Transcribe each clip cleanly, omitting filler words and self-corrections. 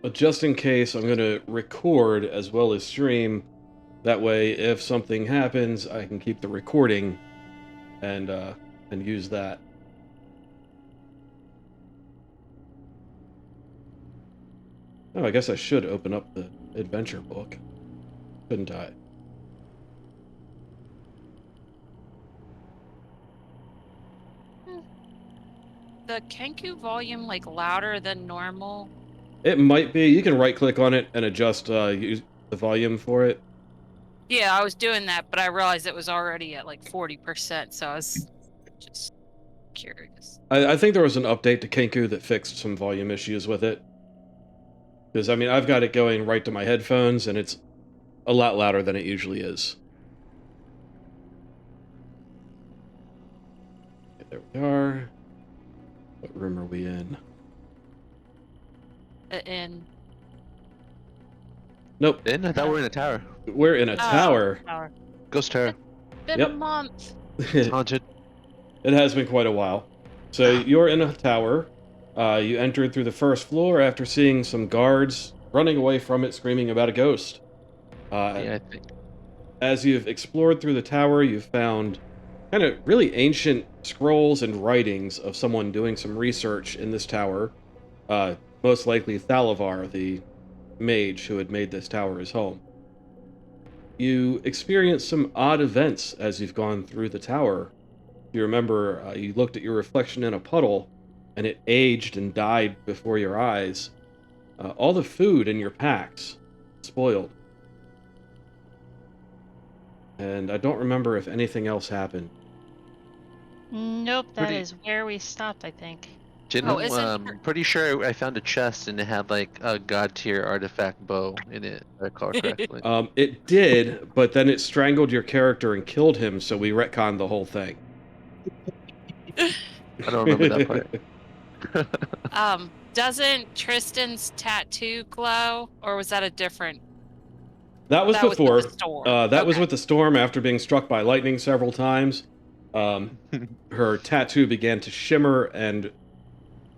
But just in case, I'm going to record as well as stream. That way, if something happens, I can keep the recording and use that. Oh, I guess I should open up the adventure book, shouldn't I? The Kenku volume like louder than normal? It might be. You can right-click on it and adjust use the volume for it. Yeah, I was doing that, but I realized it was already at like 40%, so I was just curious. I think there was an update to Kenku that fixed some volume issues with it. Because, I mean, I've got it going right to my headphones, and it's a lot louder than it usually is. Okay, there we are. What room are we in? In Nope. I thought we were in a tower. We're in a tower. Tower. Ghost tower. Been Yep. a month. It's haunted. It has been quite a while. So you're in a tower. You entered through the first floor after seeing some guards running away from it, screaming about a ghost. Yeah, I think. As you've explored through the tower, you've found kind of really ancient scrolls and writings of someone doing some research in this tower. Most likely Thalivar, the mage who had made this tower his home. You experienced some odd events as you've gone through the tower. You remember, you looked at your reflection in a puddle, and it aged and died before your eyes. All the food in your packs spoiled. And I don't remember if anything else happened. Nope, that Pretty- is where we stopped, I think. Pretty sure I found a chest and it had like a god tier artifact bow in it, if I recall correctly. It did, but then it strangled your character and killed him, so we retconned the whole thing. I don't remember that part. Doesn't Tristan's tattoo glow, or was that a different? That was That was with before. the storm. That was Okay. with the storm after being struck by lightning several times. Her tattoo began to shimmer and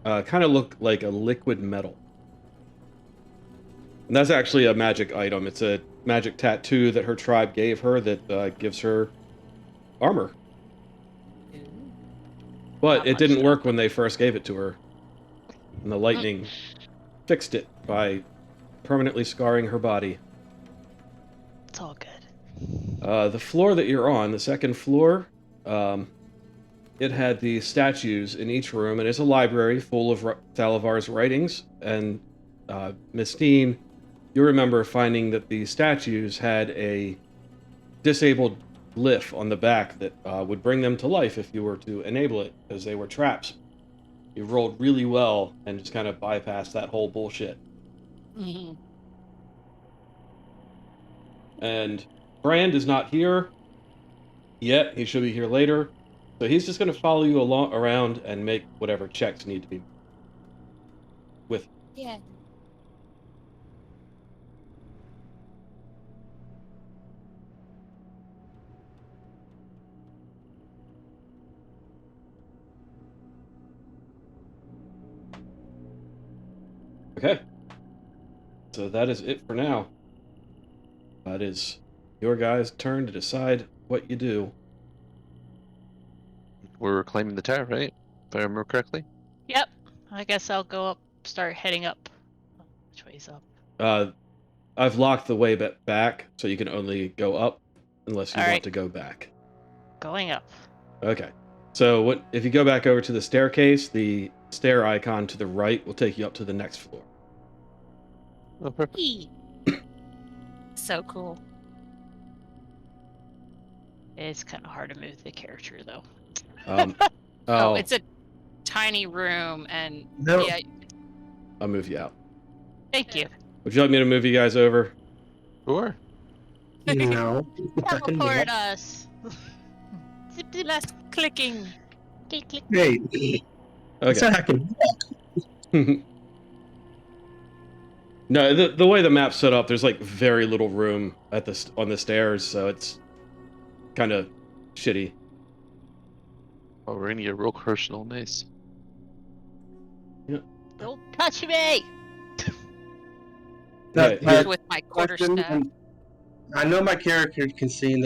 kind of look like a liquid metal. And that's actually a magic item. It's a magic tattoo that her tribe gave her that gives her armor. But Not it much didn't to- work when they first gave it to her. And the lightning fixed it by permanently scarring her body. It's all good. The floor that you're on, the second floor, it had the statues in each room, and it's a library full of Thalivar's writings. And Miss Dean, you remember finding that the statues had a disabled glyph on the back that would bring them to life if you were to enable it, because they were traps. You rolled really well and just kind of bypassed that whole bullshit. Mhm. And Brand is not here yet. He should be here later. So he's just going to follow you around and make whatever checks need to be with. Yeah. Okay. So that is it for now. That is your guys' turn to decide what you do. We're reclaiming the tower, right? If I remember correctly. Yep. I guess I'll go up, start heading up. Which way's up? I've locked the way back, so you can only go up unless you All want right. to go back. Going up. Okay. So if you go back over to the staircase, the stair icon to the right will take you up to the next floor. Oh, perfect. So cool. It's kind of hard to move the character, though. Oh, it's a tiny room, and No. yeah, I'll move you out. Thank you. Would you like me to move you guys over? Sure. No. Teleport us. less clicking. Click, click. Hey, Okay. so I can No, the way the map's set up, there's like very little room at on the stairs, so it's kind of shitty. Oh, we're gonna get real personal. Nice. Don't touch me! That, Yeah, with my question, quarterstaff. and I know my character can see in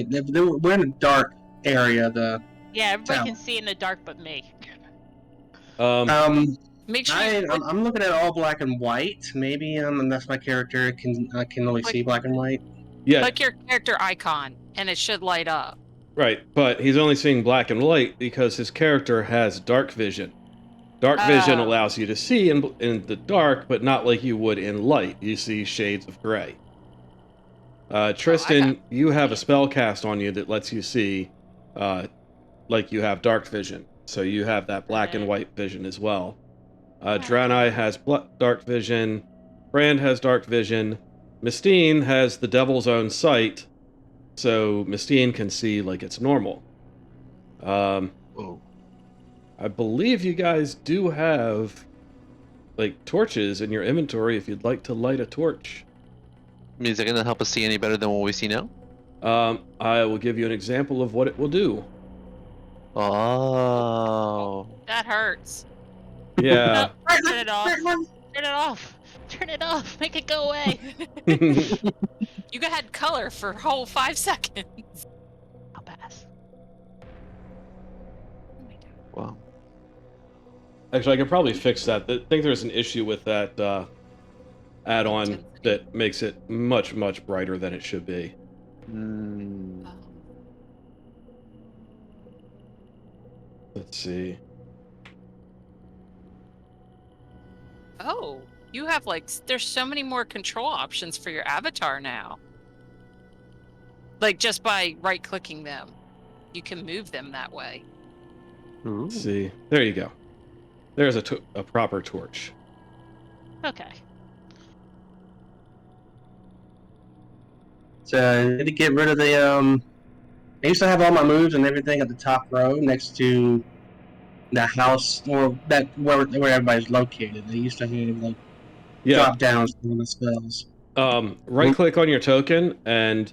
we're in a dark area. Yeah, everybody Tower. can see in the dark but me. Make sure you put, I'm looking at all black and white. Maybe and that's my character I can only see black and white. yeah, click your character icon, and it should light up. right. But he's only seeing black and white because his character has dark vision. Dark vision Oh. allows you to see in the dark, but not like you would in light. You see shades of gray. Tristan, you have a spell cast on you that lets you see, like you have dark vision. So you have that black and white vision as well. Draenei has dark vision. Brand has dark vision. Mistine has the devil's own sight, so Mistine can see like it's normal. Whoa. I believe you guys do have like torches in your inventory if you'd like to light a torch. I mean, is it gonna help us see any better than what we see now? I will give you an example of what it will do. Oh. That hurts. Yeah. Turn it off. Turn it off. Turn it off. Make it go away. You had color for a whole 5 seconds. I'll pass. Wow. Actually, I could probably fix that. I think there's an issue with that add-on that makes it much, much brighter than it should be. Mm. Let's see. Oh, you have like, there's so many more control options for your avatar now. Like just by right-clicking them, you can move them that way. Ooh. Let's see. There you go. There's a proper torch. Okay. So I need to get rid of the I used to have all my moves and everything at the top row next to the house or that where everybody's located. They used to have like drop downs on the spells. Right click on your token and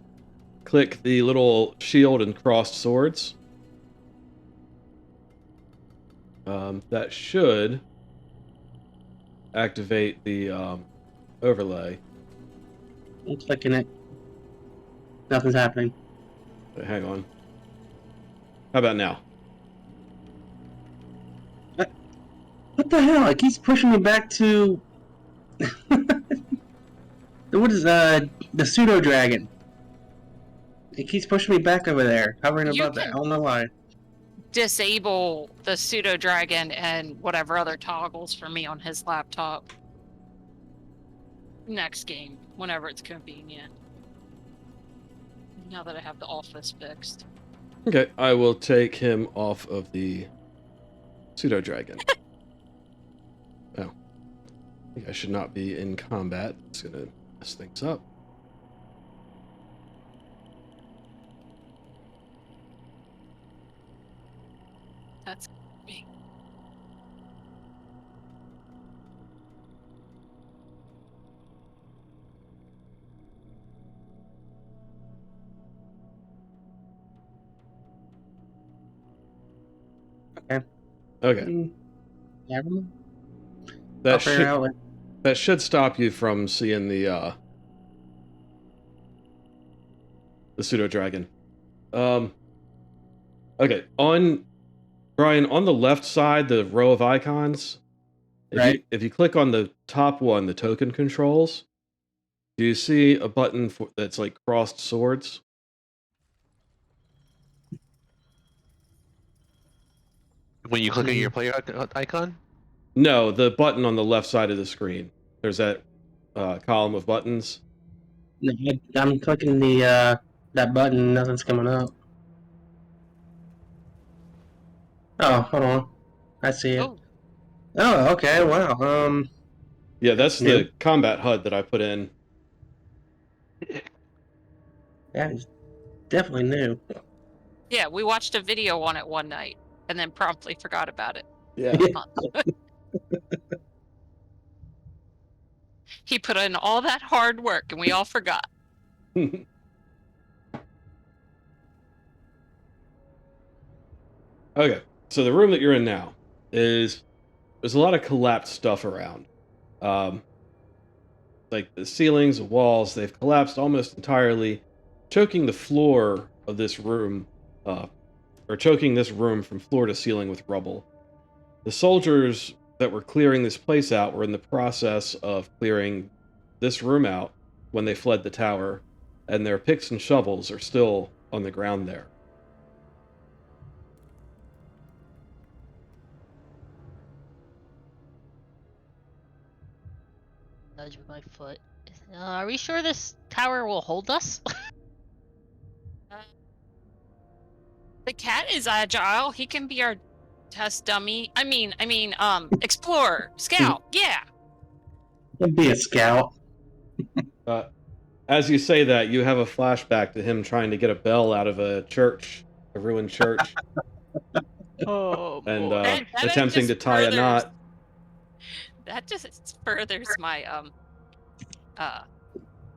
click the little shield and crossed swords. That should activate the overlay. I'm clicking it. Nothing's happening. Wait, hang on. How about now? What the hell? It keeps pushing me back to what is the pseudo dragon? It keeps pushing me back over there, hovering You above that. I don't know why. Disable the pseudo dragon and whatever other toggles for me on his laptop. Next game, whenever it's convenient. Now that I have the office fixed. Okay, I will take him off of the pseudo dragon. Oh, I think I should not be in combat. It's gonna mess things up. That's me. Okay, Yeah, I'll that figure should out what- that should stop you from seeing the pseudo dragon. Okay, on Brian, on the left side, the row of icons. Right. If you click on the top one, the token controls, do you see a button that's like crossed swords? When you click on your player icon? No, the button on the left side of the screen. There's that column of buttons. No, I'm clicking the that button. Nothing's coming up. Oh, hold on. I see it. Oh, Oh, okay. Wow. Yeah, that's New. the combat HUD that I put in. That is definitely new. yeah, we watched a video on it one night and then promptly forgot about it. Yeah. He put in all that hard work and we all forgot. Okay, so the room that you're in now there's a lot of collapsed stuff around. like the ceilings, and walls, they've collapsed almost entirely, choking the floor of this room, or choking this room from floor to ceiling with rubble. The soldiers that were clearing this place out were in the process of clearing this room out when they fled the tower, and their picks and shovels are still on the ground there. Nudge with my foot. Are we sure this tower will hold us? The cat is agile. He can be our test dummy. Explorer, scout. Yeah. He'll be a scout. As you say that, you have a flashback to him trying to get a bell out of a church, a ruined church, Oh, and boy. That attempting to just tie a furthers- knot. That just furthers my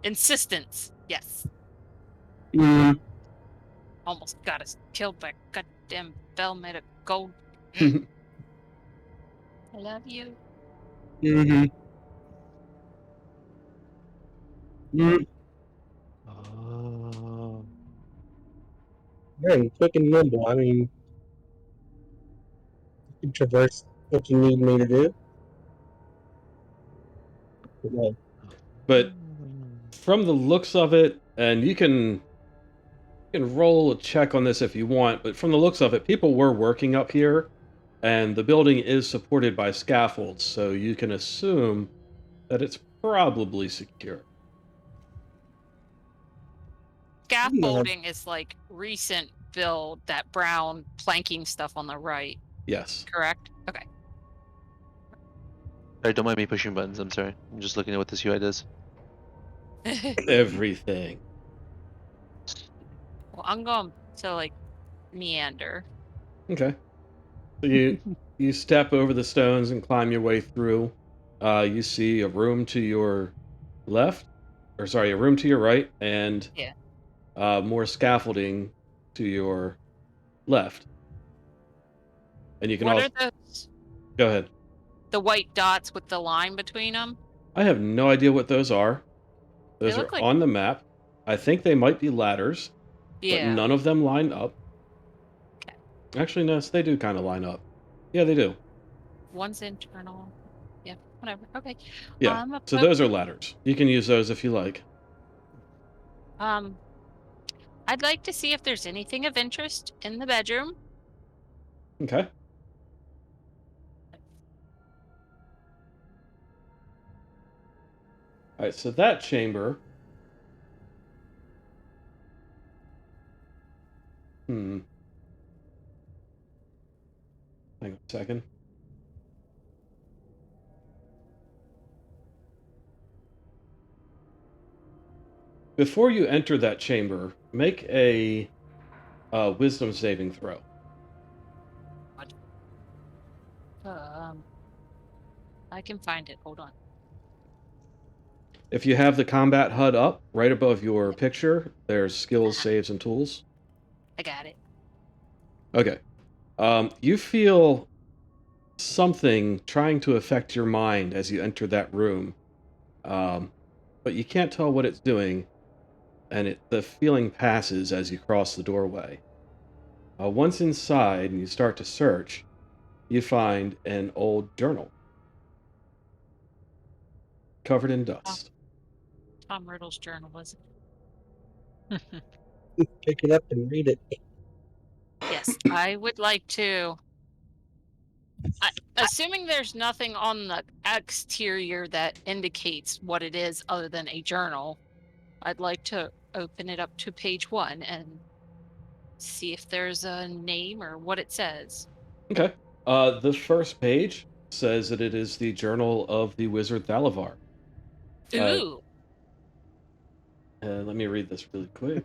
insistence. Yes. Mm, Almost got us killed by a goddamn bell made of gold. Hmm. I love you. mm-hmm. Mm, Oh. very quick and nimble. I mean, you can traverse what you need me to do. Yeah. But from the looks of it, and you can roll a check on this if you want, but from the looks of it, people were working up here, and the building is supported by scaffolds, so you can assume that it's probably secure. Scaffolding is like recent build, that brown planking stuff on the right, Yes. correct? Okay. Sorry, don't mind me pushing buttons. I'm sorry. I'm just looking at what this UI does. Everything. Well, I'm going to like meander. Okay. So you step over the stones and climb your way through. You see a room to your left, or sorry, a room to your right, and Yeah. more scaffolding to your left. And you can What also are those? go ahead. The white dots with the line between them? I have no idea what those are. Those are look like- on the map. I think they might be ladders, but Yeah. none of them line up. Okay. Actually, no, they do kind of line up. Yeah, they do. One's internal. Yeah, whatever. Okay. Yeah. I'm So those are ladders. You can use those if you like. I'd like to see if there's anything of interest in the bedroom. Okay. All right, so that chamber. Hang on a second. Before you enter that chamber, make a wisdom saving throw. I can find it. Hold on. If you have the combat HUD up, right above your picture, there's skills, saves, and tools. I got it. Okay. You feel something trying to affect your mind as you enter that room, but you can't tell what it's doing, and the feeling passes as you cross the doorway. Once inside and you start to search, you find an old journal covered in dust. Tom Riddle's journal, was Oh. Pick it up and read it. Yes, I would like to. Assuming there's nothing on the exterior that indicates what it is other than a journal, I'd like to open it up to page 1 and see if there's a name or what it says. Okay. The first page says that it is the journal of the wizard Thalivar. Ooh. Let me read this really quick.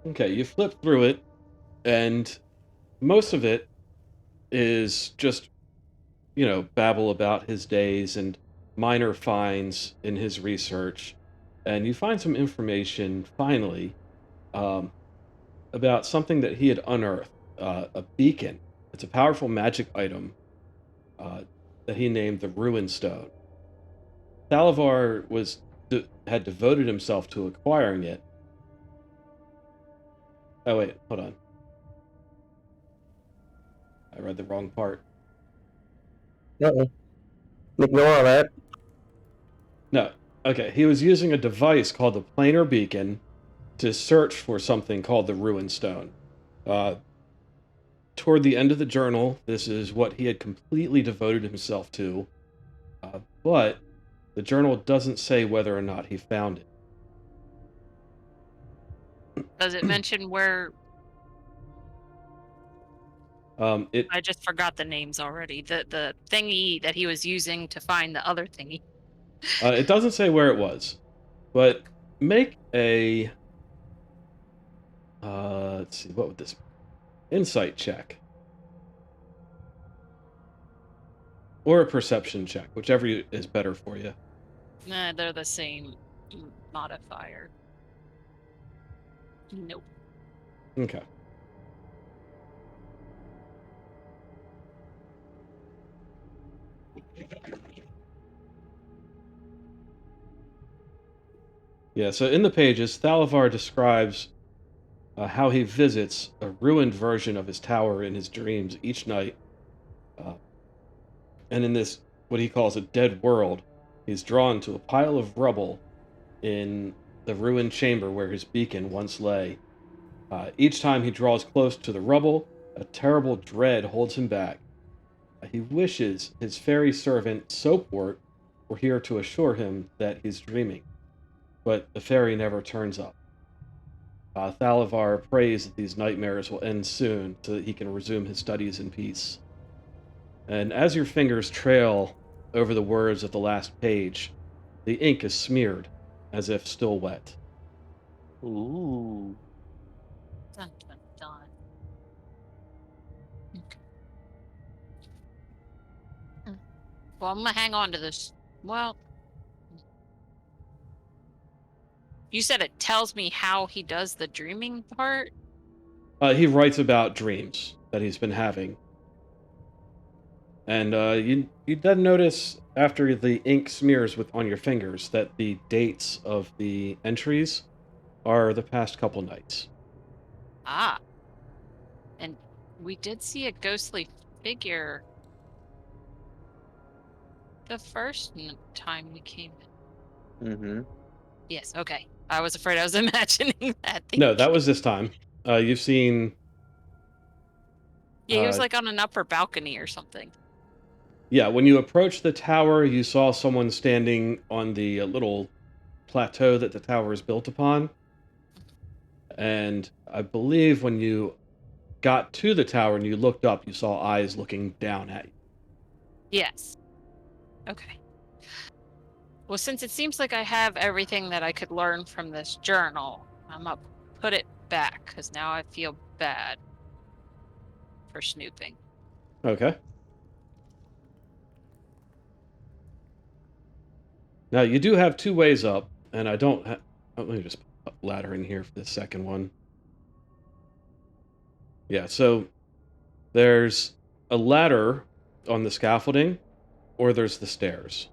Okay, you flip through it, and most of it is just, babble about his days and minor finds in his research. And you find some information, finally, about something that he had unearthed, a beacon. It's a powerful magic item that he named the Ruin Stone. Thalivar had devoted himself to acquiring it. Oh wait, hold on. I read the wrong part. Uh-oh. Ignore all that. No. Okay, he was using a device called the planar beacon to search for something called the Ruin Stone. Toward the end of the journal, this is what he had completely devoted himself to, but the journal doesn't say whether or not he found it. Does it mention where? I just forgot the names already. The thingy that he was using to find the other thingy. It doesn't say where it was, but make a let's see, what would this be? Insight check. Or a perception check, whichever is better for you. Nah, they're the same modifier. Nope. Okay. Yeah, so in the pages, Thalivar describes how he visits a ruined version of his tower in his dreams each night. And in this, what he calls a dead world, he's drawn to a pile of rubble in the ruined chamber where his beacon once lay. Each time he draws close to the rubble, a terrible dread holds him back. He wishes his fairy servant Soapwort were here to assure him that he's dreaming, but the fairy never turns up. Thalivar prays that these nightmares will end soon so that he can resume his studies in peace. And as your fingers trail over the words of the last page, the ink is smeared, as if still wet. Ooh. Dun, dun, dun. Okay. Well, I'm gonna hang on to this. Well, you said it tells me how he does the dreaming part? He writes about dreams that he's been having. And you then notice after the ink smears on your fingers that the dates of the entries are the past couple nights. Ah. And we did see a ghostly figure the first time we came in. Mm-hmm. Yes, okay. I was afraid I was imagining that. No, that was this time. You've seen... Yeah, he was like on an upper balcony or something. Yeah, when you approached the tower, you saw someone standing on the little plateau that the tower is built upon. And I believe when you got to the tower and you looked up, you saw eyes looking down at you. Yes. Okay. Well, since it seems like I have everything that I could learn from this journal, I'm gonna put it back, because now I feel bad for snooping. Okay. Now, you do have two ways up, and I don't have... let me just put a ladder in here for the second one. Yeah, so there's a ladder on the scaffolding, or there's the stairs.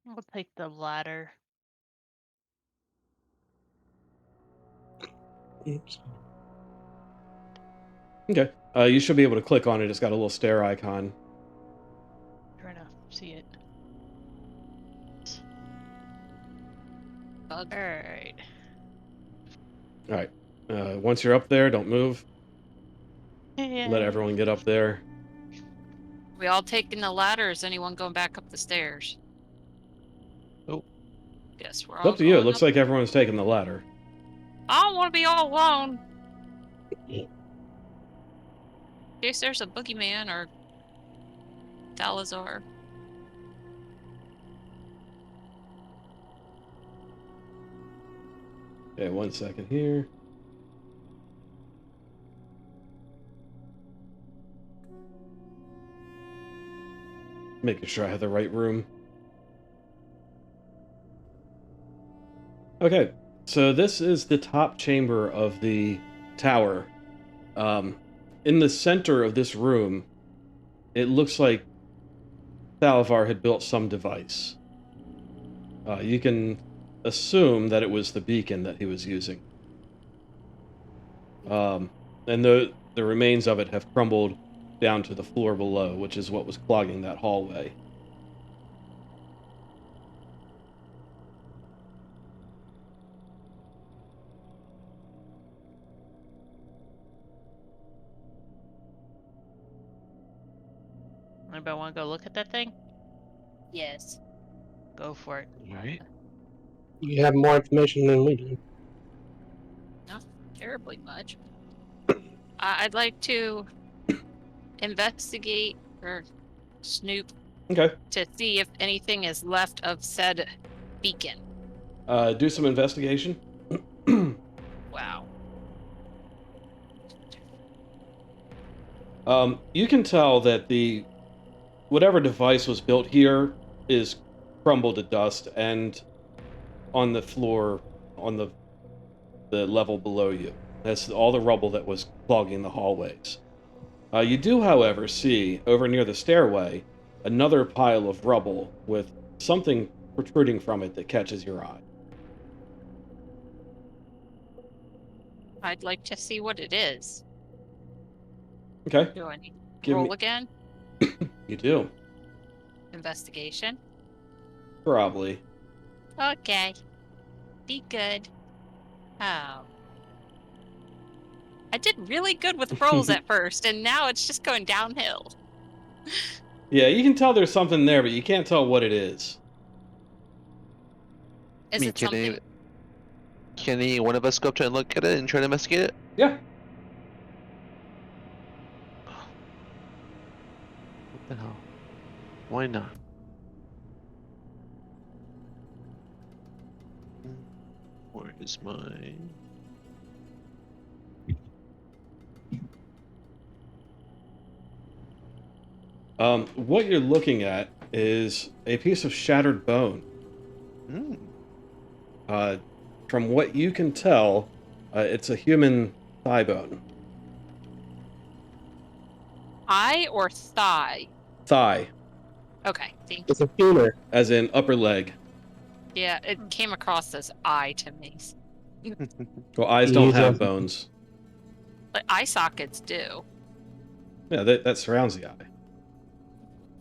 I'll take the ladder. Oops. Okay. You should be able to click on it. It's got a little stair icon. Trying to see it. Bug. Alright. All right. Once you're up there, don't move. Yeah. Let everyone get up there. We all taking the ladder, or is anyone going back up the stairs? Oh. Guess we're It's all up to you. It going looks up. like everyone's taking the ladder. I don't want to be all alone. In case there's a boogeyman or Thalivar. Okay, 1 second here. Making sure I have the right room. Okay, so this is the top chamber of the tower. In the center of this room, it looks like Thalivar had built some device. You can assume that it was the beacon that he was using. And the remains of it have crumbled down to the floor below, which is what was clogging that hallway. Anybody want to go look at that thing? Yes. Go for it. Right. You have more information than we do. Not terribly much. I'd like to investigate or snoop Okay. to see if anything is left of said beacon. Do some investigation. Wow. You can tell that whatever device was built here is crumbled to dust and on the floor on the level below you. That's all the rubble that was clogging the hallways. You do, however, see over near the stairway another pile of rubble with something protruding from it that catches your eye. I'd like to see what it is. Okay. Do I need to roll me... again? You do. Investigation? Probably. Okay. Be good. Oh. I did really good with rolls at first, and now it's just going downhill. Yeah, you can tell there's something there, but you can't tell what it is. Is it something? Can any one of us go up to and look at it and try to investigate it? Yeah. What the hell? Why not? Where is my... What you're looking at is a piece of shattered bone. From what you can tell, it's a human thigh bone. Eye or thigh? Thigh, Okay, thank you. It's a femur. as in upper leg. Yeah, it came across as eye to me. Well, eyes don't Use have a- bones. But eye sockets do. Yeah, that surrounds the eye.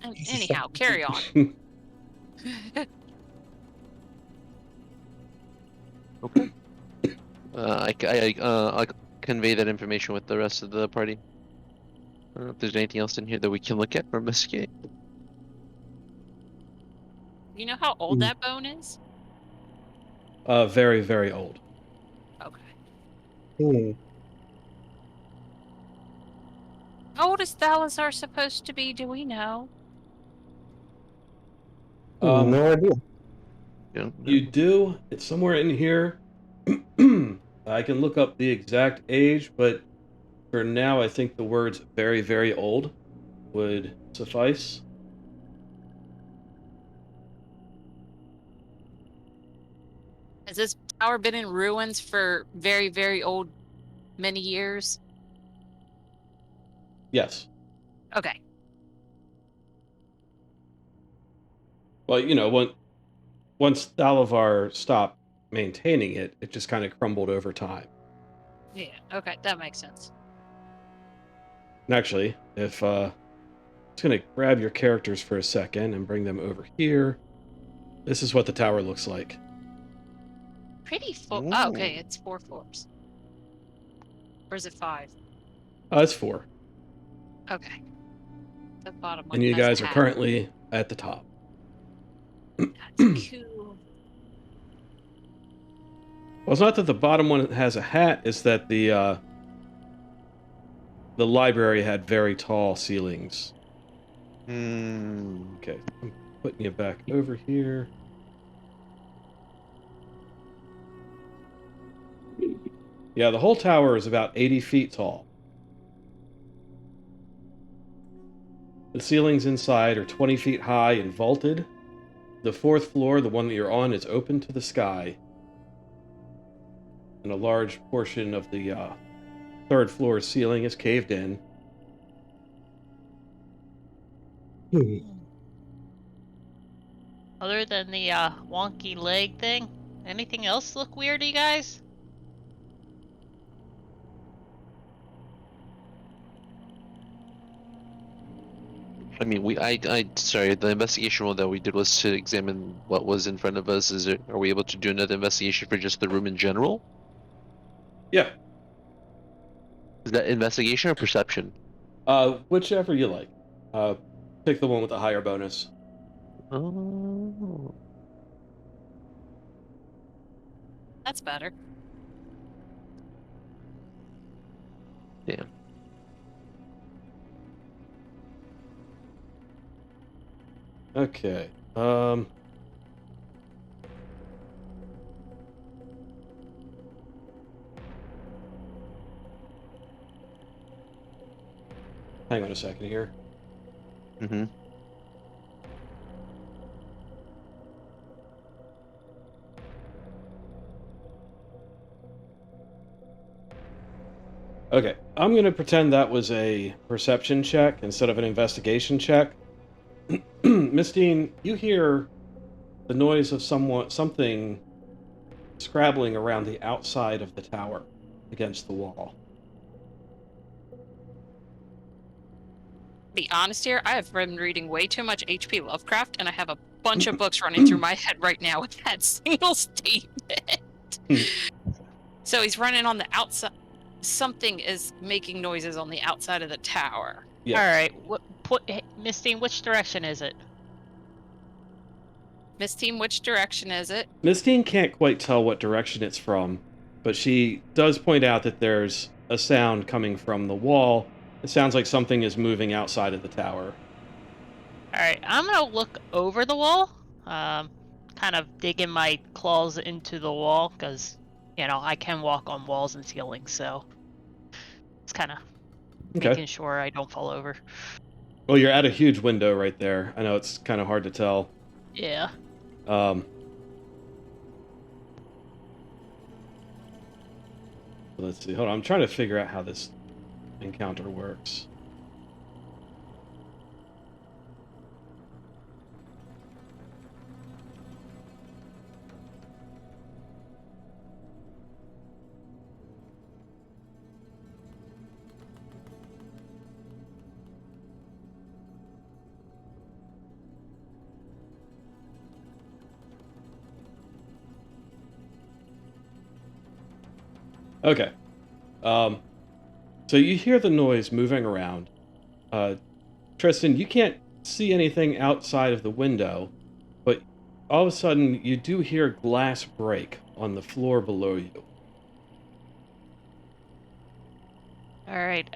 Anyhow, carry on. Okay. I'll convey that information with the rest of the party. I don't know if there's anything else in here that we can look at or investigate. You know how old that bone is? Very, very old. Okay. How old is Thalivar supposed to be? Do we know? No idea. You do. It's somewhere in here. I can look up the exact age, but for now, I think the words very, very old would suffice. Has this tower been in ruins for very, very old, many years? Yes. Okay. Well, you know, once Thalivar stopped maintaining it, it just kind of crumbled over time. Yeah, okay, that makes sense. And actually, if it's going to grab your characters for a second and bring them over here. This is what the tower looks like. Pretty full. Oh, okay, it's 4 floors. Or is it 5? It's 4. Okay. The bottom one. And you has guys the are hat. currently at the top. That's cool. Well, it's not that the bottom one has a hat, it's that the library had very tall ceilings. Okay, I'm putting you back over here. Yeah, the whole tower is about 80 feet tall. ceilings inside are 20 feet high and vaulted. The fourth floor, the one that you're on, is open to the sky. And a large portion of the third floor ceiling is caved in. Other than the wonky leg thing, anything else look weird to you guys? I mean, sorry, the investigation roll that we did was to examine what was in front of us. Are we able to do another investigation for just the room in general? Yeah. Is that investigation or perception? Whichever you like. Pick the one with the higher bonus. Oh. That's better. Yeah. Okay. Hang on a second here. Mm-hmm. Okay, I'm going to pretend that was a perception check instead of an investigation check. Miss Dean, you hear the noise of something scrabbling around the outside of the tower against the wall. Be honest here, I have been reading way too much H.P. Lovecraft, and I have a bunch of books running through my head right now with that single statement. So he's running on the outside. Something is making noises on the outside of the tower. Yes. All right, Miss Dean, which direction is it? Miss Team, which direction is it? Miss Dean can't quite tell what direction it's from, but she does point out that there's a sound coming from the wall. It sounds like something is moving outside of the tower. All right, I'm gonna look over the wall, kind of digging my claws into the wall because I can walk on walls and ceilings, so it's kind of making sure I don't fall over. Well, you're at a huge window right there. I know it's kind of hard to tell. Yeah. Let's see. Hold on. I'm trying to figure out how this encounter works. Okay. So you hear the noise moving around. Tristan, you can't see anything outside of the window, but all of a sudden you do hear glass break on the floor below you. All right.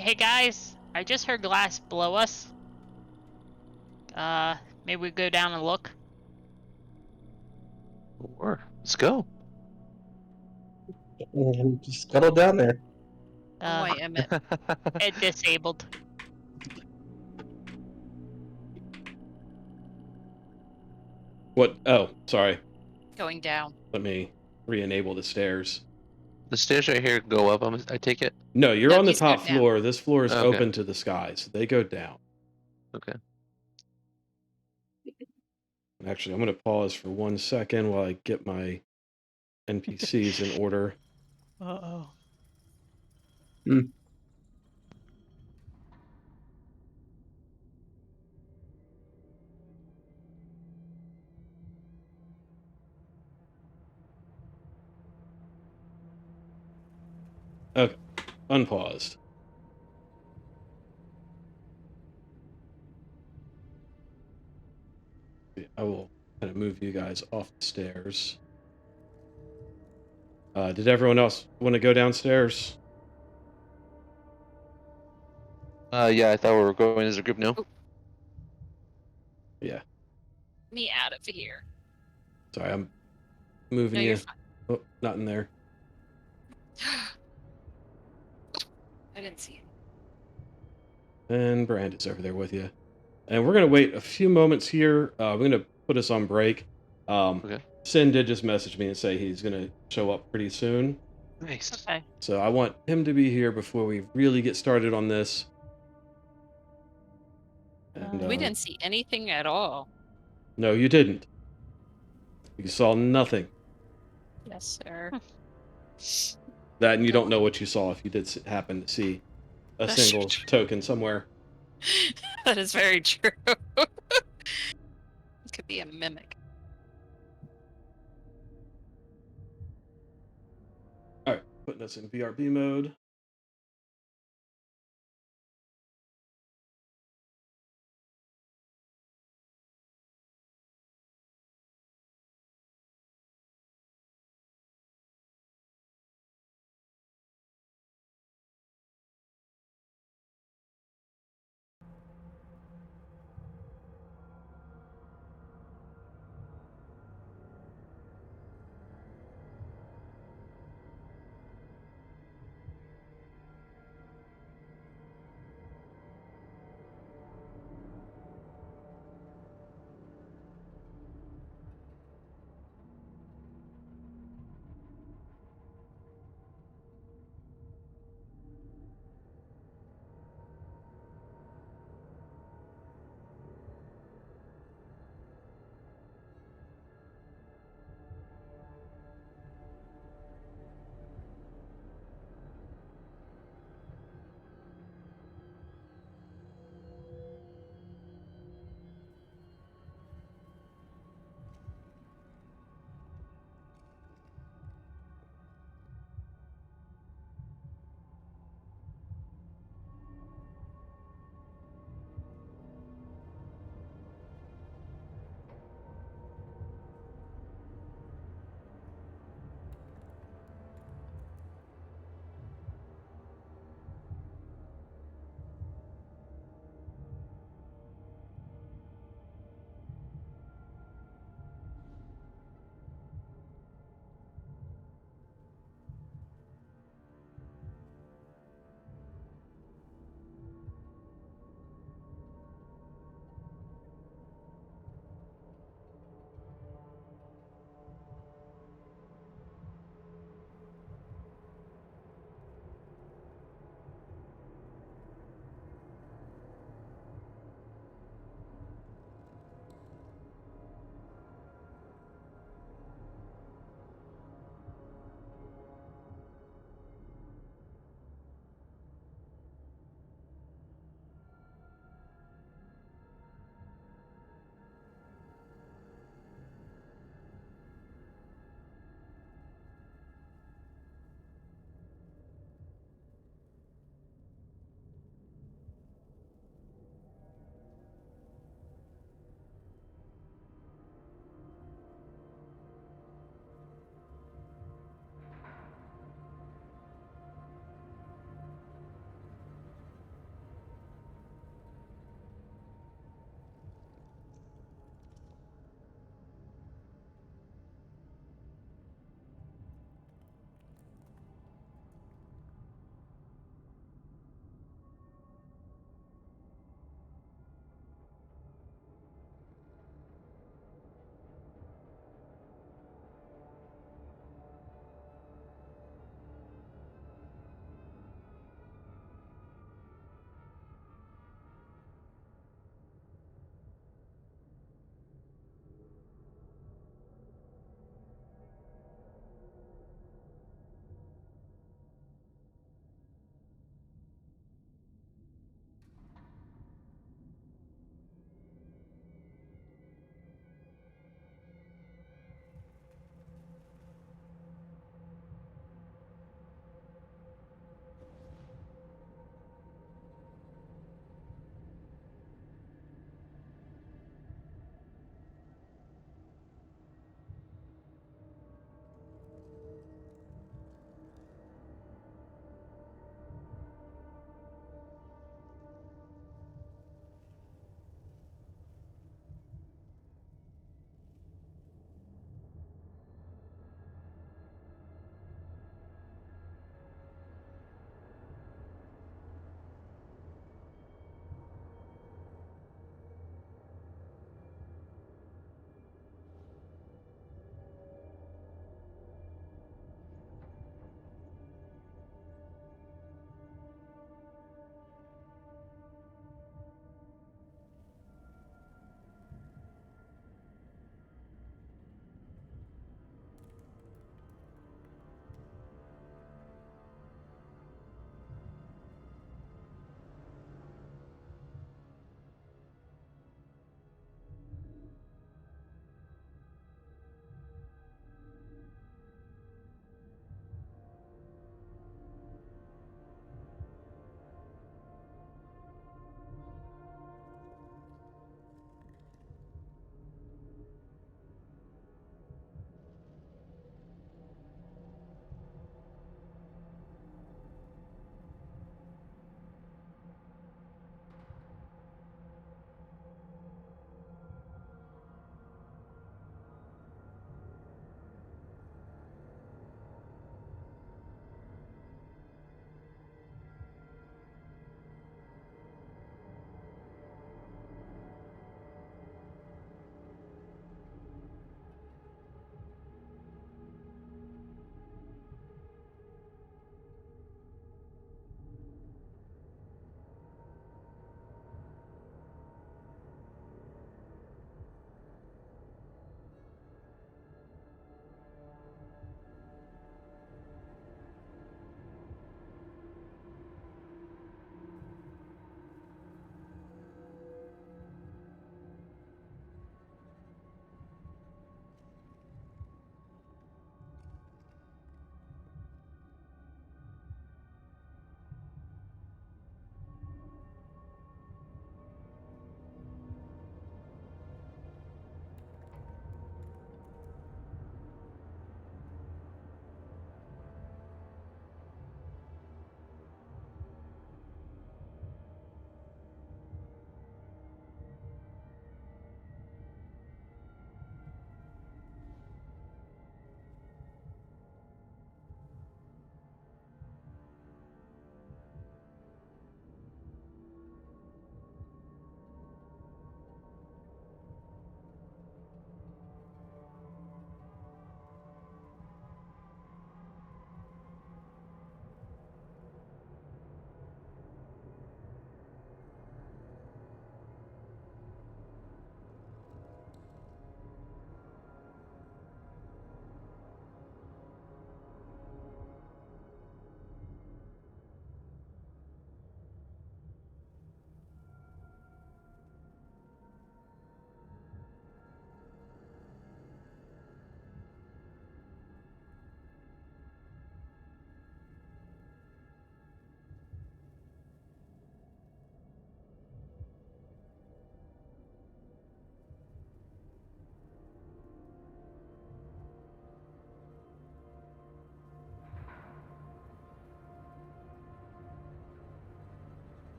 Hey guys, I just heard glass below us. Maybe we go down and look. Sure. Let's go. And just scuttle down there. Oh, wait a minute. It disabled. What? Oh, sorry. Going down. Let me re-enable the stairs. The stairs right here go up, I take it? No, you're No, on the he's top going down. floor. This floor is Okay. open to the sky, so they go down. Okay. Actually, I'm going to pause for 1 second while I get my NPCs in order. Uh-oh. Okay, unpaused. I will kind of move you guys off the stairs. Did everyone else want to go downstairs? Yeah, I thought we were going as a group, no? Yeah. Me out of here. Sorry, I'm moving No, you. you're fine. Oh, not in there. I didn't see it. And Brand is over there with you. And we're gonna wait a few moments here. We're gonna put us on break. Okay. Sin did just message me and say he's gonna show up pretty soon. Nice. Okay. So I want him to be here before we really get started on this. And, We didn't see anything at all. No, you didn't. You saw nothing. Yes, sir. That, and you don't know what you saw if you did happen to see a That's single true. token somewhere. That is very true. It could be a mimic. All right, putting us in VRB mode.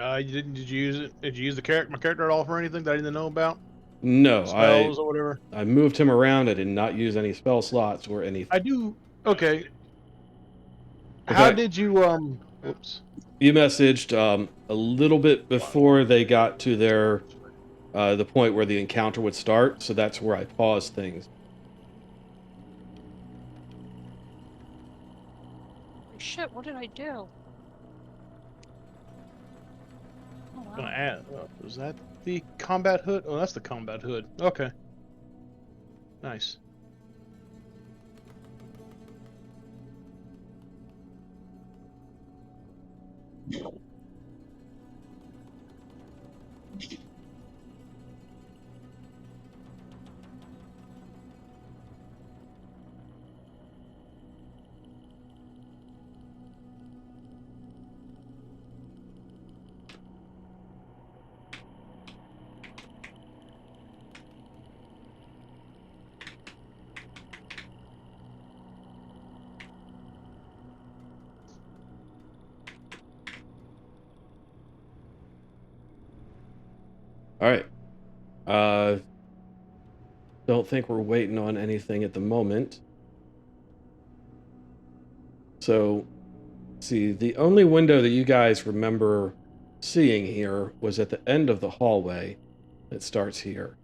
Did you use it? Did you use my character at all for anything that I didn't know about? No, Spells or whatever? I moved him around. I did not use any spell slots or anything. I do. Okay. In How fact, did you Whoops. you messaged a little bit before they got to their the point where the encounter would start, so that's where I paused things. Shit, what did I do? Oh, Gonna wow. add. Was that the combat hood? Oh, that's the combat hood. Okay. Nice. All right. Don't think we're waiting on anything at the moment. So, see, the only window that you guys remember seeing here was at the end of the hallway that starts here.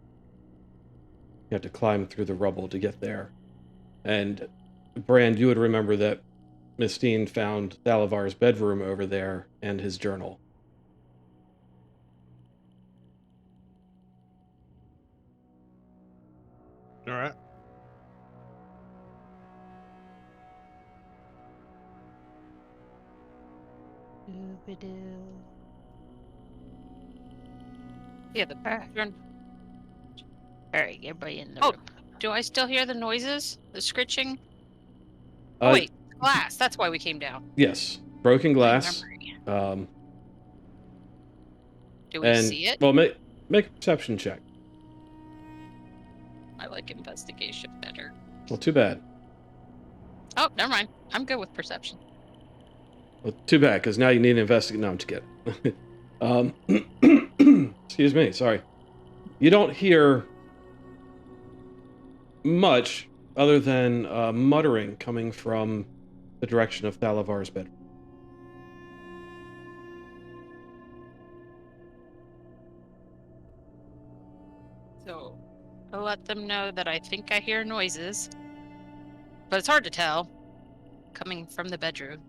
You have to climb through the rubble to get there. And, Brand, you would remember that Mistine found Thalivar's bedroom over there and his journal. All right. Yeah, the background. Alright, everybody in the Oh. room. Do I still hear the noises? The scritching? Uh, Oh, wait, glass. That's why we came down. Yes. Broken My glass. memory. Do we And, see it? well, make a perception check. I like investigation better. Well, too bad. Oh, never mind. I'm good with perception. Well, too bad, because now you need to investigate. No, I'm just kidding. Excuse me, sorry. You don't hear much other than muttering coming from the direction of Thalivar's bedroom. So I'll let them know that I think I hear noises. But it's hard to tell. Coming from the bedroom.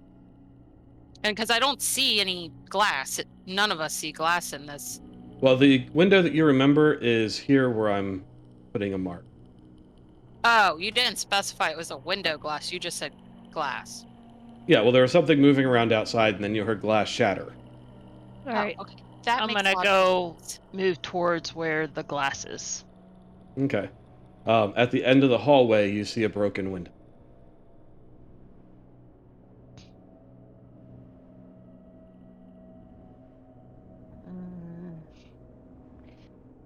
And because I don't see any glass. None of us see glass in this. Well, the window that you remember is here where I'm putting a mark. Oh, you didn't specify it was a window glass. You just said glass. Yeah, well, there was something moving around outside, and then you heard glass shatter. Alright. Oh, okay. That I'm makes gonna a lot go of sense. move towards where the glass is. Okay. At the end of the hallway, you see a broken window.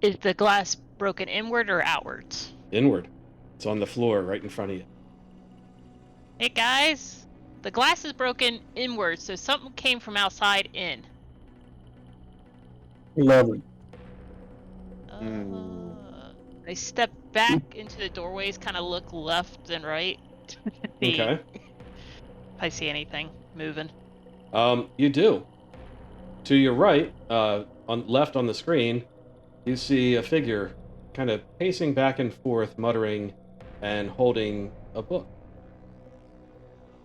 Is the glass broken inward or outwards? Inward. It's on the floor right in front of you. Hey guys, the glass is broken inward, so something came from outside in. Lovely. I step back into the doorways, kind of look left and right. See Okay. if I see anything moving. You do. To your right, left on the screen, you see a figure kind of pacing back and forth, muttering and holding a book.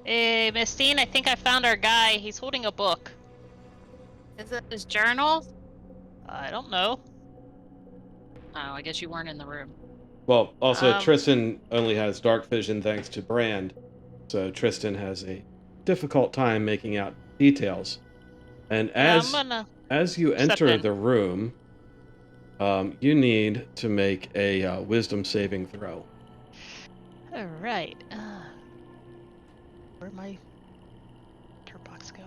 Hey, Mistine, I think I found our guy. He's holding a book. Is it his journal? I don't know. Oh, I guess you weren't in the room. Well, also, Um, Tristan only has dark vision thanks to Brand, so Tristan has a difficult time making out details. And Yeah, I'm gonna... as you step enter in. the room, you need to make a wisdom saving throw. Alright. Where'd my turd box go?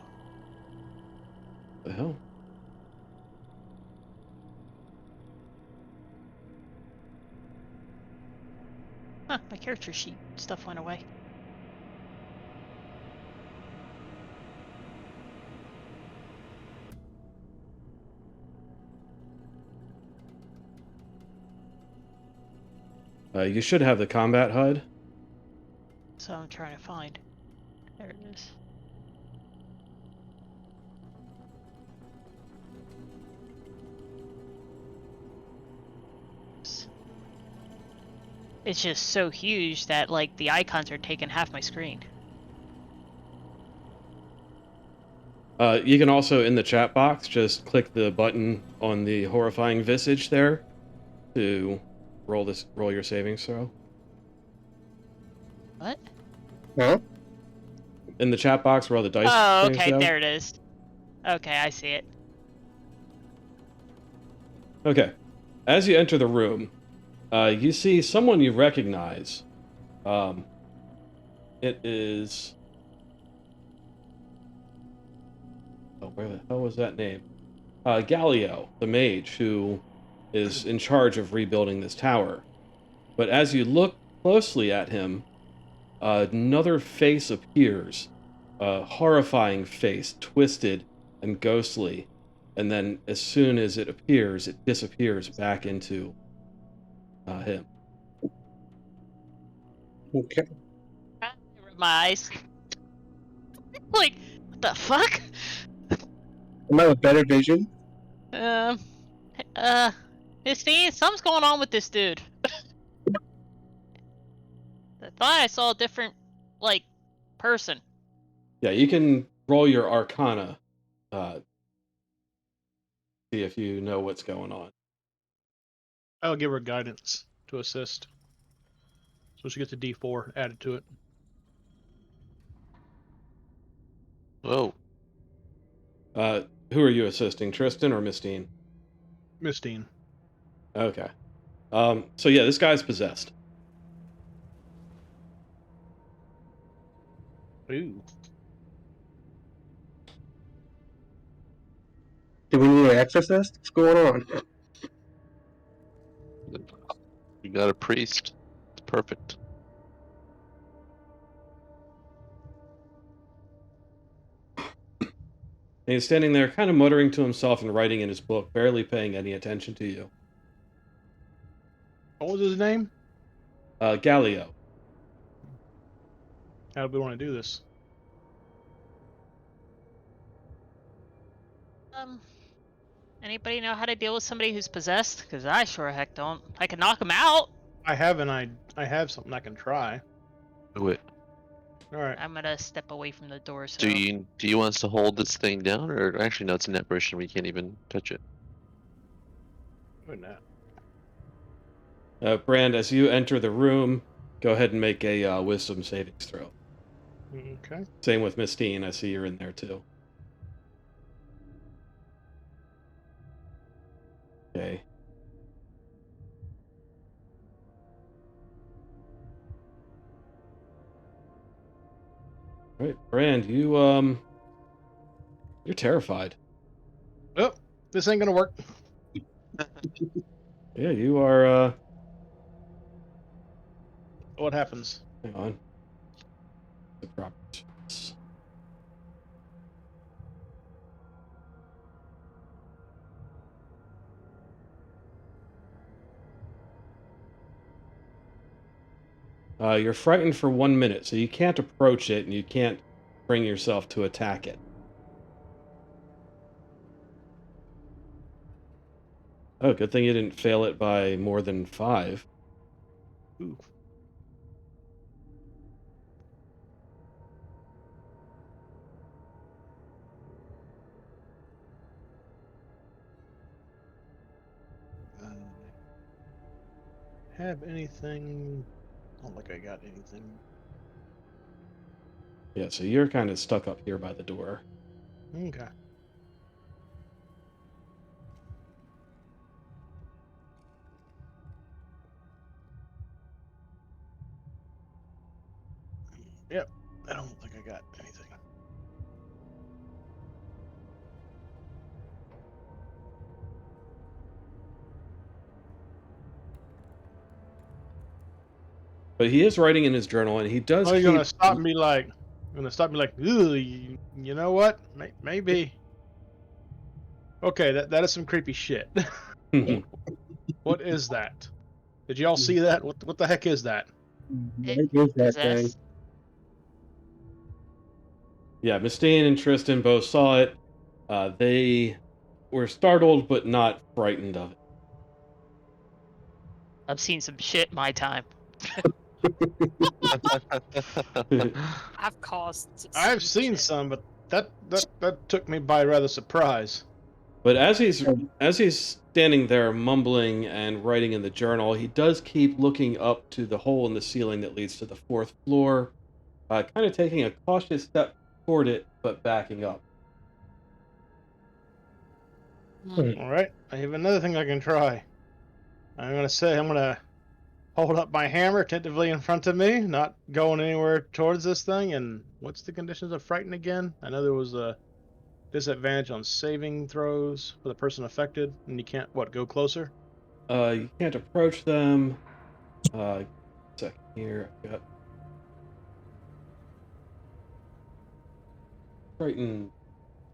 The hell? Huh, my character sheet stuff went away. You should have the combat HUD. So I'm trying to find. There it is. It's just so huge that like the icons are taking half my screen. You can also, in the chat box, just click the button on the horrifying visage there to roll your savings throw. What? Huh? In the chat box where all the dice Oh, things okay, go. there it is. Okay, I see it. Okay. As you enter the room, you see someone you recognize. It is... Oh, where the hell was that name? Galileo, the mage, who is in charge of rebuilding this tower. But as you look closely at him, another face appears. A horrifying face, twisted and ghostly. And then as soon as it appears, it disappears back into him. Okay. I rub my eyes. Like, what the fuck? Am I with better vision? Steve, something's going on with this dude. I thought I saw a different, like, person. Yeah, you can roll your Arcana. See if you know what's going on. I'll give her guidance to assist. So she gets a D4 added to it. Whoa. Who are you assisting, Tristan or Mistine? Mistine. Okay. So yeah, this guy's possessed. Ooh. Do we need an exorcist? What's going on? You got a priest. It's perfect. And he's standing there kind of muttering to himself and writing in his book, barely paying any attention to you. What was his name? Galileo. How do we want to do this? Anybody know how to deal with somebody who's possessed? Because I sure heck don't. I can knock him out. I have something I can try. Do it. All right. I'm gonna step away from the door. So. Do you want us to hold this thing down, or actually no, it's an apparition. We can't even touch it. Doing that. Brand, as you enter the room, go ahead and make a wisdom savings throw. Okay. Same with Mistine. I see you're in there too. Okay. All right, Brand, you're terrified. Oh, this ain't gonna work. Yeah, you are. What happens? Hang on. The properties. You're frightened for 1 minute, so you can't approach it and you can't bring yourself to attack it. Oh, good thing you didn't fail it by more than 5. Ooh. Have anything? I don't think I got anything. Yeah, so you're kind of stuck up here by the door. Okay. Yep. I don't think I got anything. But he is writing in his journal, and he does Oh, you're keep... gonna stop me like, ooh, you know what? Maybe. Okay, that is some creepy shit. What is that? Did y'all see that? What the heck is that? What is that thing? Possessed. Yeah, Mistine and Tristan both saw it. They were startled, but not frightened of it. I've seen some shit in my time. I've caused. I've some seen shit. some, but that took me by rather surprise. But as he's standing there mumbling and writing in the journal, he does keep looking up to the hole in the ceiling that leads to the 4th floor, kind of taking a cautious step toward it, but backing up. All right, I have another thing I can try. I'm gonna hold up my hammer tentatively in front of me, not going anywhere towards this thing. And what's the conditions of frighten again? I know there was a disadvantage on saving throws for the person affected, and you can't go closer. You can't approach them. Second here, I got frightened.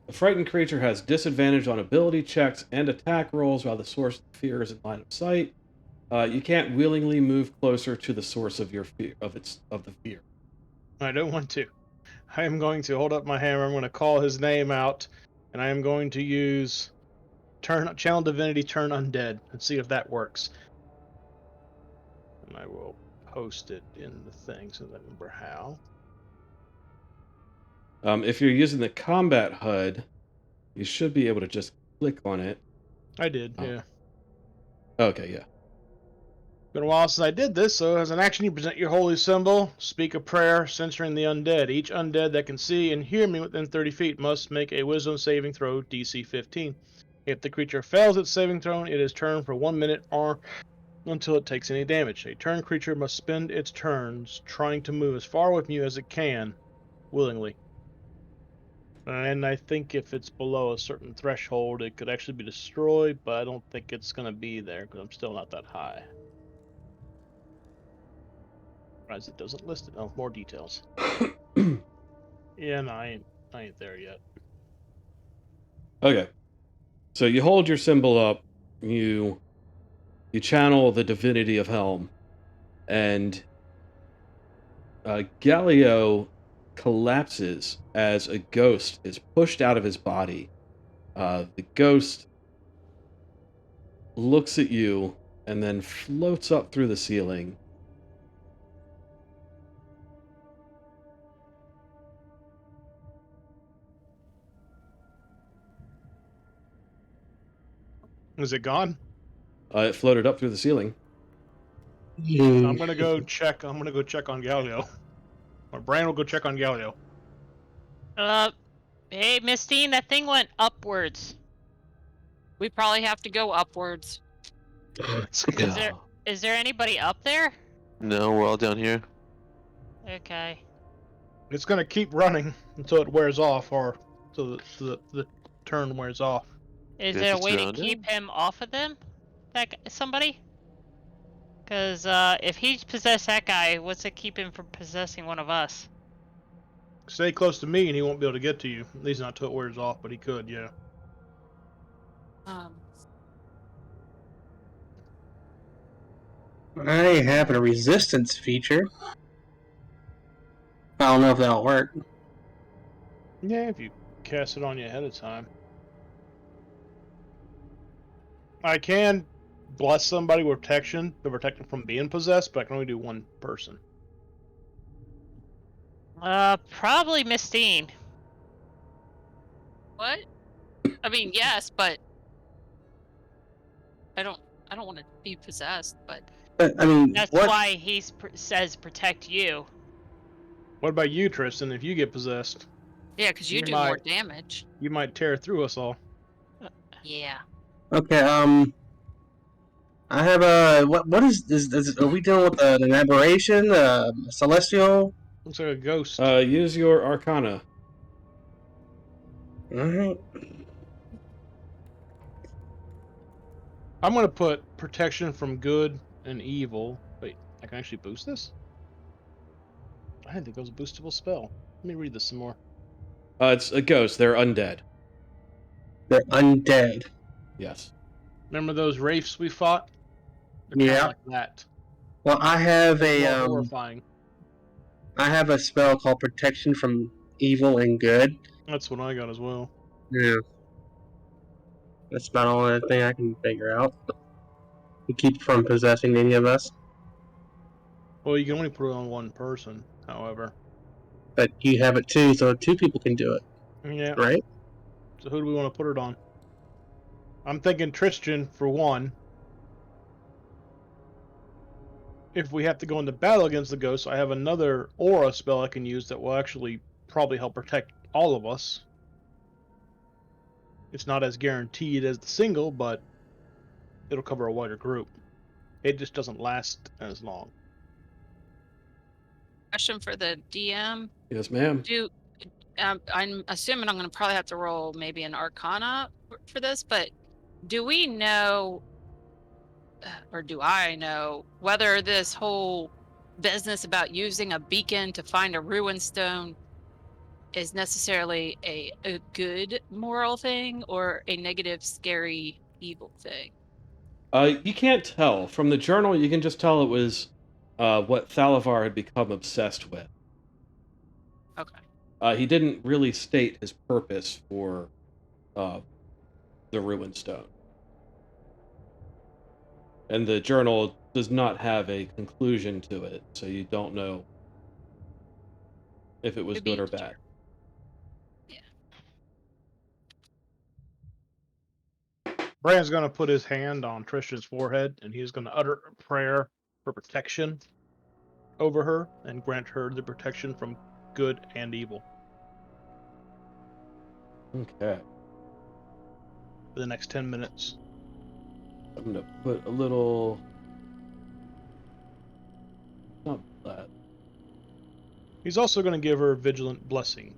The frightened creature has disadvantage on ability checks and attack rolls while the source of the fear is in line of sight. You can't willingly move closer to the source of your fear of the fear. I don't want to. I am going to hold up my hammer. I'm going to call his name out, and I am going to use channel divinity, turn undead, and see if that works. And I will post it in the thing so that I remember how. If you're using the combat HUD, you should be able to just click on it. I did, Oh. yeah. Okay, yeah. Been a while since I did this, so as an action, you present your holy symbol, speak a prayer, censoring the undead. Each undead that can see and hear me within 30 feet must make a wisdom saving throw, DC 15. If the creature fails its saving throw, it is turned for 1 minute or until it takes any damage. A turn creature must spend its turns trying to move as far away from you as it can, willingly. And I think if it's below a certain threshold, it could actually be destroyed, but I don't think it's going to be there because I'm still not that high. As it doesn't list it. Oh, more details. Yeah, no, I ain't there yet. Okay. So you hold your symbol up, you channel the divinity of Helm, and Galileo collapses as a ghost is pushed out of his body. The ghost looks at you and then floats up through the ceiling. Is it gone? It floated up through the ceiling. I'm gonna go check. I'm gonna go check on Galileo. Or Brian will go check on Galileo. Hey, Mistine, that thing went upwards. We probably have to go upwards. Let's Is go. there anybody up there? No, we're all down here. Okay. It's gonna keep running until it wears off, or until the turn wears off. Is Guess there a it's way to around keep him off of them? Somebody? Because if he's possessed that guy, what's to keep him from possessing one of us? Stay close to me, and he won't be able to get to you. At least not till it wears off, but he could, yeah. I have a resistance feature. I don't know if that'll work. Yeah, if you cast it on you ahead of time. I can bless somebody with protection to protect them from being possessed, but I can only do one person. Probably Mistine. What? I mean, yes, but I don't want to be possessed. But But I mean, That's what? why he says protect you. What about you, Tristan? If you get possessed, yeah, because you You do more might- damage. you might tear through us all. Yeah. Okay. I have a what is are we dealing with an aberration, celestial? Looks like a ghost. Use your Arcana. All right. I'm gonna put protection from good and evil. Wait, I can actually boost this? I didn't think it was a boostable spell. Let me read this some more. It's a ghost. They're undead. They're undead. Yes. Remember those wraiths we fought? They're kind of Yeah. like that. Well, I have More horrifying. I have a spell called Protection from Evil and Good. That's what I got as well. Yeah. That's about all the thing I can figure out. To keep from possessing any of us. Well, you can only put it on one person, however. But you have it too, so 2 people can do it, Yeah. right? So who do we want to put it on? I'm thinking Tristan for one. If we have to go into battle against the ghosts, I have another aura spell I can use that will actually probably help protect all of us. It's not as guaranteed as the single, but it'll cover a wider group. It just doesn't last as long. Question for the DM. Yes, ma'am. I'm assuming I'm going to probably have to roll maybe an Arcana for this, but do we know, or do I know, whether this whole business about using a beacon to find a ruin stone is necessarily a good moral thing or a negative, scary, evil thing? You can't tell. From the journal, you can just tell it was what Thalivar had become obsessed with. Okay. He didn't really state his purpose for the ruin stone. And the journal does not have a conclusion to it, so you don't know if it was To be good or bad. Brand's going to put his hand on Tristan's forehead, and he's going to utter a prayer for protection over her and grant her the protection from good and evil Okay. for the next 10 minutes. I'm going to put a little... Not that. He's also going to give her Vigilant Blessing,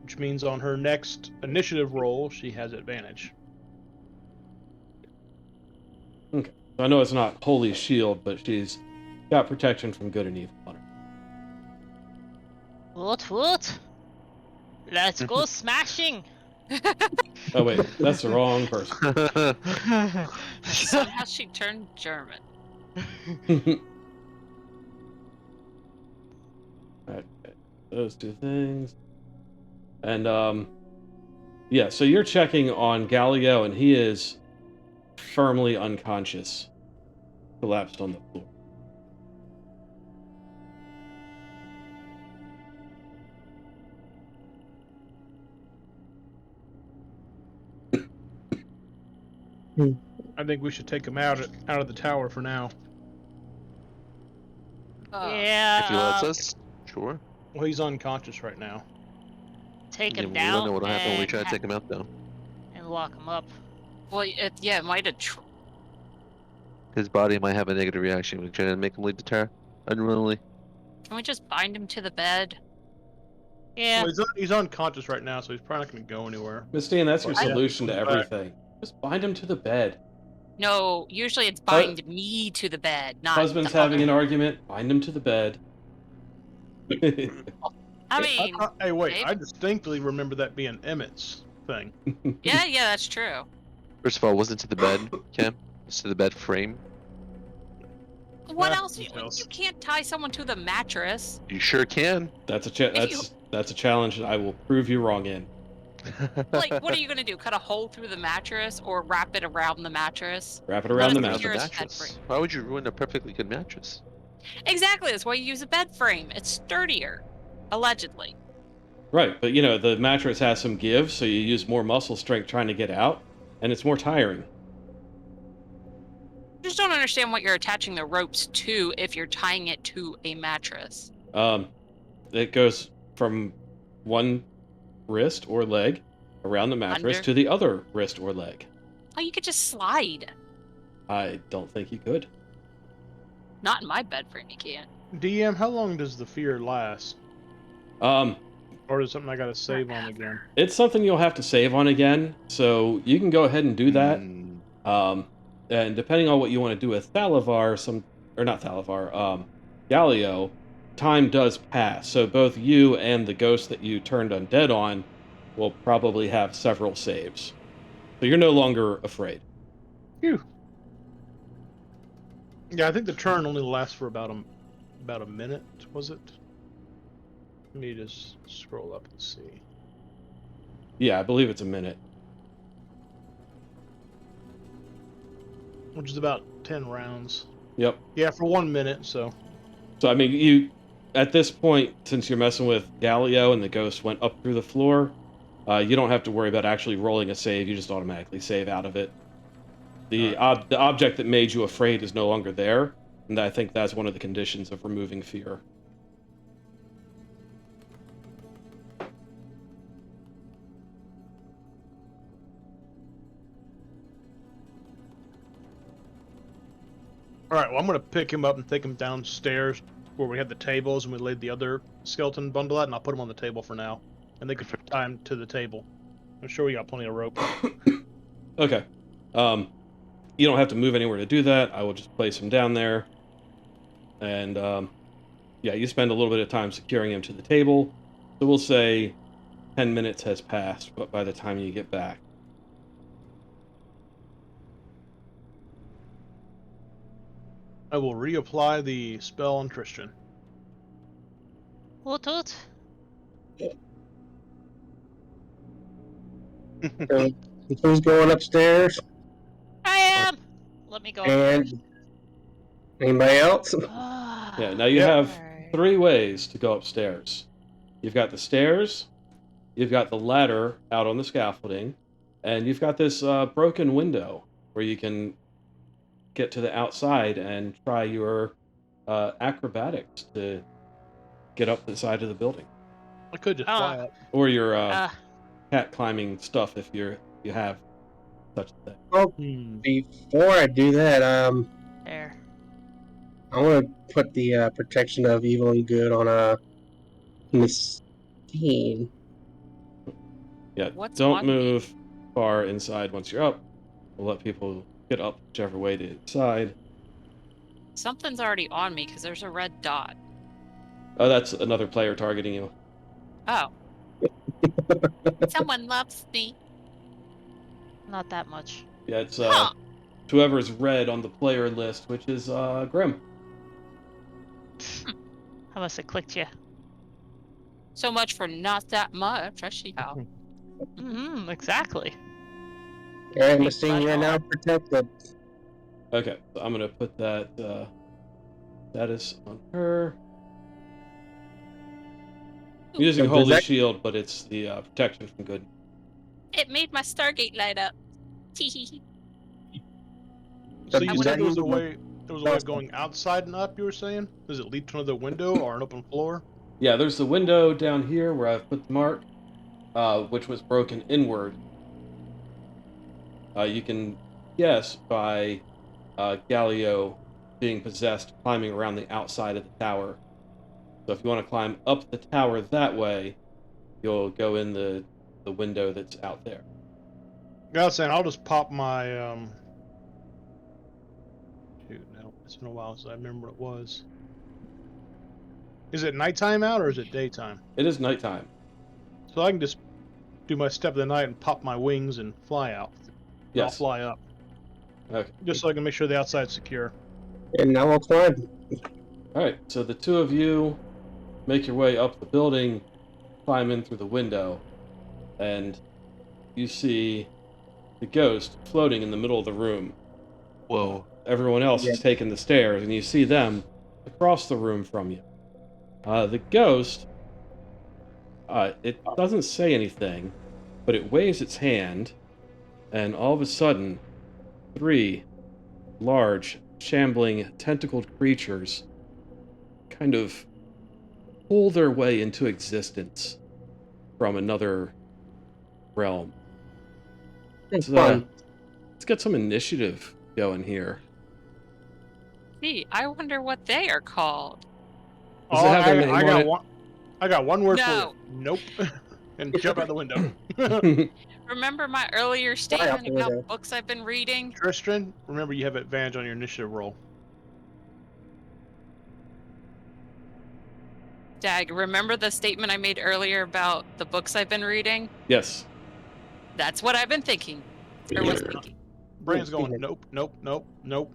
which means on her next initiative roll, she has advantage. Okay. So I know it's not Holy Shield, but she's got protection from good and evil on her. What? Let's go smashing! Oh, wait. That's the wrong person. Somehow she turned German. Okay. Those 2 things. And, yeah, so you're checking on Galileo, and he is firmly unconscious, collapsed on the floor. I think we should take him out of the tower for now. Yeah. If he lets us, sure. Well, he's unconscious right now. Take Yeah, him we down. don't know what'll happen when we and try to take him out, though. And lock him up. Well, it might have. His body might have a negative reaction. We try to make him leave the tower unwillingly. Can we just bind him to the bed? Yeah. Well, he's unconscious right now, so he's probably not going to go anywhere. Miss Dean, that's your I- solution to Back. everything. Just bind him to the bed. No, usually it's bind me to the bed, not Husband's the having an other. argument, bind him to the bed. I mean, Hey, wait! maybe. I distinctly remember that being Emmett's thing. yeah, that's true. First of all, it wasn't to the bed, Cam. It's to the bed frame. What Ah, else? You details. can't tie someone to the mattress. You sure can. That's a challenge that I will prove you wrong in. Like, what are you gonna do? Cut a hole through the mattress or wrap it around the mattress? Wrap it around the Not as mattress. secure as bed mattress. frame. Why would you ruin a perfectly good mattress? Exactly. That's why you use a bed frame. It's sturdier, allegedly. Right, but the mattress has some give, so you use more muscle strength trying to get out, and it's more tiring. I just don't understand what you're attaching the ropes to if you're tying it to a mattress. It goes from one wrist or leg around the mattress Under. to the other wrist or leg. Oh, you could just slide. I don't think you could. Not in my bed frame, you can't. DM, how long does the fear last? Or is it something I gotta save on again? It's something you'll have to save on again, so you can go ahead and do that. And depending on what you want to do with Thalivar, Galileo, time does pass. So both you and the ghost that you turned undead on will probably have several saves. So you're no longer afraid. Phew. Yeah, I think the turn only lasts for about a minute. Was it? Let me just scroll up and see. Yeah, I believe it's a minute. Which is about 10 rounds. Yep. Yeah, for 1 minute. So. So I mean, you at this point, since you're messing with Galileo and the ghost went up through the floor, you don't have to worry about actually rolling a save. You just automatically save out of it. The object that made you afraid is no longer there, and I think that's one of the conditions of removing fear. All right. Well, I'm gonna pick him up and take him downstairs where we had the tables and we laid the other skeleton bundle out, and I'll put him on the table for now, and they can tie him to the table. I'm sure we got plenty of rope. Okay. You don't have to move anywhere to do that. I will just place him down there. And, yeah, you spend a little bit of time securing him to the table. So we'll say 10 minutes has passed by the time you get back. I will reapply the spell on Tristan. Hoot hoot. So, who's going upstairs? I am. Let me go. And anybody else? Yeah, now you Yep. have Alright. 3 ways to go upstairs. You've got the stairs, you've got the ladder out on the scaffolding, and you've got this broken window where you can get to the outside and try your acrobatics to get up the side of the building. I could just fly up. Or your Uh, cat climbing stuff if you have such a thing. Oh, before I do that, there. I want to put the protection of evil and good on Miss Dean. Yeah, What's don't on me? move far inside once you're up. We'll let people get up whichever way to decide. Something's already on me because there's a red dot. Oh, that's another player targeting you. Oh. Someone loves me. Not that much. Yeah, it's Huh. whoever's red on the player list, which is Grim. I must have clicked you. So much for not that much. I see how. Mm-hmm, exactly. Alright, Miss Dean, you're now protected. Okay, so I'm gonna put that status on her. I'm using So does Holy that- Shield, but it's the protection from good. It made my Stargate light up. Teehee. So you does said that there was a mean- way. There was a way of going outside and up. You were saying? Does it lead to another window or an open floor? Yeah, there's the window down here where I've put the mark, which was broken inward. You can guess by Galileo being possessed climbing around the outside of the tower. So if you want to climb up the tower that way, you'll go in the window that's out there. Yeah, I was saying I'll just pop my Shoot, no, it's been a while since I remember what it was. Is it nighttime out or is it daytime? It is nighttime. So I can just do my step of the night and pop my wings and fly out. I'll Yes. fly up. Okay. Just so I can make sure the outside's secure. And now I'll climb. All right. So the two of you make your way up the building, climb in through the window, and you see the ghost floating in the middle of the room. Whoa. Everyone else Yeah. has taken the stairs, and you see them across the room from you. The ghost, it doesn't say anything, but it waves its hand, and all of a sudden, 3 large, shambling, tentacled creatures kind of pull their way into existence from another realm. It's So, fun. let's get some initiative going here. See, I wonder what they are called. Does it have their name I on got it? one. I got one word No. for you. Nope. And jump out the window. Remember my earlier out statement the about window. books I've been reading? Tristan, remember you have advantage on your initiative roll. Dag, remember the statement I made earlier about the books I've been reading? Yes. That's what I've been thinking. Or was thinking. Brain's going, nope, nope, nope, nope.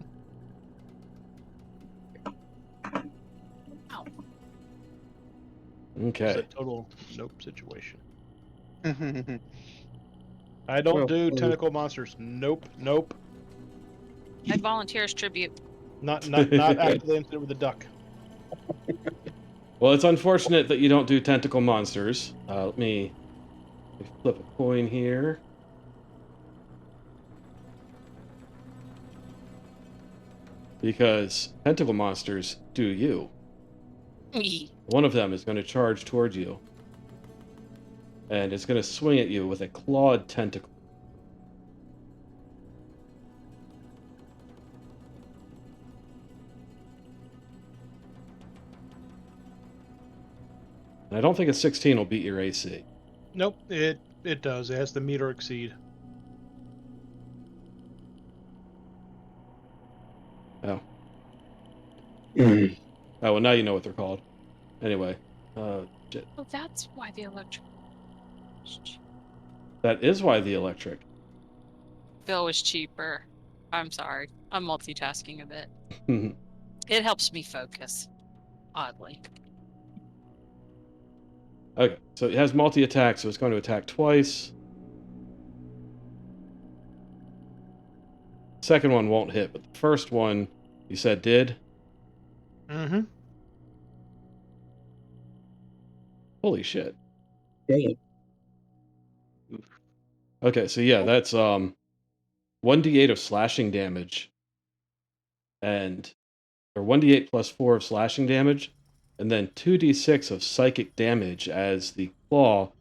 It's Okay. a total nope situation. I don't Well, do tentacle monsters. Nope. Nope. I volunteer as tribute. Not actively into it with a duck. Well, it's unfortunate that you don't do tentacle monsters. Let me flip a coin here. Because tentacle monsters do you. One of them is going to charge towards you. And it's going to swing at you with a clawed tentacle. And I don't think a 16 will beat your AC. Nope. It does. It has to meet or exceed. Oh. Mm. Oh, well, now you know what they're called. Anyway. Shit. Oh, that's why the electric That is why the electric. bill was cheaper. I'm sorry. I'm multitasking a bit. It helps me focus, oddly. Okay, so it has multi-attack, so it's going to attack twice. Second one won't hit, but the first one, you said did? Mm-hmm. Holy shit. Dang. Okay, so yeah, that's 1d8 of slashing damage. Or 1d8 plus 4 of slashing damage, and then 2d6 of psychic damage as the claw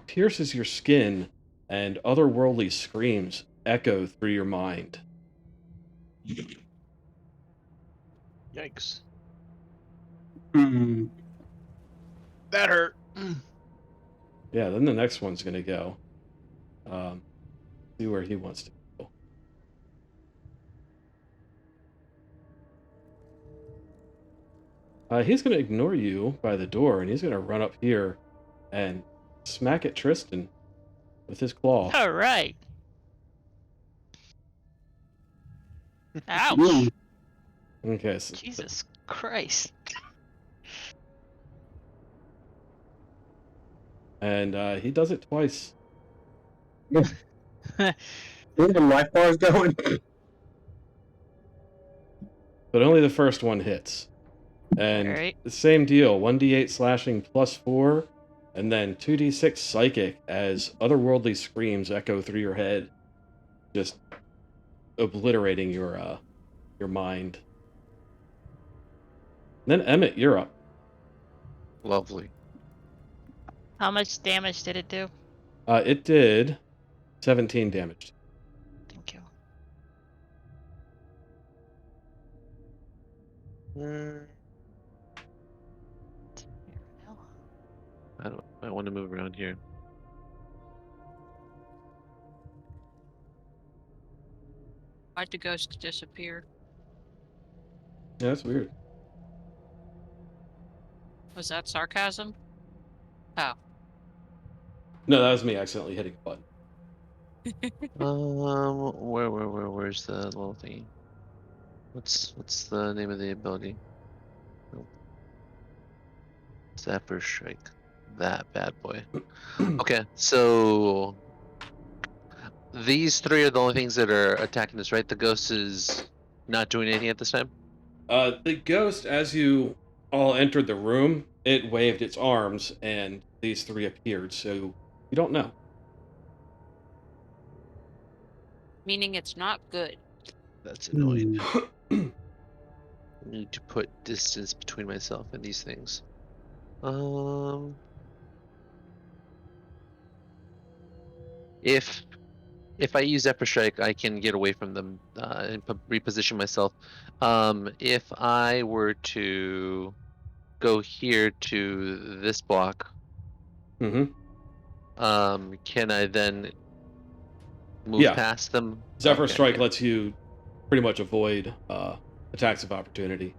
pierces your skin and otherworldly screams echo through your mind. Yikes. Mm. That hurt. Yeah, then the next one's going to go. See where he wants to go. He's going to ignore you by the door, and he's going to run up here and smack at Tristan with his claw. All right. Ouch. Mm. Okay, so Jesus Christ. and he does it twice. Where the life bar is going? But only the first one hits. And Alright. the same deal, 1d8 slashing plus 4, and then 2d6 psychic as otherworldly screams echo through your head, just obliterating your mind. And then Emmett, you're up. Lovely. How much damage did it do? It did 17 damage. Thank you. I want to move around here. Why'd the ghost disappear? Yeah, that's weird. Was that sarcasm? Oh. No, that was me accidentally hitting a button. Where's the little thingy? What's the name of the ability? Nope. Zapper Strike. That bad boy. Okay, so these three are the only things that are attacking us, right? The ghost is not doing anything at this time? The ghost, as you all entered the room, it waved its arms, and these three appeared, so you don't know. Meaning it's not good. That's annoying. I need to put distance between myself and these things. If I use Zephyr Strike, I can get away from them and reposition myself. If I were to go here to this block, Mm-hmm. can I then move Yeah. past them? Zephyr Okay, Strike okay. lets you pretty much avoid attacks of opportunity.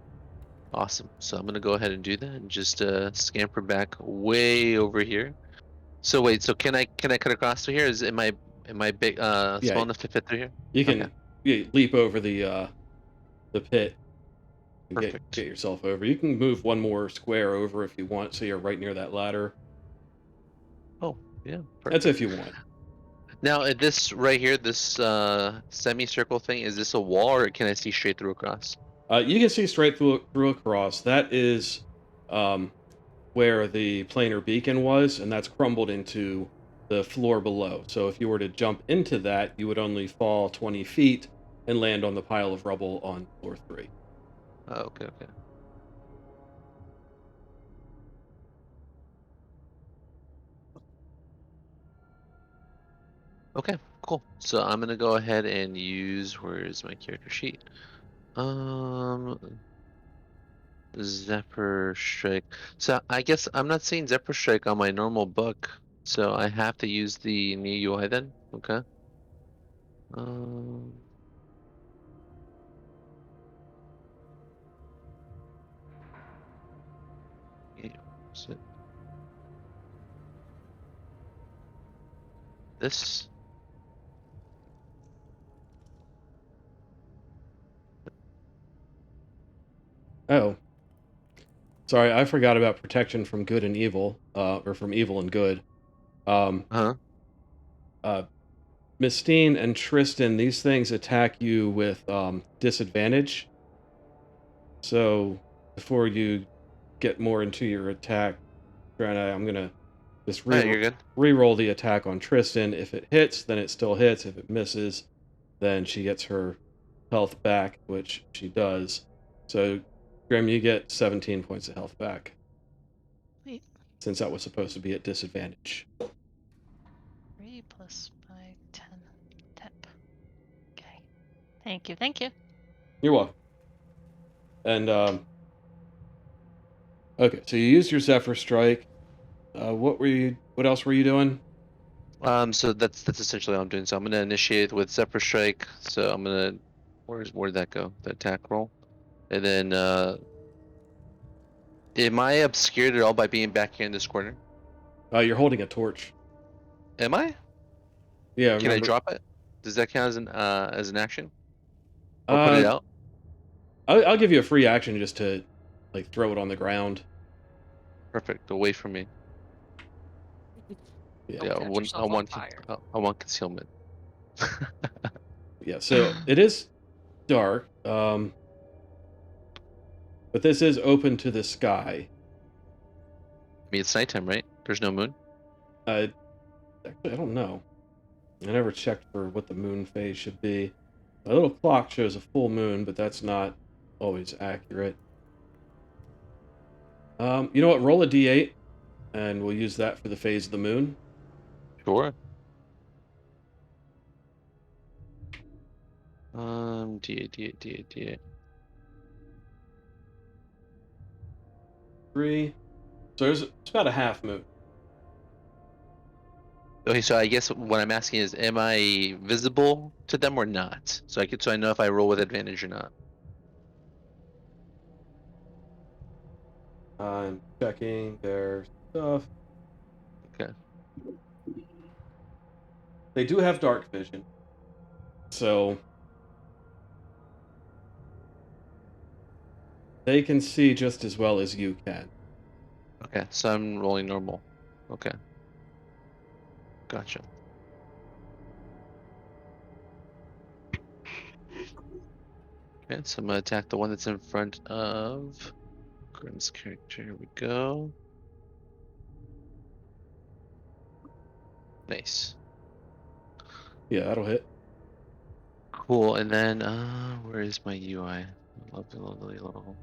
Awesome. So I'm gonna go ahead and do that and just scamper back way over here. So wait, so can I cut across through here? Am I big Yeah. small enough to fit through here? You can Okay. leap over the pit. and get Perfect. yourself over. You can move one more square over if you want, so you're right near that ladder. Oh, yeah, That's perfect. if you want. Now, this right here, this semicircle thing, is this a wall or can I see straight through across? You can see straight through across. That is where the planar beacon was, and that's crumbled into the floor below. So if you were to jump into that, you would only fall 20 feet and land on the pile of rubble on floor 3. Oh, okay, okay. Okay, cool. So I'm gonna go ahead and use, where is my character sheet? Zephyr Strike. So I guess I'm not seeing Zephyr Strike on my normal book, so I have to use the new UI then. Okay. Um, yeah, is it this? Oh, sorry, I forgot about protection from good and evil, or from evil and good. Um, Huh? uh, Mistine and Tristan, these things attack you with disadvantage. So before you get more into your attack, Grana, I'm gonna just Alright, you're good. re-roll the attack on Tristan. If it hits, then it still hits. If it misses, then she gets her health back, which she does. So, Grim, you get 17 points of health back, Sweet. since that was supposed to be at disadvantage. 3 plus 5, 10. Tap. Okay. Thank you. Thank you. You're welcome. And okay, so you used your Zephyr Strike. What else were you doing? So that's essentially all I'm doing. So I'm gonna initiate with Zephyr Strike. So I'm gonna, where'd that go? The attack roll, and then am I obscured at all by being back here in this corner? You're holding a torch. Am I? Yeah, Can I remember. drop it? Does that count as an action or put it Uh, out? I'll give you a free action just to like throw it on the ground. Perfect. Away from me. Yeah, Don't Yeah, catch yourself on fire. I want concealment. yeah. So it is dark, but this is open to the sky. I mean, it's nighttime, right? There's no moon. Uh, Actually, I don't know. I never checked for what the moon phase should be. My little clock shows a full moon, but that's not always accurate. You know what? Roll a d8, and we'll use that for the phase of the moon. Sure. D8. 3. So it's about a half moon. Okay, so I guess what I'm asking is, am I visible to them or not? So I know if I roll with advantage or not. I'm checking their stuff. Okay. They do have dark vision, so they can see just as well as you can. Okay, so I'm rolling normal. Okay. Gotcha. Okay, so I'm gonna attack the one that's in front of Grim's character. Here we go. Nice. Yeah, that'll hit. Cool, and then where is my UI? Lovely, lovely little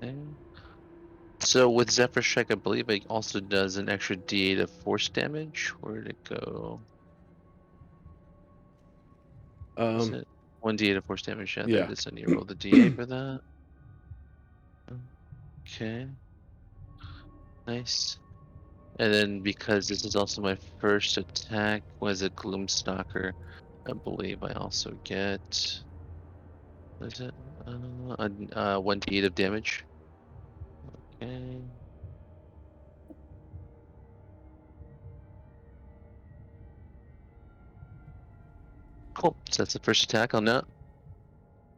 thing. So with Zephyr Strike, I believe it also does an extra D8 of force damage. Where did it go? Is it 1d8 of force damage? Yeah, there Yeah. it is. I need to roll the d8 for that. Okay, nice. And then because this is also my first attack, was a Gloomstalker, I believe I also get, what is it? 1d8 of damage. Okay. Cool. So that's the first attack on that.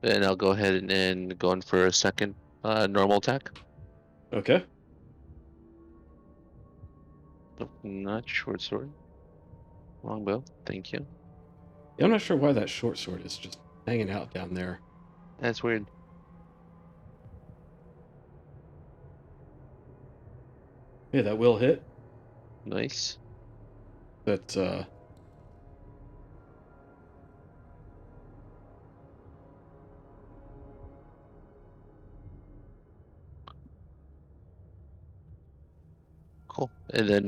And I'll go ahead and go in for a second normal attack. Okay. Nope, not short sword. Longbow. Thank you. Yeah, I'm not sure why that short sword is just hanging out down there. That's weird. Yeah, that will hit. Nice. That's Cool. And then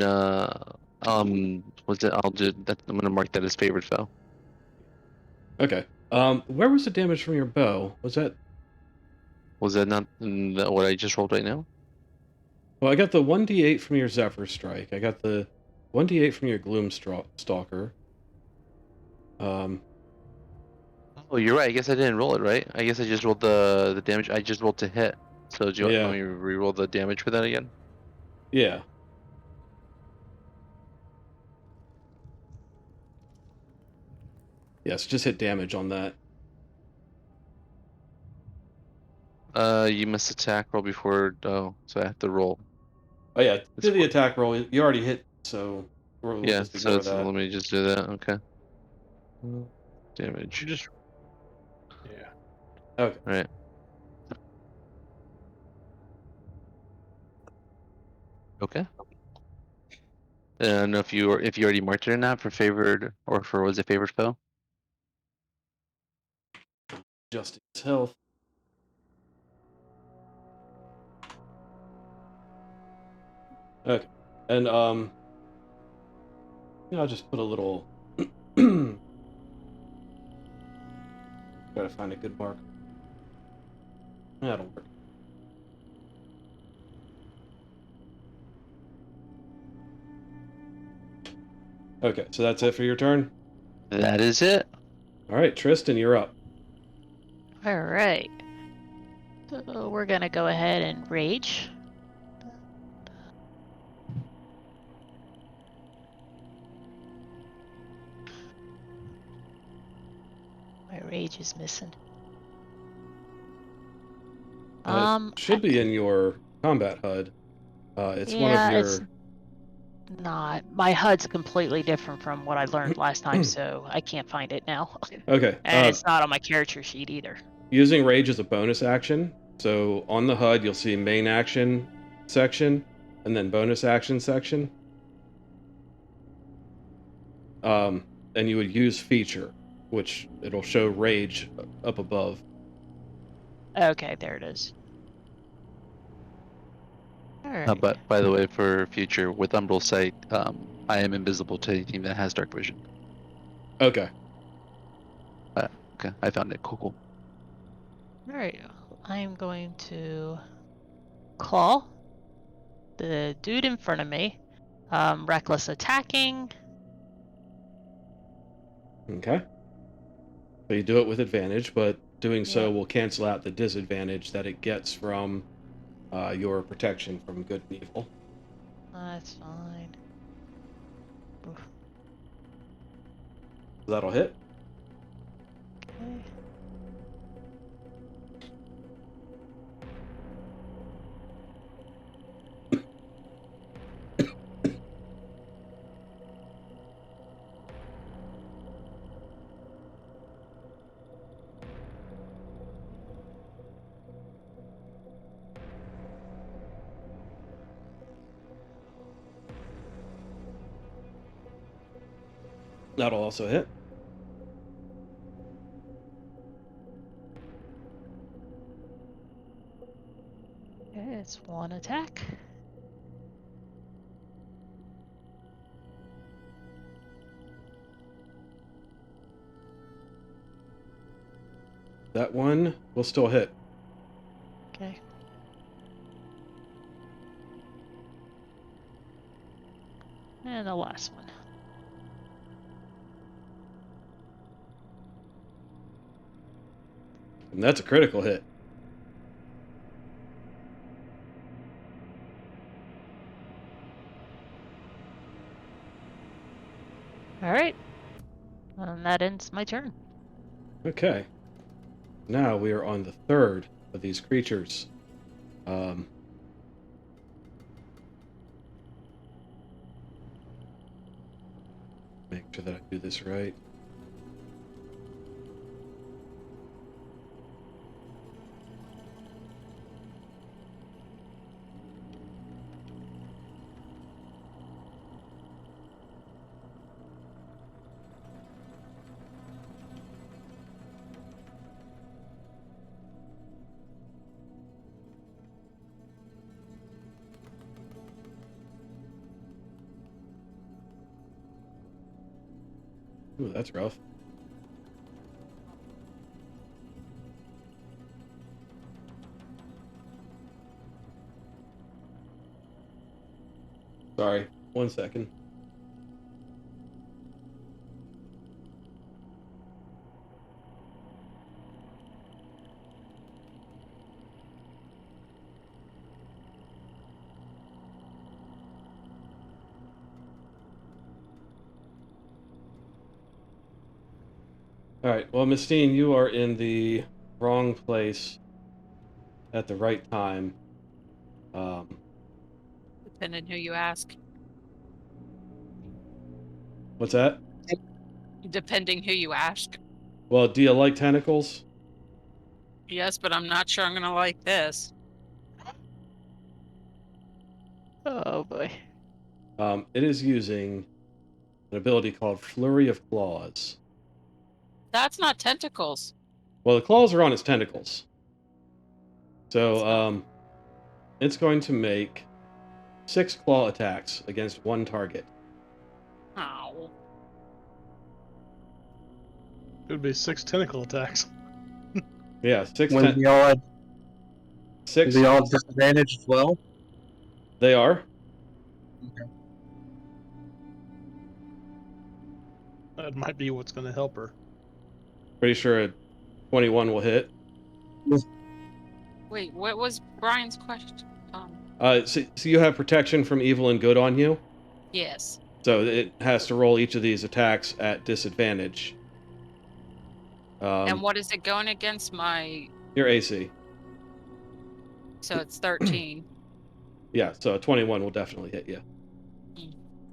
what's it? I'll do that. I'm gonna mark that as favorite foe. okay. Where was the damage from your bow? Was that? Was that not what I just rolled right now? Well, I got the 1d8 from your Zephyr Strike. I got the 1d8 from your Stalker. Oh, you're right. I guess I didn't roll it right. I guess I just rolled the damage. I just rolled to hit. So do you want Yeah, me to re-roll the damage for that again? yeah. Yes, just hit damage on that. You must attack roll before. Oh, so I have to roll. Oh yeah, It's do the for, attack roll. You already hit, so we'll yeah. just So ignore it's that. let me just do that. Okay. You Damage. just yeah. Okay. All right. Okay. I don't know if you already marked it or not for favored or for was it favored foe? Just his health. Okay. And yeah, I'll just put a little. Gotta find a good mark. That'll work. Okay, so that's it for your turn. That is it. All right, Tristan, you're up. All right. So we're gonna go ahead and rage. My rage is missing. It should be in your combat HUD. It's one of Yeah, it's your. not. My HUD's completely different from what I learned last time, so I can't find it now. Okay. And it's not on my character sheet either. Using rage as a bonus action. So on the HUD, you'll see main action section, and then bonus action section. And you would use feature, which it'll show rage up above. Okay, there it is. All right. But by the way, for future with Umbral Sight, I am invisible to anything that has dark vision. Okay. Okay, I found it. Cool. All right. I'm going to claw the dude in front of me. Reckless attacking. Okay. So you do it with advantage, but doing so Yep. will cancel out the disadvantage that it gets from your protection from good and evil. That's fine. Oof. That'll hit. Okay. That'll also hit. Okay, it's one attack. That one will still hit. Okay. And the last one. And that's a critical hit. All right. And that ends my turn. Okay. Now we are on the third of these creatures. Make sure that I do this right. Ooh, that's rough. Sorry, 1 second. Alright, well, Mistine, you are in the wrong place at the right time. Depending who you ask. What's that? Depending who you ask. Well, do you like tentacles? Yes, but I'm not sure I'm gonna like this. Oh boy. It is using an ability called Flurry of Claws. That's not tentacles. Well, the claws are on its tentacles. It's So, not. it's going to make 6 claw attacks against one target. Oh. It would be 6 tentacle attacks. Yeah, 6 When they all at 6. they all at disadvantage as well. They are. That might be what's going to help her. Pretty sure a 21 will hit. Wait, what was Brian's question? So you have protection from evil and good on you. Yes. So it has to roll each of these attacks at disadvantage. And what is it going against my... Your AC. So it's 13. Yeah, so a 21 will definitely hit you.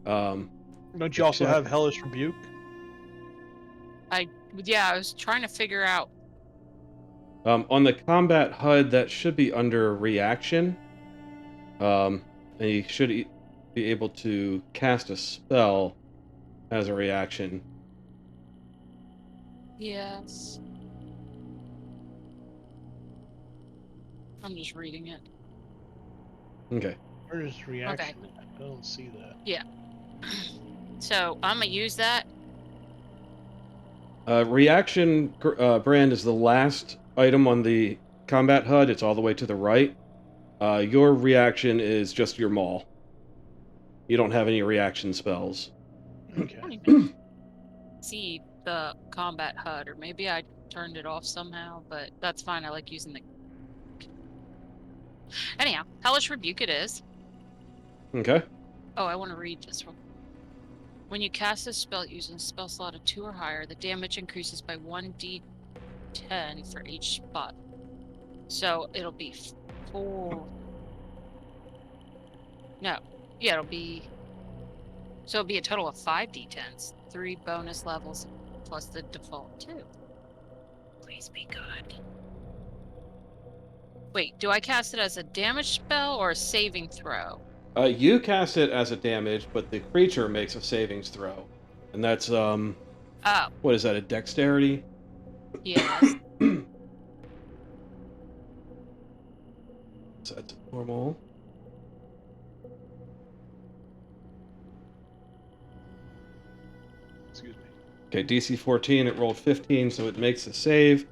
Don't you also have Hellish Rebuke? Yeah, I was trying to figure out. On the combat HUD, that should be under reaction. And you should be able to cast a spell as a reaction. Yes. I'm just reading it. Okay. Where's reaction? I don't see that. Yeah. So I'm gonna use that. Reaction brand is the last item on the combat HUD. It's all the way to the right. Your reaction is just your maul. You don't have any reaction spells. Okay. I don't even see the combat HUD, or maybe I turned it off somehow, but that's fine. I like using the... Anyhow, Hellish Rebuke it is. Okay. Oh, I want to read this one. When you cast a spell using a spell slot of 2 or higher, the damage increases by 1d10 for each spot. So it'll be 4... No. Yeah, it'll be... So it'll be a total of 5d10s. 3 bonus levels plus the default 2. Please be good. Wait, do I cast it as a damage spell or a saving throw? You cast it as a damage, but the creature makes a savings throw. And that's, Oh, what is that, a dexterity? yes. So that's normal. Excuse me. Okay, DC 14, it rolled 15, so it makes a save.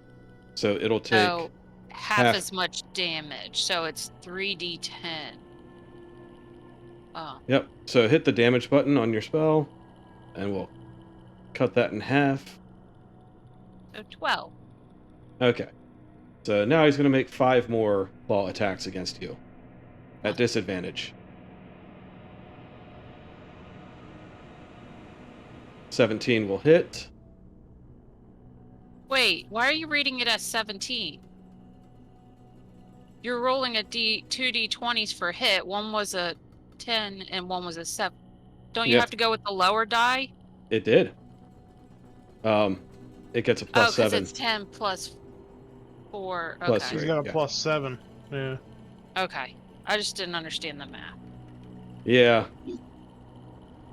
So it'll take... So half as much damage. So it's 3d10. Oh. Yep, so hit the damage button on your spell, and we'll cut that in half. So 12. Okay. So now he's going to make 5 more claw attacks against you. At disadvantage. 17 will hit. Wait, why are you reading it as 17? You're rolling a two d20s for hit. One was a 10 and one was a 7. Don't you Yep. have to go with the lower die? It did. It gets a Oh, plus because 7. it's 10 plus 4. Plus Okay. He's three. got a Yeah. plus 7. Yeah. Okay. I just didn't understand the math. Yeah.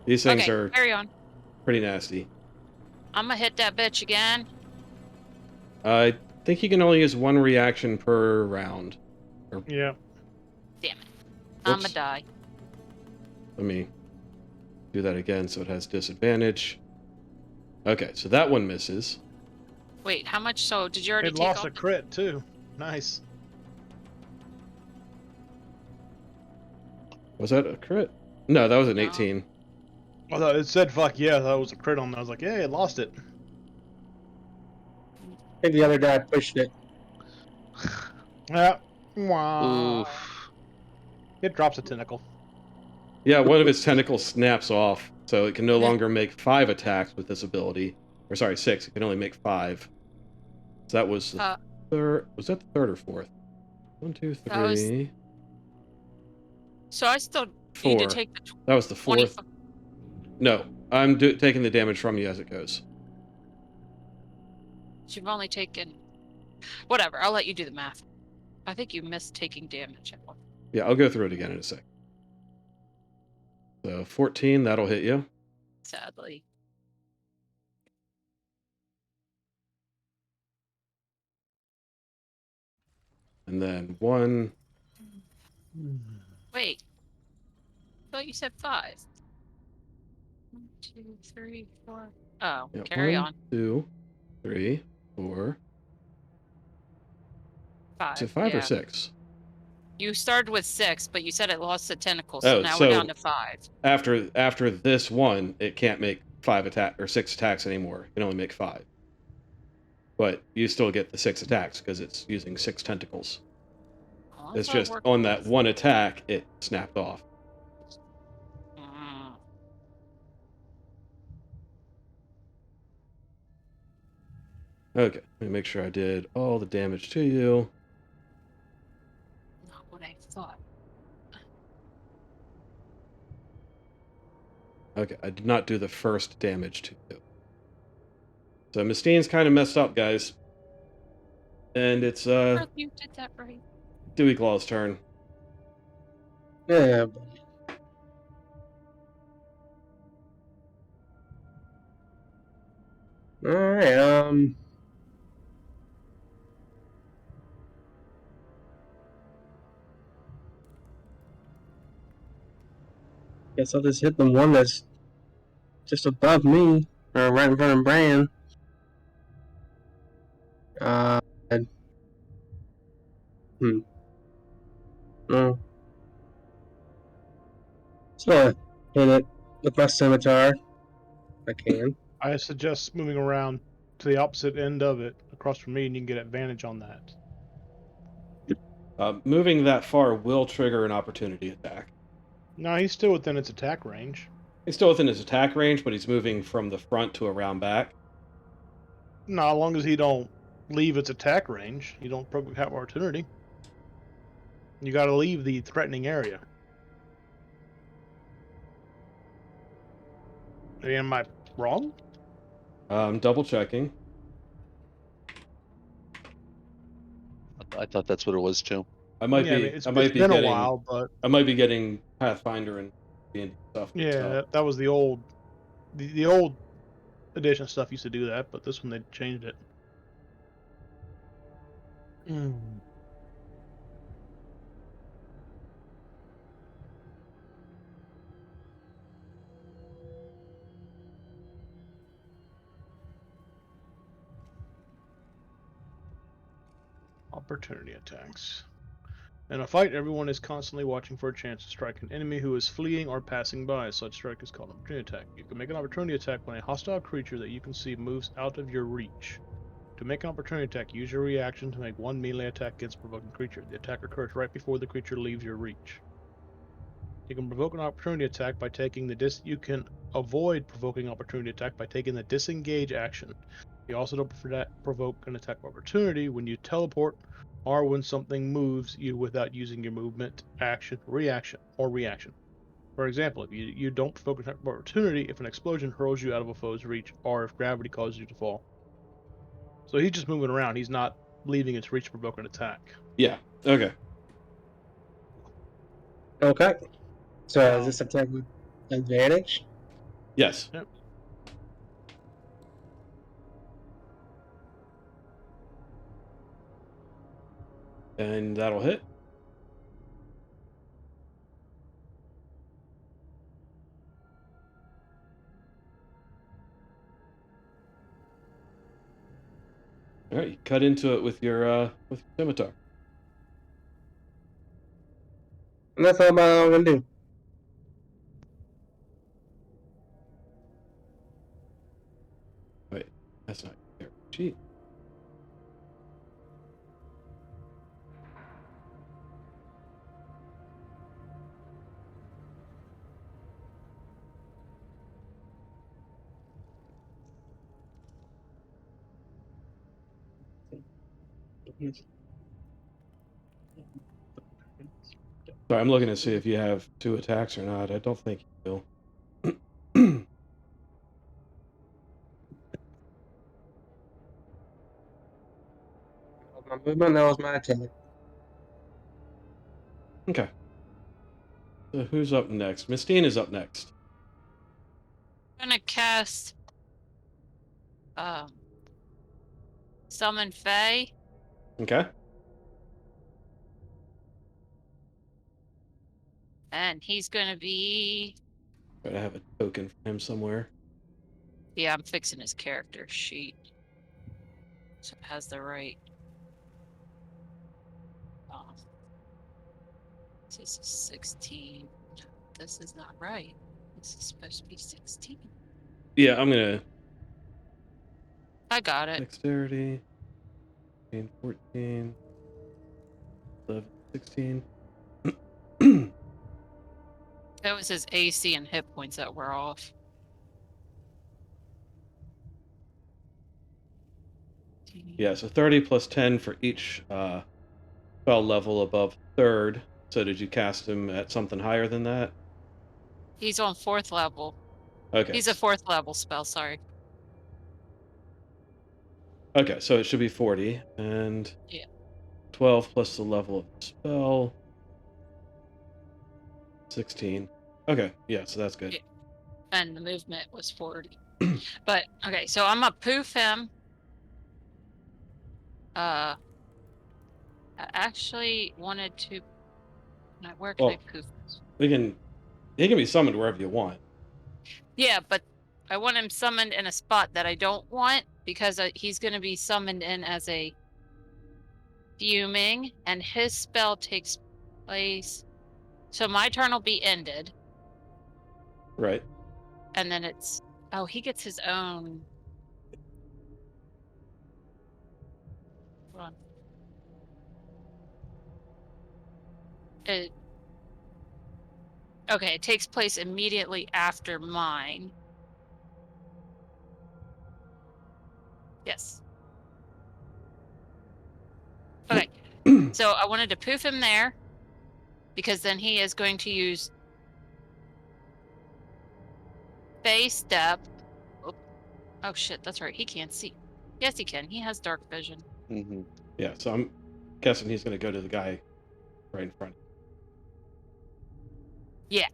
These things Okay, are carry on. pretty nasty. I'm gonna hit that bitch again. I think you can only use one reaction per round. Yeah. Damn it. I'm Whoops. gonna die. Let me do that again so it has disadvantage. Okay, so that one misses. Wait, how much? So, did you already It take lost off? a crit, too. Nice. Was that a crit? No, that was an No. 18. I thought it said fuck yeah, that was a crit on there. I was like, yeah, it lost it. I think the other guy pushed it. Yeah. Wow. Oof. It drops a tentacle. Yeah, one of its tentacles snaps off, so it can no longer make 5 attacks with this ability. Or sorry, 6. It can only make 5. So that was the third. Was that the third or fourth? 1, 2, That was- 3, So I still need 4. to take the That was the 20. fourth. No, I'm taking the damage from you as it goes. You've only taken. Whatever, I'll let you do the math. I think you missed taking damage at one. Yeah, I'll go through it again in a sec. So 14, that'll hit you. Sadly. And then 1. Wait. I thought you said 5. 1, 2, 3, 4. Oh, Yeah, carry 1, on. 2, 3, 4. 5. Is it 5 yeah. or 6? You started with 6, but you said it lost a tentacle, so Oh, now so we're down to 5. After this one, it can't make 5 attack or 6 attacks anymore. It can only make 5. But you still get the 6 attacks because it's using 6 tentacles. Well, It's that's what just worked on that with. one attack, it snapped off. Mm. Okay, let me make sure I did all the damage to you. Not what I thought. Okay, I did not do the first damage to you. So Mistine's kind of messed up, guys. And it's You did that right. Dewey Claw's turn. Yeah. Alright, guess I'll just hit the one that's just above me, or right in front of Bran. No. Just gonna hit it with my scimitar. If I can. I suggest moving around to the opposite end of it, across from me, and you can get advantage on that. Moving that far will trigger an opportunity attack. No, he's still within its attack range. He's still within his attack range, but he's moving from the front to around back. No, as long as he don't leave its attack range, you don't provoke have opportunity. You got to leave the threatening area. Am I wrong? Double checking. I thought that's what it was too. I might Yeah, I be. mean, it's I might be been getting. a while, but I might be getting Pathfinder and D&D stuff. yeah, that was the old, the old edition stuff used to do that, but this one they changed it. Opportunity attacks. In a fight, everyone is constantly watching for a chance to strike an enemy who is fleeing or passing by. Such strike is called an opportunity attack. You can make an opportunity attack when a hostile creature that you can see moves out of your reach. To make an opportunity attack, use your reaction to make one melee attack against a provoking creature. The attack occurs right before the creature leaves your reach. You can provoke an opportunity attack by taking the You can avoid provoking opportunity attack by taking the disengage action. You also don't provoke an attack of opportunity when you teleport or when something moves you without using your movement, action, reaction. For example, if you don't provoke an attack of opportunity if an explosion hurls you out of a foe's reach or if gravity causes you to fall. So he's just moving around. He's not leaving its reach to provoke an attack. Yeah. Okay. Okay. So is Um, this attack with advantage? Yes. Yep. And that'll hit. All right, you cut into it with your scimitar. And that's all I'm gonna do. Wait, that's not your cheat. Sorry, I'm looking to see if you have 2 attacks or not. I don't think you do. That was my movement. That was my attack. Okay. So who's up next? Mistine is up next. I'm gonna cast Summon Fae. Okay. And he's gonna be Try to have a token for him somewhere. I'm fixing his character sheet. So it has the right. This is 16. This is not right. This is supposed to be 16. Yeah, I'm gonna I got it. dexterity. 15, 14, 11, 16. That was his AC and hit points that were off. Yeah, so 30 plus 10 for each spell level above 3rd. So did you cast him at something higher than that? He's on 4th level. Okay. He's a 4th level spell, sorry. Okay, so it should be 40. And 12 plus the level of the spell. 16. Okay, yeah, so that's good. Yeah. And the movement was 40. But, okay, so I'm gonna poof him. I actually wanted to... Where can I poof this? He can be summoned wherever you want. Yeah, but I want him summoned in a spot that I don't want because he's going to be summoned in as a fuming, and his spell takes place. So my turn will be ended. Right. And then it's... Oh, he gets his own... Hold on. Okay, it takes place immediately after mine. Yes. Okay, so I wanted to poof him there, because then he is going to use Phase Step. Oh shit, that's right, he can't see. Yes, he can. He has dark vision. Mm-hmm. Yeah, so I'm guessing he's going to go to the guy right in front. Yeah.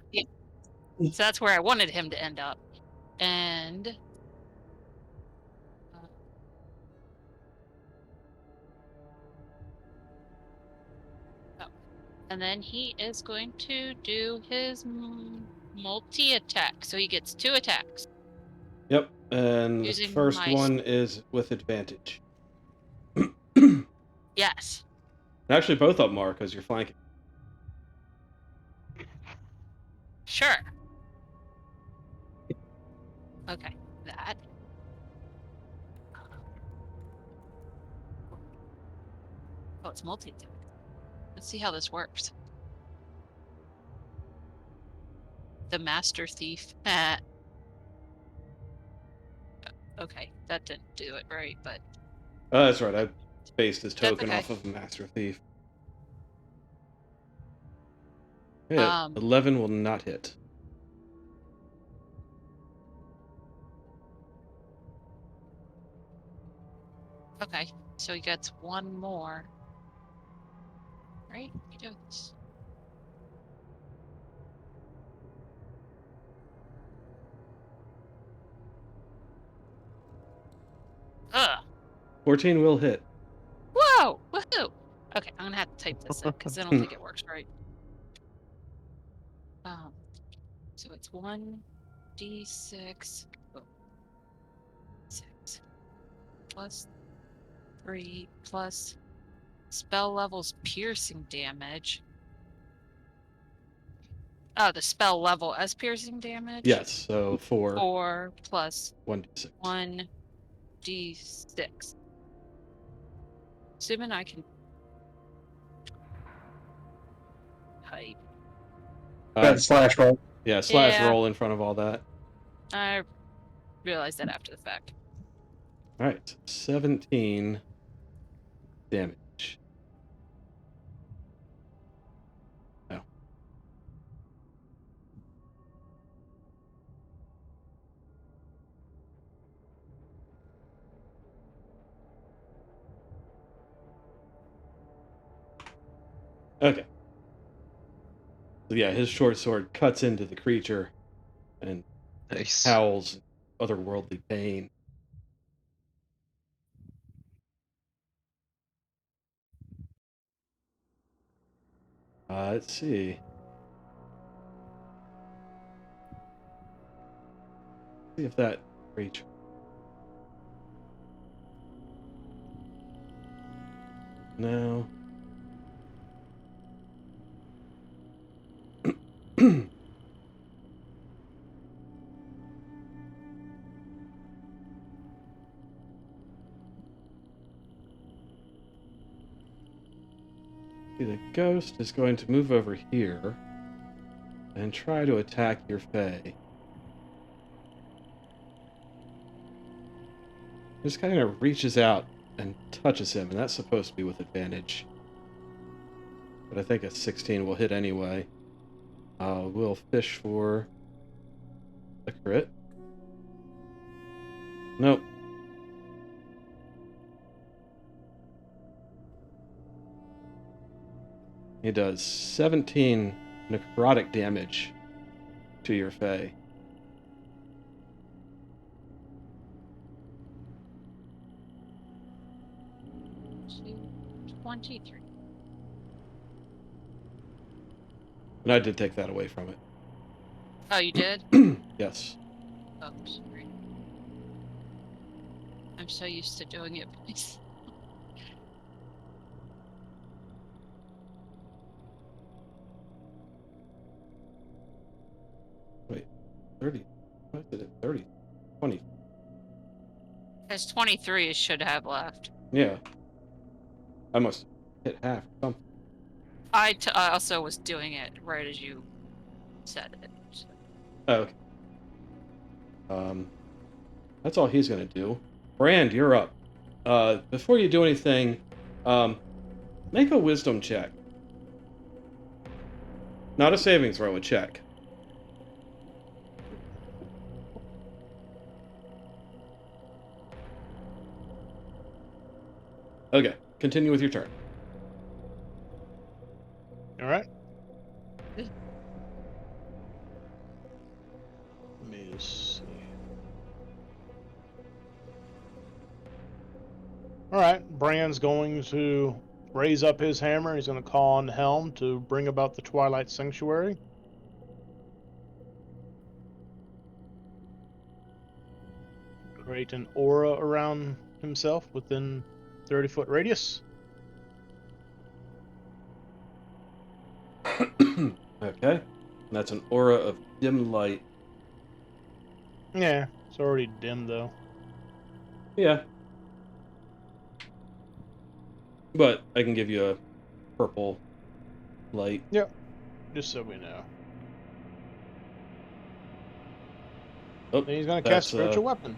So that's where I wanted him to end up. And... And then he is going to do his multi-attack. So he gets 2 attacks. Yep, and the first one is with advantage. Yes. Actually, both of them are, because you're flanking. Sure. Okay, that. Oh, it's multi-attack. Let's see how this works. The Master Thief. Okay, that didn't do it right, but That's right. I based his That's token okay. off of Master Thief. Yeah, Um, 11 will not hit. okay. So he gets one more. Right? You do this. Ugh. 14 will hit. Whoa! Woohoo! Okay, I'm gonna have to type this in because I don't think it works right. So it's 1d6 6 plus 3 plus spell level's piercing damage. Oh, the spell level as piercing damage? Yes, so 4, 4 plus 1d6. 1d6. Assuming I can type. Slash roll. Yeah, slash Yeah. roll in front of all that. I realized that after the fact. Alright, 17 damage. Oh. Okay. So yeah, his short sword cuts into the creature and Nice. howls in otherworldly pain. Let's see. See if that creature. No. See, the ghost is going to move over here and try to attack your Fae. Just kind of reaches out and touches him, and that's supposed to be with advantage. But I think a 16 will hit anyway. We'll fish for a crit. Nope. He does 17 necrotic damage to your Fae. So 23. And I did take that away from it. Oh, you did? Yes. Oh, sorry. I'm so used to doing it. Wait, 30. What did it? 30. 20. Because 23 should have left. Yeah. I must hit half or something. I also was doing it right as you said it. So. Oh, okay. That's all he's gonna do. Brand, you're up. Before you do anything, make a wisdom check. Not a saving throw, a check. Okay, continue with your turn. All right. Let me see. All right. Brand's going to raise up his hammer. He's going to call on Helm to bring about the Twilight Sanctuary. Create an aura around himself within 30-foot radius. Okay, and that's an aura of dim light. Yeah, it's already dim though. Yeah. But I can give you a purple light. Yep. Just so we know. Oh, Then he's going to that's, cast Spiritual Weapon.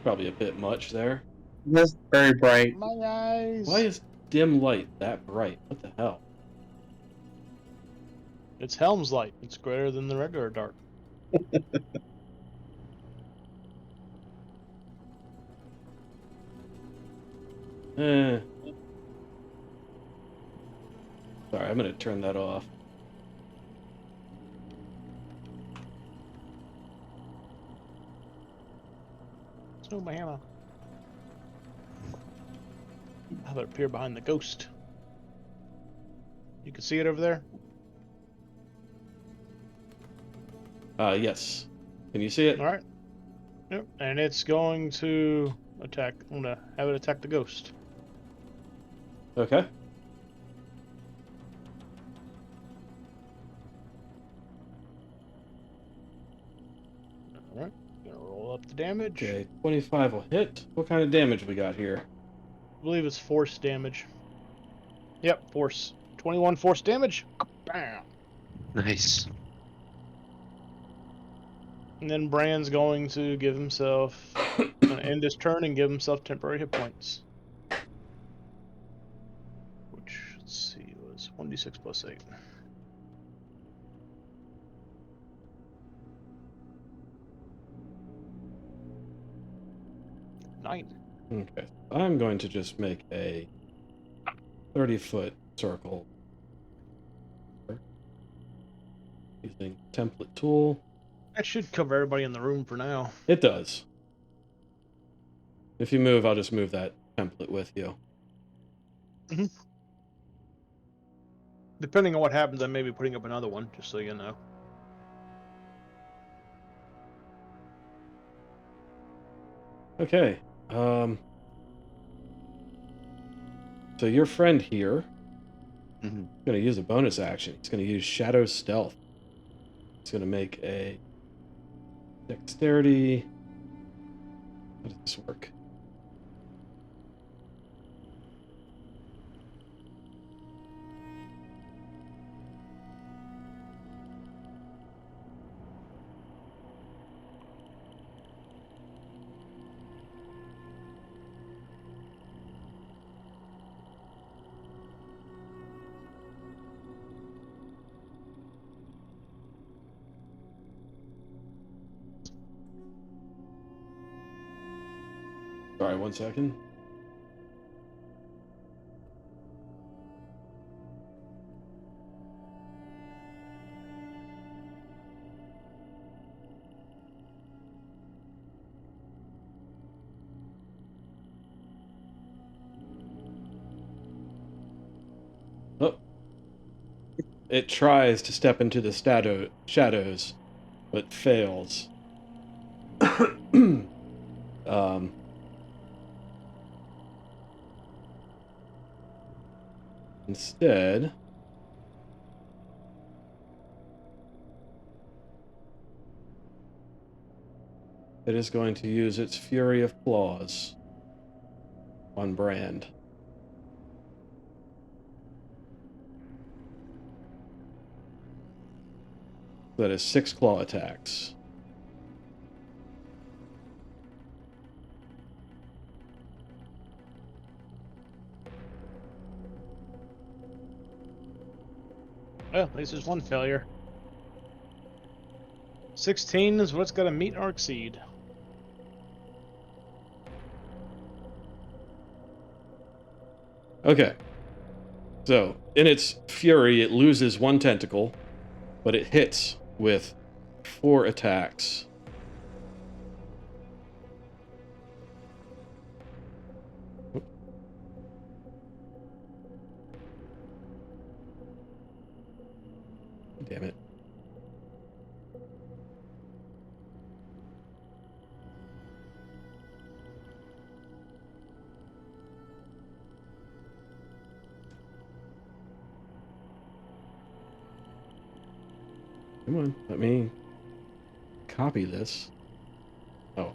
Probably a bit much there. That's very bright. My eyes. Why is dim light that bright? What the hell? It's Helm's light. It's greater than the regular dark. Eh. Sorry, I'm gonna turn that off. Oh, my hammer. How about appear behind the ghost? You can see it over there? Yes. Can you see it? Alright. Yep. And it's going to attack. I'm going to have it attack the ghost. Okay. Alright. Gonna roll up the damage. Okay, 25 will hit. What kind of damage we got here? I believe it's force damage. Yep, force. 21 force damage. Bam. Nice. And then Bran's going to give himself, gonna end his turn and give himself temporary hit points. Which, let's see, was 1d6 plus 8. Nine. Okay. I'm going to just make a 30-foot circle. Using template tool. That should cover everybody in the room for now. It does. If you move, I'll just move that template with you. Depending on what happens, I may be putting up another one, just so you know. Okay. So your friend here Mhm. is going to use a bonus action. He's going to use Shadow Stealth. He's going to make a dexterity. How does this work? Sorry, 1 second. Oh. It tries to step into the shadows, but fails. Instead, it is going to use its Fury of Claws on Brand. That is 6 claw attacks. Well, at least there's one failure. 16 is what's got to meet or exceed. Okay. So, in its fury, it loses 1 tentacle, but it hits with 4 attacks. Damn it. Come on, let me copy this. Oh.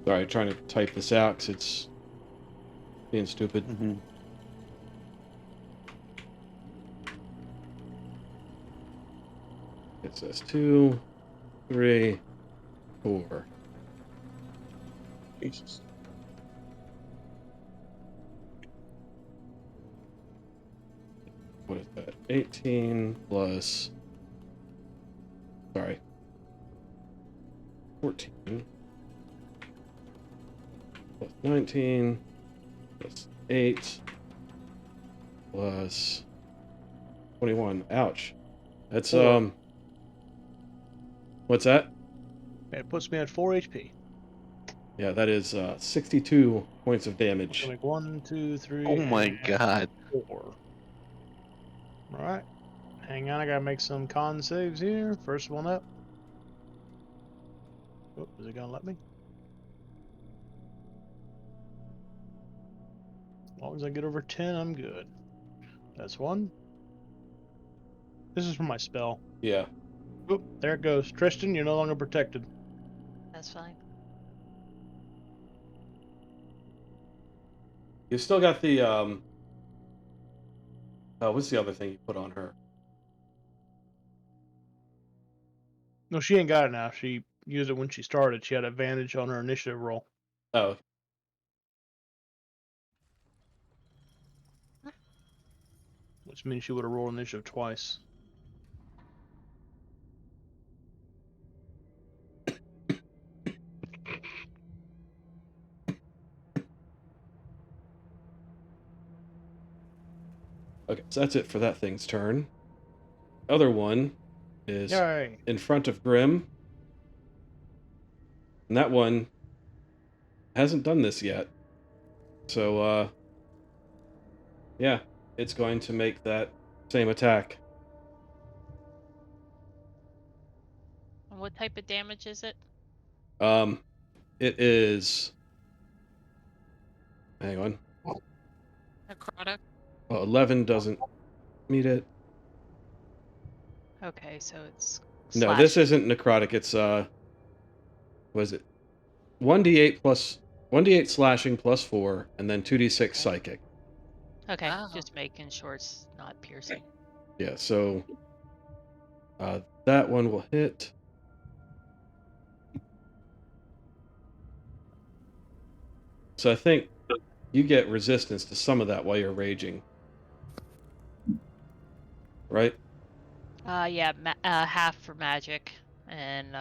Sorry, trying to type this out because it's being stupid. It says 2, 3, 4. Jesus. What is that? 18 plus. Sorry. 14 plus 19 plus 8 plus 21. Ouch. That's, 4. What's that? It puts me at 4 HP. Yeah, that is 62 points of damage. So like 1, 2, 3. Oh my and god. 4. Alright. Hang on, I gotta make some con saves here. First one up. Oh, is it gonna let me? As long as I get over 10, I'm good. That's 1. This is for my spell. Yeah. Oop, there it goes. Tristan, you're no longer protected. That's fine. You still got the, what's the other thing you put on her? No, she ain't got it now. She used it when she started. She had advantage on her initiative roll, Oh, which means she would have rolled initiative twice. okay, so that's it for that thing's turn. Other one is Yay! in front of Grim. And that one hasn't done this yet. So, yeah, it's going to make that same attack. And what type of damage is it? It is... Hang on. Necrotic. Well, 11 doesn't meet it. Okay, so it's No, this slashing. isn't necrotic. It's, what is it? 1d8 plus... 1d8 slashing plus 4, and then 2d6 psychic. Okay, Oh. just making sure it's not piercing. Yeah, so... that one will hit. So I think you get resistance to some of that while you're raging. Right? Yeah, half for magic and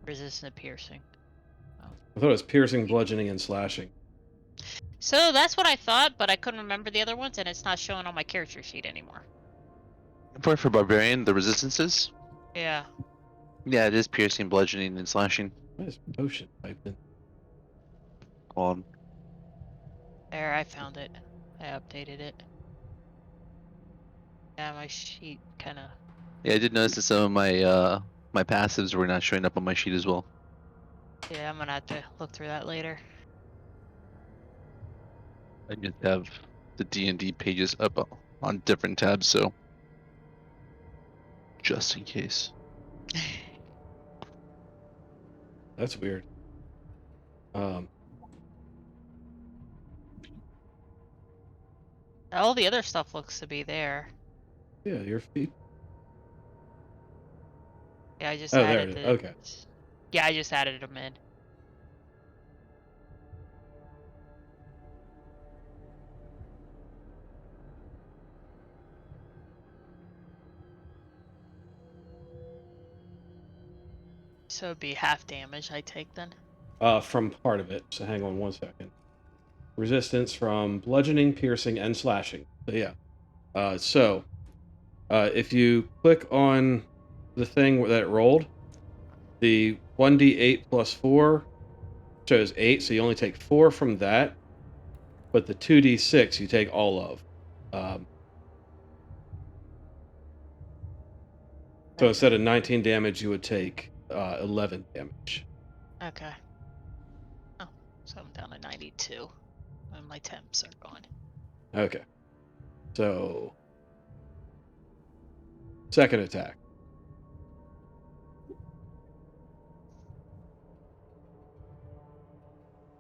resistant to piercing. I thought it was piercing, bludgeoning, and slashing. So that's what I thought, but I couldn't remember the other ones, and it's not showing on my character sheet anymore. For Barbarian, the resistances? Yeah. Yeah, it is piercing, bludgeoning, and slashing. What is potion typed in? Um, There, I found it. I updated it. Yeah, my sheet kind of... yeah, I did notice that some of my passives were not showing up on my sheet as well. Yeah, I'm gonna have to look through that later. I just have the D&D pages up on different tabs, so just in case. That's weird. All the other stuff looks to be there. Yeah, your feet. Yeah, I just Oh, there added it is. the... Okay. Yeah, I just added them in. So it'd be half damage I take then? From part of it. So hang on 1 second. Resistance from bludgeoning, piercing, and slashing. So yeah. If you click on the thing that it rolled, the 1d8 plus 4 shows 8, so you only take 4 from that, but the 2d6 you take all of. So instead of 19 damage, you would take 11 damage. Okay. Oh, so I'm down to 92. And my temps are gone. Okay. So, second attack.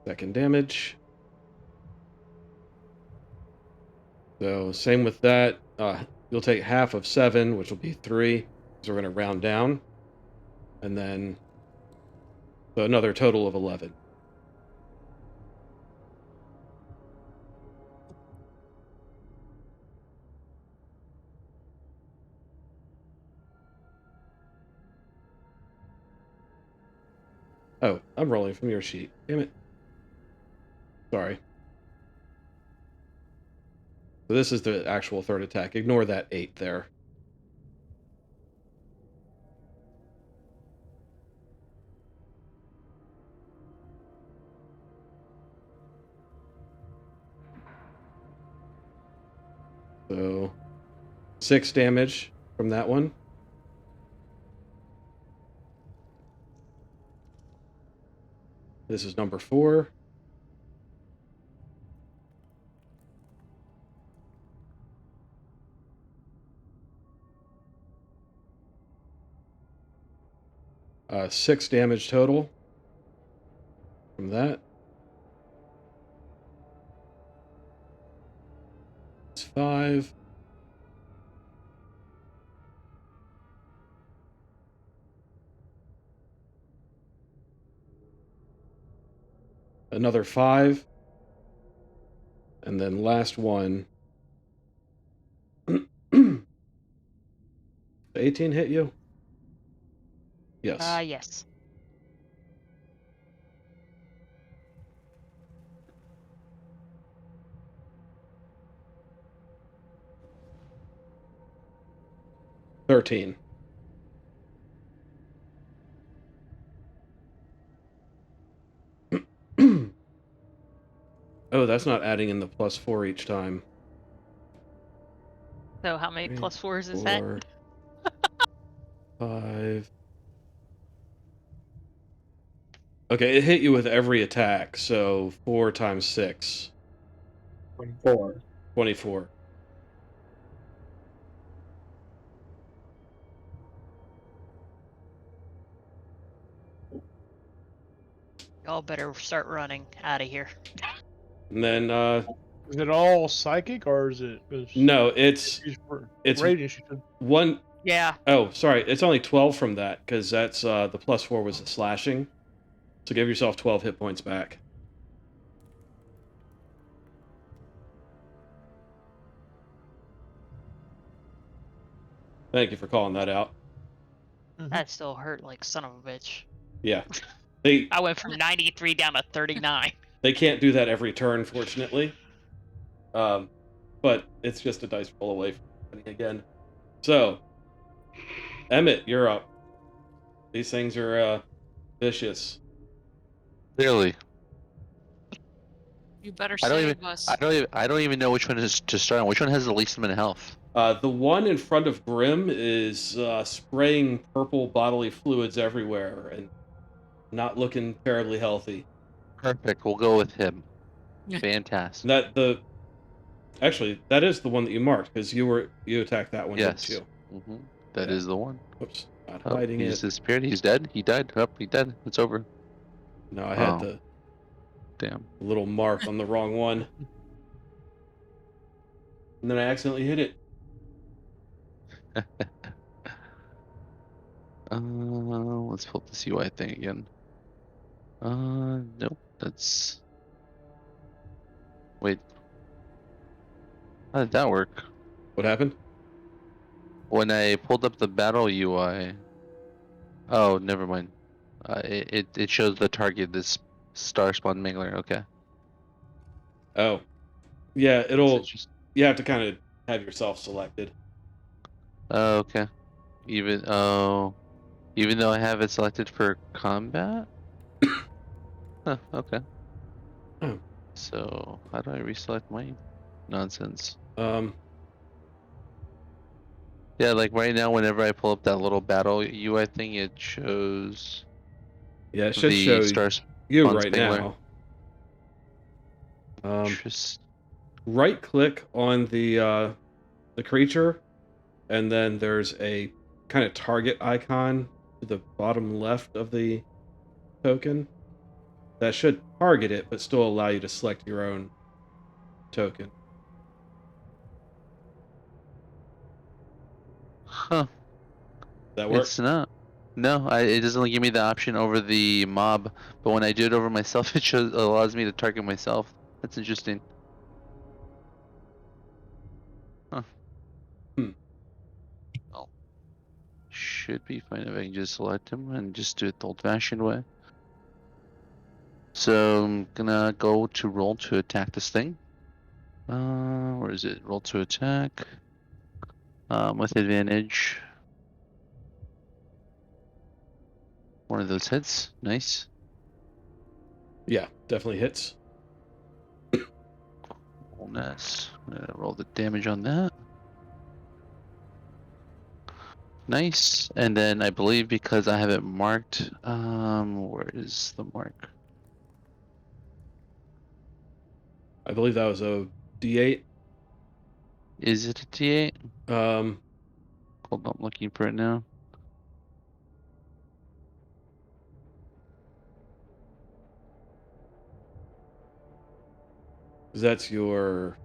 2nd damage. So same with that. You'll take half of 7, which will be 3. So we're going to round down. And then so another total of 11. Oh, I'm rolling from your sheet. Damn it. Sorry. So this is the actual 3rd attack. Ignore that 8 there. So 6 damage from that one. This is number 4. Uh, 6 damage total from that. It's 5. Another 5. And then last one. 18 hit you? Yes. Yes. $13. Oh, that's not adding in the +4 each time. So how many 3, +4s is that? 4, 5. Okay, it hit you with every attack, so 4 times 6. 24. 24. Y'all better start running out of here. And then, Is it all psychic or is it? no, it's raging. She said. one. Yeah. Oh, sorry, it's only 12 from that, because that's, the +4 was the slashing. So give yourself 12 hit points back. Thank you for calling that out. That still hurt like son of a bitch. Yeah. I went from 93 down to 39. They can't do that every turn, fortunately. But it's just a dice roll away from happening again. So, Emmett, you're up. These things are vicious. Clearly. You better I don't save even. us. I don't even know which one is to start on. Which one has the least amount of health? The one in front of Grim is spraying purple bodily fluids everywhere and not looking terribly healthy. Perfect. We'll go with him. Yeah. Fantastic. Actually, that is the one that you marked because you attacked that one, Yes. didn't Mm-hmm. That Yeah. is the one. you? Oops, not Oh, hiding he it. just disappeared. He's dead. He died. Oh, he dead. It's over. No, I had Oh. the Damn. little mark on the wrong one, and then I accidentally hit it. Let's pull up this UI thing again. Nope. That's. Wait. How did that work? What happened? When I pulled up the battle UI. Oh, never mind. It shows the target. This Starspawned Mangler. Okay. Oh, yeah. It's just. You have to kind of have yourself selected. Oh, okay. Even though I have it selected for combat. Huh, okay. Oh. So how do I reselect my nonsense? Yeah, like right now, whenever I pull up that little battle UI thing, it shows Yeah, it should the show Starspawned you right Mangler. now. Interest. Right click on the creature, and then there's a kind of target icon to the bottom left of the token. that should target it, but still allow you to select your own token. Huh. That work? It's not. No, it doesn't give me the option over the mob, but when I do it over myself, it allows me to target myself. That's interesting. Huh. Hmm. Oh, should be fine if I can just select him and just do it the old-fashioned way. So I'm gonna go to roll to attack this thing. Where is it? Roll to attack. With advantage. One of those hits. Nice. Yeah, definitely hits. Bonus. Roll the damage on that. Nice. And then I believe because I have it marked, where is the mark? I believe that was a D8. Is it a D8? Um, Hold on, I'm looking for it now. that's your.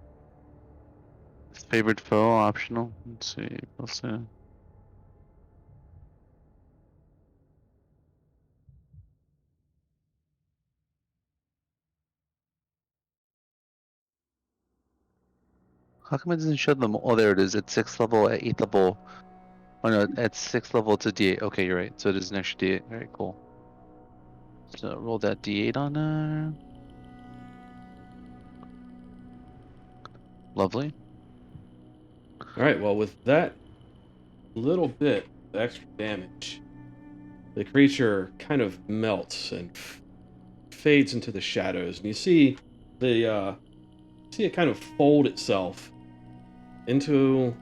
Favorite foe, optional. Let's see. What's that? How come it doesn't show them? Oh, there it is. At 6th level, at 8th level. Oh no, at 6th level it's a D8. Okay, you're right. So it is an extra D8. Very cool. So roll that D8 on there. Lovely. All right. Well, with that little bit of extra damage, the creature kind of melts and fades into the shadows, and you see it kind of fold itself into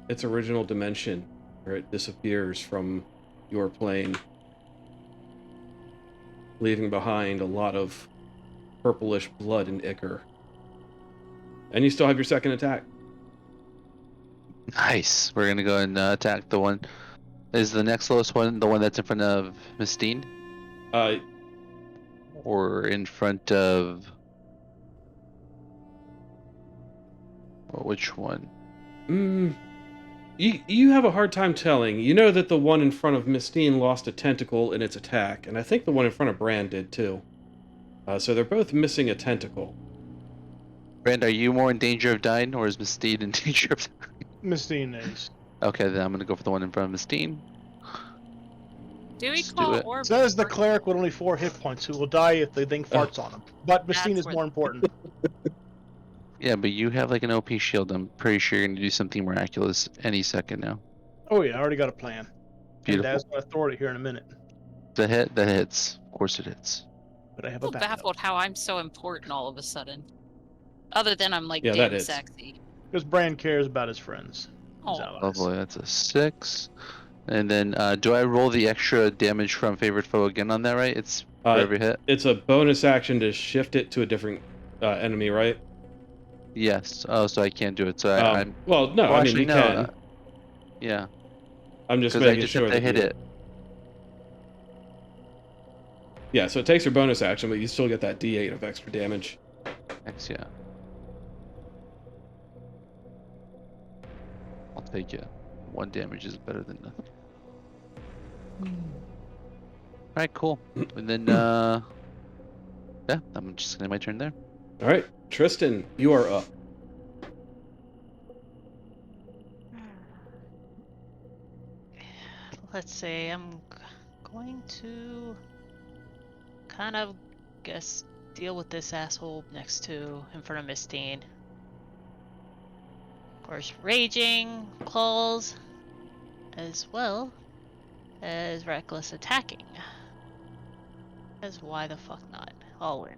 its original dimension, where it disappears from your plane, leaving behind a lot of purplish blood and ichor. And you still have your second attack. Nice. We're gonna go and attack the one. Is the next lowest one the one that's in front of Mistine? Uh, Or in front of... which one? you have a hard time telling. You know that the one in front of Mistine lost a tentacle in its attack, and I think the one in front of Brand did too. So they're both missing a tentacle. Brand, are you more in danger of dying, or is Mistine in danger of... Mistine is. Okay, then I'm gonna go for the one in front of Mistine. Do we Let's do call it. orb? Says the cleric with only 4 hit points who will die if the thing farts on him. But Mistine That's is what- more important. Yeah, but you have like an OP shield. I'm pretty sure you're gonna do something miraculous any second now. Oh yeah, I already got a plan. And Beautiful. Dad's got authority here in a minute. The hit, that hits. Of course it hits. But I have I'm a backup. baffled how I'm so important all of a sudden. Other than I'm like Yeah, that damn is. sexy. Because Bran cares about his friends. His Oh. allies. Lovely, that's a 6. And then, do I roll the extra damage from favorite foe again on that, right? It's for every hit? It's a bonus action to shift it to a different enemy, right? Yes. Oh, so I can't do it. So I'm... Well, no, Well, I mean, actually, you no. can. Yeah. I'm just Because I making just sure have to that hit you... it. Yeah, so it takes your bonus action, but you still get that D8 of extra damage. X, yeah. I'll take it. 1 damage is better than nothing. Alright, cool. And then, yeah, I'm just gonna end my turn there. All right, Tristan, you are up. Let's see, I'm going to kind of guess deal with this asshole next to in front of Mistine. Of course, raging, claws, as well as reckless attacking. As why the fuck not? All in.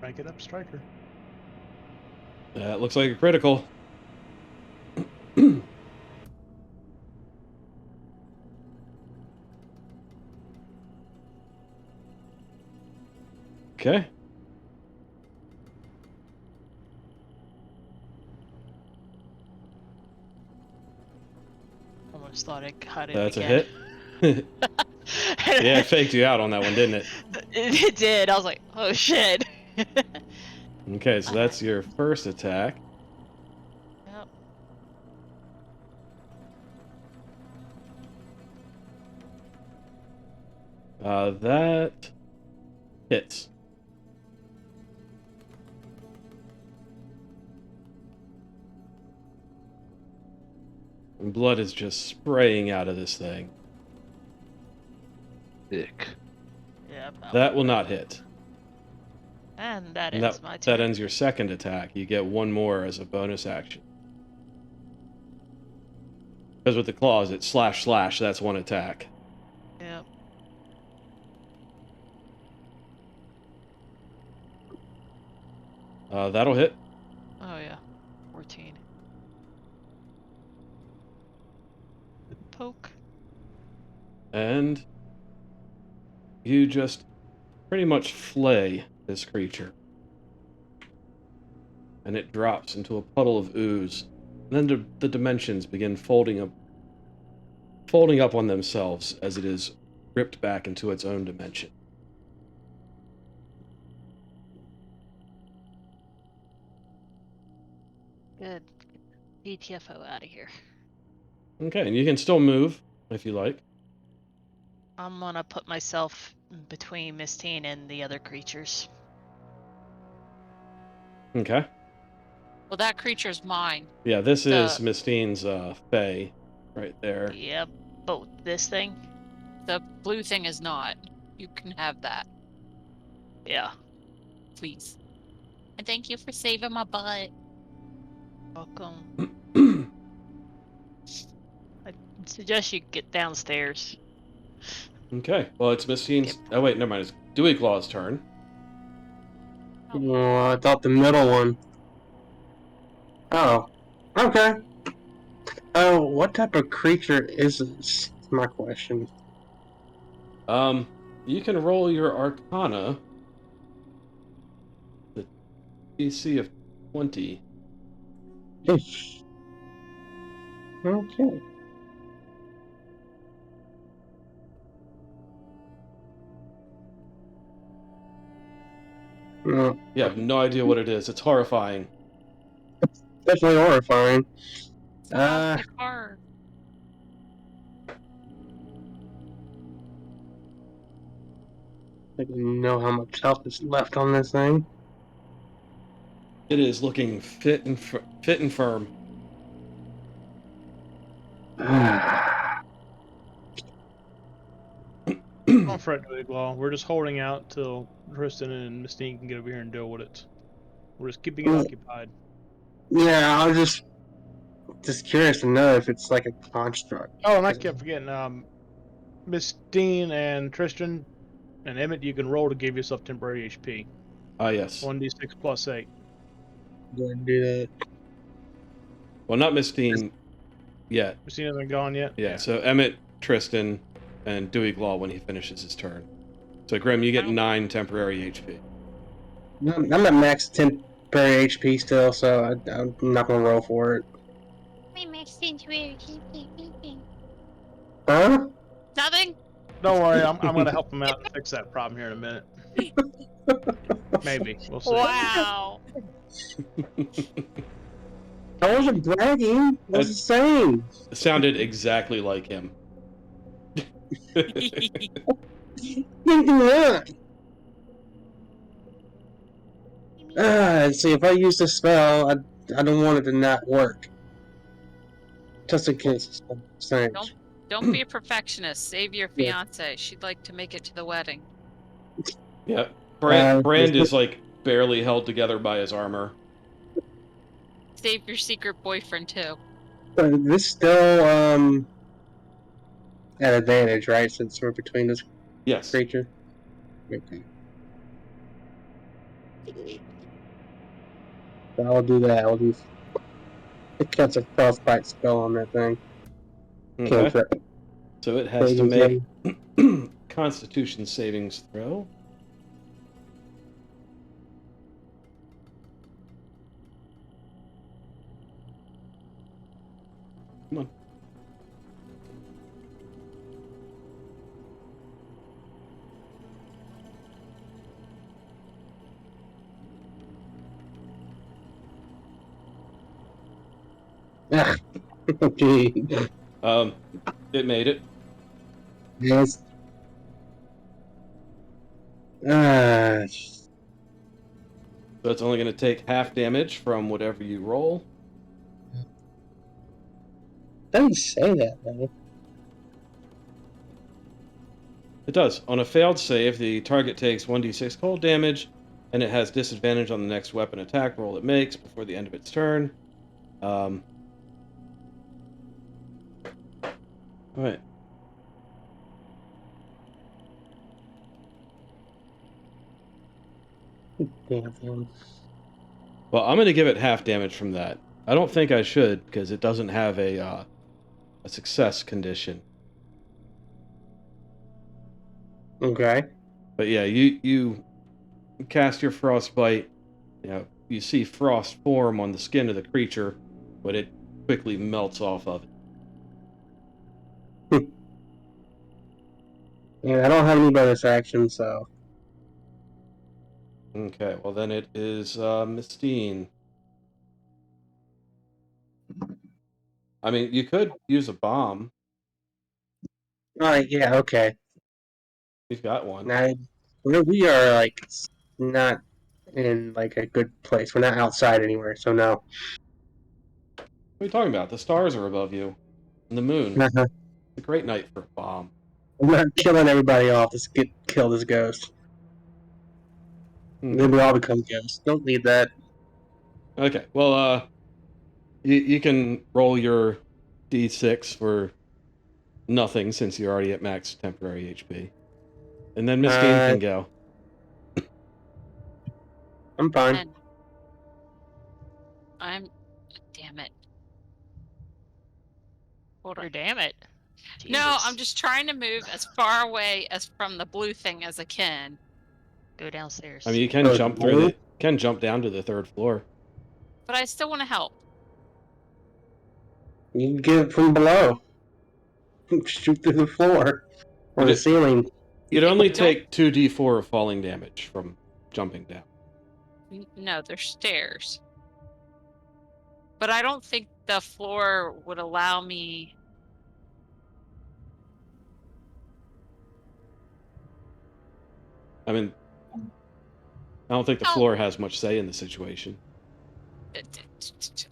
Rank it up, striker. That looks like a critical. Okay. Oh almost thought it cut it That's a again. hit. Yeah, it faked you out on that one, didn't it? It did. I was like, oh shit. Okay, so that's your first attack. Yep. That hits. And blood is just spraying out of this thing. Dick. Yep. That will not hit. And that And ends my turn. that ends your second attack. You get one more as a bonus action. Because with the claws, it's slash slash. That's one attack. Yep. That'll hit. Oh yeah. 14. Poke. And you just pretty much flay this creature. And it drops into a puddle of ooze. And then the dimensions begin folding up on themselves as it is ripped back into its own dimension. Good. DTFO out of here. Okay, and you can still move if you like. I'm gonna put myself between Miss Teen and the other creatures. Okay. Well, that creature's mine. Yeah, this is The- Mistine's Fae right there. Yep. But this thing? The blue thing is not. You can have that, Yeah. please. And thank you for saving my butt. Welcome. I suggest you get downstairs. Okay, well, it's Mistine's... Oh, wait, never mind. It's Dewey Claw's turn. Oh, I thought the middle one. Oh, okay. Oh, what type of creature is this? My question. You can roll your Arcana. The DC of 20. Ish. Okay. No, You have no idea what it is. It's horrifying. definitely horrifying. It's cosmic horror. I didn't know how much health is left on this thing. It is looking fit and firm. Don't fret, Dwiglaw. We're just holding out till Tristan and Mistine can get over here and deal with it. We're just keeping it occupied. Yeah, I was just curious to know if it's like a construct. Oh, and I kept forgetting. Mistine and Tristan and Emmett, you can roll to give yourself temporary HP. Ah, yes. 1d6 plus 8. Go ahead and do that. Well, not Mistine yet. Mistine hasn't gone yet? Yeah, so Emmett, Tristan, and Dewey Glaw when he finishes his turn. So, Grim, you get 9 temporary HP. I'm at max temporary HP still, so I'm not gonna roll for it. Huh? Nothing. Don't worry, I'm going to help him out and fix that problem here in a minute. Maybe. We'll see. Wow. I wasn't bragging. I was just saying. It sounded exactly like him. See, if I use this spell, I don't want it to not work. Just in case. Don't be a perfectionist. Save your fiance. She'd like to make it to the wedding. Yeah. Brand is like barely held together by his armor. Save your secret boyfriend too. This still at advantage, right? Since we're between this Yes. creature. Okay. So I'll do that. I'll do. It cuts a frostbite spell on that thing. Okay. Cantrip. So it has to make Constitution savings throw. Come on. Ugh. Okay. It made it. Yes. So it's only going to take half damage from whatever you roll. Doesn't say that though. It does. On a failed save, the target takes 1d6 cold damage, and it has disadvantage on the next weapon attack roll it makes before the end of its turn. Alright. Damn thing. Well, I'm going to give it half damage from that. I don't think I should, because it doesn't have a success condition. Okay. But yeah, you cast your frostbite. You know, you see frost form on the skin of the creature, but it quickly melts off of it. Yeah, I don't have any bonus action, so. Okay, well then it is Mistine. I mean, you could use a bomb. Alright, yeah, okay. You've got one. Now, we are, like, not in, like, a good place. We're not outside anywhere, so no. What are you talking about? The stars are above you. And the moon. It's a great night for a bomb. I'm not killing everybody off. Let's kill this ghost. Then we all become ghosts. Don't need that. Okay, well, you can roll your d6 for nothing since you're already at max temporary HP. And then Mistine can go. I'm fine. And I'm. Damn it. Hold on. Damn it. No, Jesus. I'm just trying to move as far away as from the blue thing as I can. Go downstairs. I mean, you can Oh, jump through the, can jump down to the 3rd floor. But I still want to help. You can get it from below. Shoot through the floor. Or the ceiling. You'd only Don't- take 2d4 of falling damage from jumping down. No, there's stairs. But I don't think the floor would allow me. I mean, I don't think the Oh. floor has much say in the situation.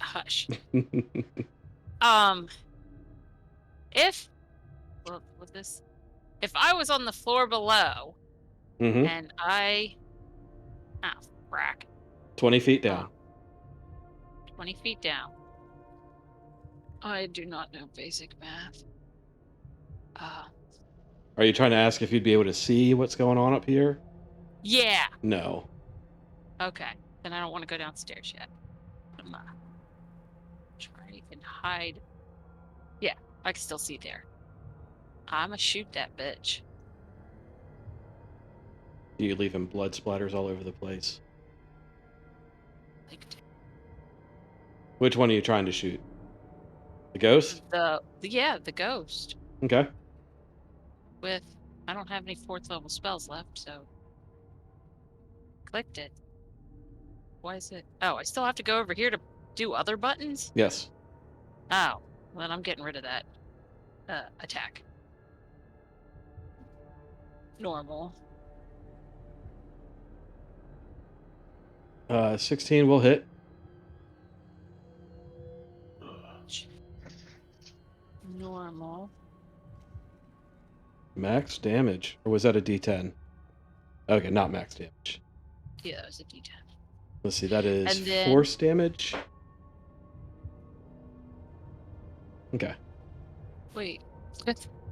Hush. If I was on the floor below Mm-hmm. and I, frack, 20 feet down. 20 feet down. I do not know basic math. Are you trying to ask if you'd be able to see what's going on up here? Yeah. No. Okay. Then I don't want to go downstairs yet. I'm trying to hide. Yeah, I can still see there. I'ma shoot that bitch. You're leaving blood splatters all over the place. Like Which one are you trying to shoot? The ghost? the ghost. Okay. With I don't have any 4th level spells left, so clicked it. Why is it? Oh, I still have to go over here to do other buttons? Yes. Oh, well, then I'm getting rid of that attack. Normal. 16 will hit. Normal. Max damage. Or was that a d10? Okay, not max damage. Yeah, it was a D10. Let's see, that is And then- force damage. Okay. Wait.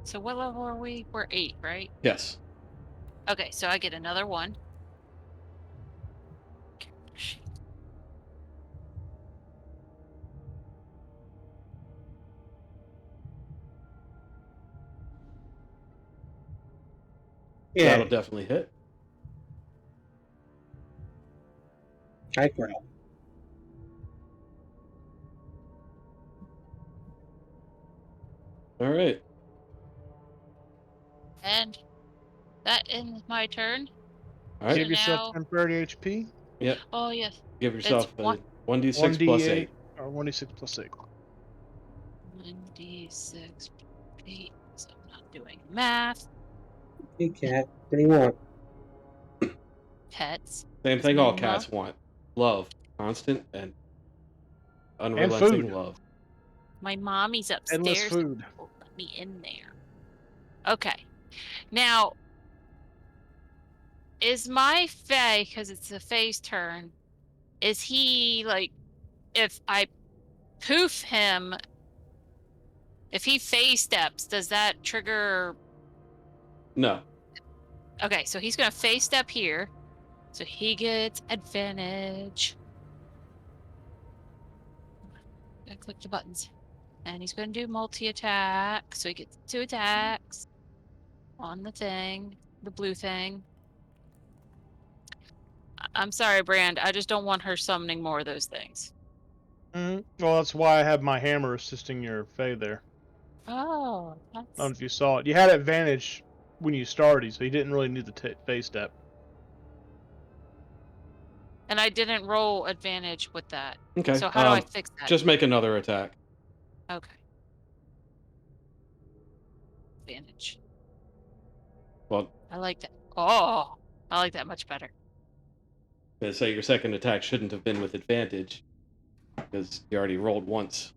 So what level are we? We're 8, right? Yes. Okay, so I get another 1. Character sheet. Yeah, That'll definitely hit. I growl. All right. And that ends my turn. All right. Give So yourself now- temporary HP. Oh, yes. Give yourself a one- 1d6 plus 8. Or 1d6 plus 8. 1d6 8. So I'm not doing math. Hey, cat. What do you want? Pets. Same His thing all name cats want. Love. Constant and And unrelenting food. love. My mommy's Endless upstairs. food. Won't let me in there. Okay. Now, is my Fae, because it's the Fae's turn, is he like, if I poof him, if he Fae steps, does that trigger? No. Okay, so he's going to Fae step here. So he gets advantage. I click the buttons. And he's going to do multi-attack. So he gets 2 attacks on the thing, the blue thing. I'm sorry, Brand. I just don't want her summoning more of those things. Well, that's why I have my hammer assisting your Fae there. Oh, I don't know that's... if you saw it. You had advantage when you started, so you didn't really need the Fae step. And I didn't roll advantage with that. Okay. So how do I fix that? Just make another attack. Okay. Advantage. Well, I like that. Oh, I like that much better. I'm gonna say your second attack shouldn't have been with advantage because you already rolled once.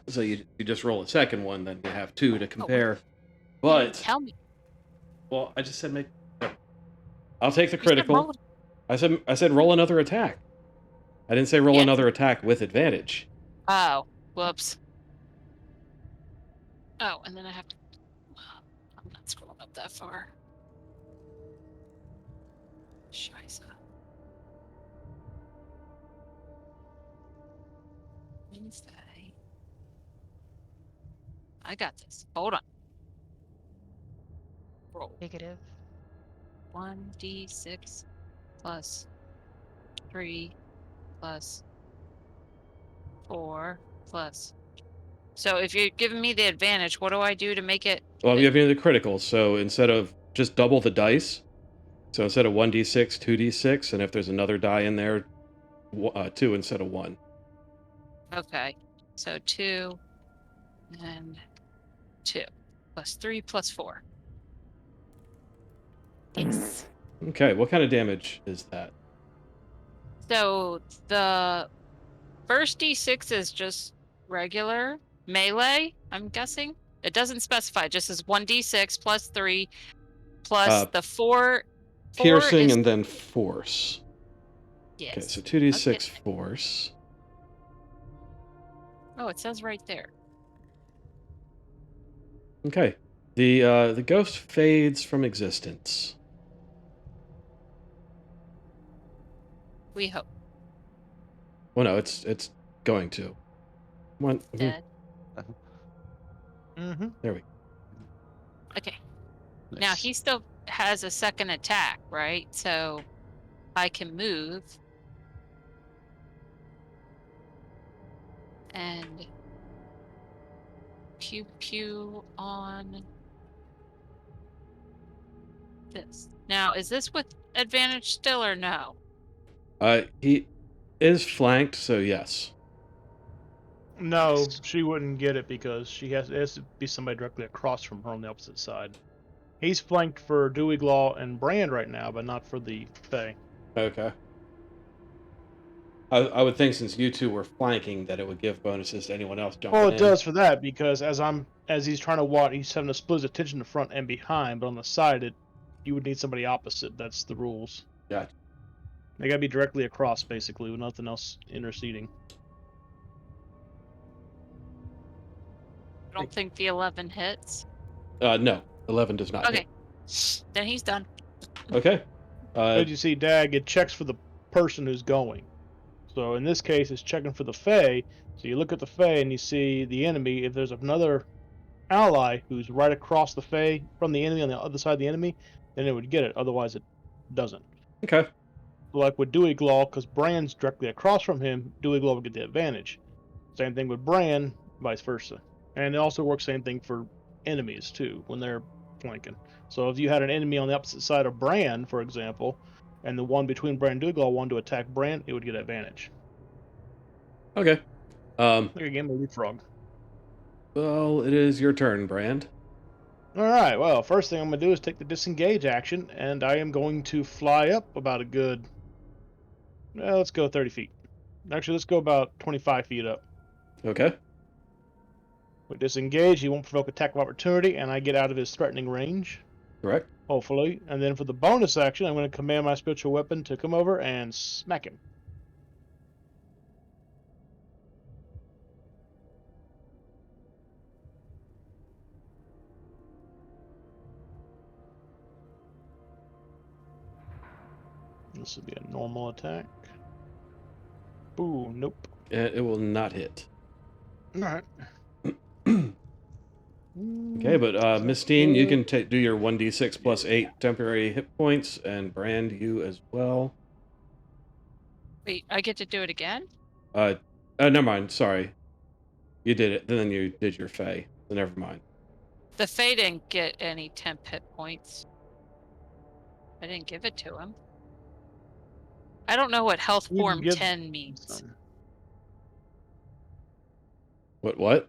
So you just roll a second one, then you have 2 to compare. But Tell me. well, I just said make. I'll take the You said critical. roll- I said roll another attack. I didn't say roll Yeah. another attack with advantage. Oh, whoops. Oh, and then I have to... I'm not scrolling up that far. Scheiße. Wednesday. I got this. Hold on. Roll. Negative. 1d6 plus 3 plus 4 plus. So if you're giving me the advantage, what do I do to make it? Well, I'm giving you the critical, so instead of just double the dice, so instead of 1d6, 2d6, and if there's another die in there, 2 instead of 1. Okay. So 2 and 2 plus 3 plus 4. Yes. Okay, what kind of damage is that? So the first d6 is just regular melee, I'm guessing. It doesn't specify, it just says 1d6 plus 3 plus the 4. Piercing is... and then force. Yes. Okay, so 2d6 Okay. force. Oh, it says right there. Okay. The ghost fades from existence. We hope. Well, no, it's going to. Come on. Dead. Mm-hmm. There we go. Okay. Now Nice. he still has a second attack, right? So I can move and pew pew on this. Now, is this with advantage still or no? He is flanked, so yes. No, she wouldn't get it because it has to be somebody directly across from her on the opposite side. He's flanked for Dewey Glaw and Brand right now, but not for the Fae. Okay. I would think since you two were flanking that it would give bonuses to anyone else jumping Well, in. it does for that because as he's trying to walk, he's having to split his attention to front and behind, but on the side, you would need somebody opposite. That's the rules. Gotcha. They gotta be directly across, basically, with nothing else interceding. I don't think the 11 hits. No. 11 does not Okay. Then he's done. hit. Okay. As you see, Dag, it checks for the person who's going. So in this case, it's checking for the Fae. So you look at the Fae and you see the enemy. If there's another ally who's right across the Fae from the enemy on the other side of the enemy, then it would get it. Otherwise, it doesn't. Okay. Like with Dewey Glaw, because Brand's directly across from him, Dewey Glaw would get the advantage. Same thing with Brand, vice versa. And it also works same thing for enemies too, when they're flanking. So if you had an enemy on the opposite side of Brand, for example, and the one between Brand and Dewey Glaw wanted to attack Brand, it would get advantage. Okay. Like a game of leapfrog. Well, it is your turn, Brand. Alright, well, first thing I'm going to do is take the disengage action, and I am going to fly up about a good... Well, let's go 30 feet. Actually, let's go about 25 feet up. Okay. With disengage, he won't provoke attack of opportunity, and I get out of his threatening range, Correct. hopefully. And then for the bonus action, I'm going to command my spiritual weapon to come over and smack him. This will be a normal attack. Ooh, nope. It will not hit. Alright. Okay, but Mistine, you can do your 1d6 plus 8 temporary hit points, and you as well. Wait, I get to do it again? Never mind, sorry. You did it, then you did your Fae, so never mind. The Fae didn't get any temp hit points. I didn't give it to him. I don't know what health You form give 10 means. some. What?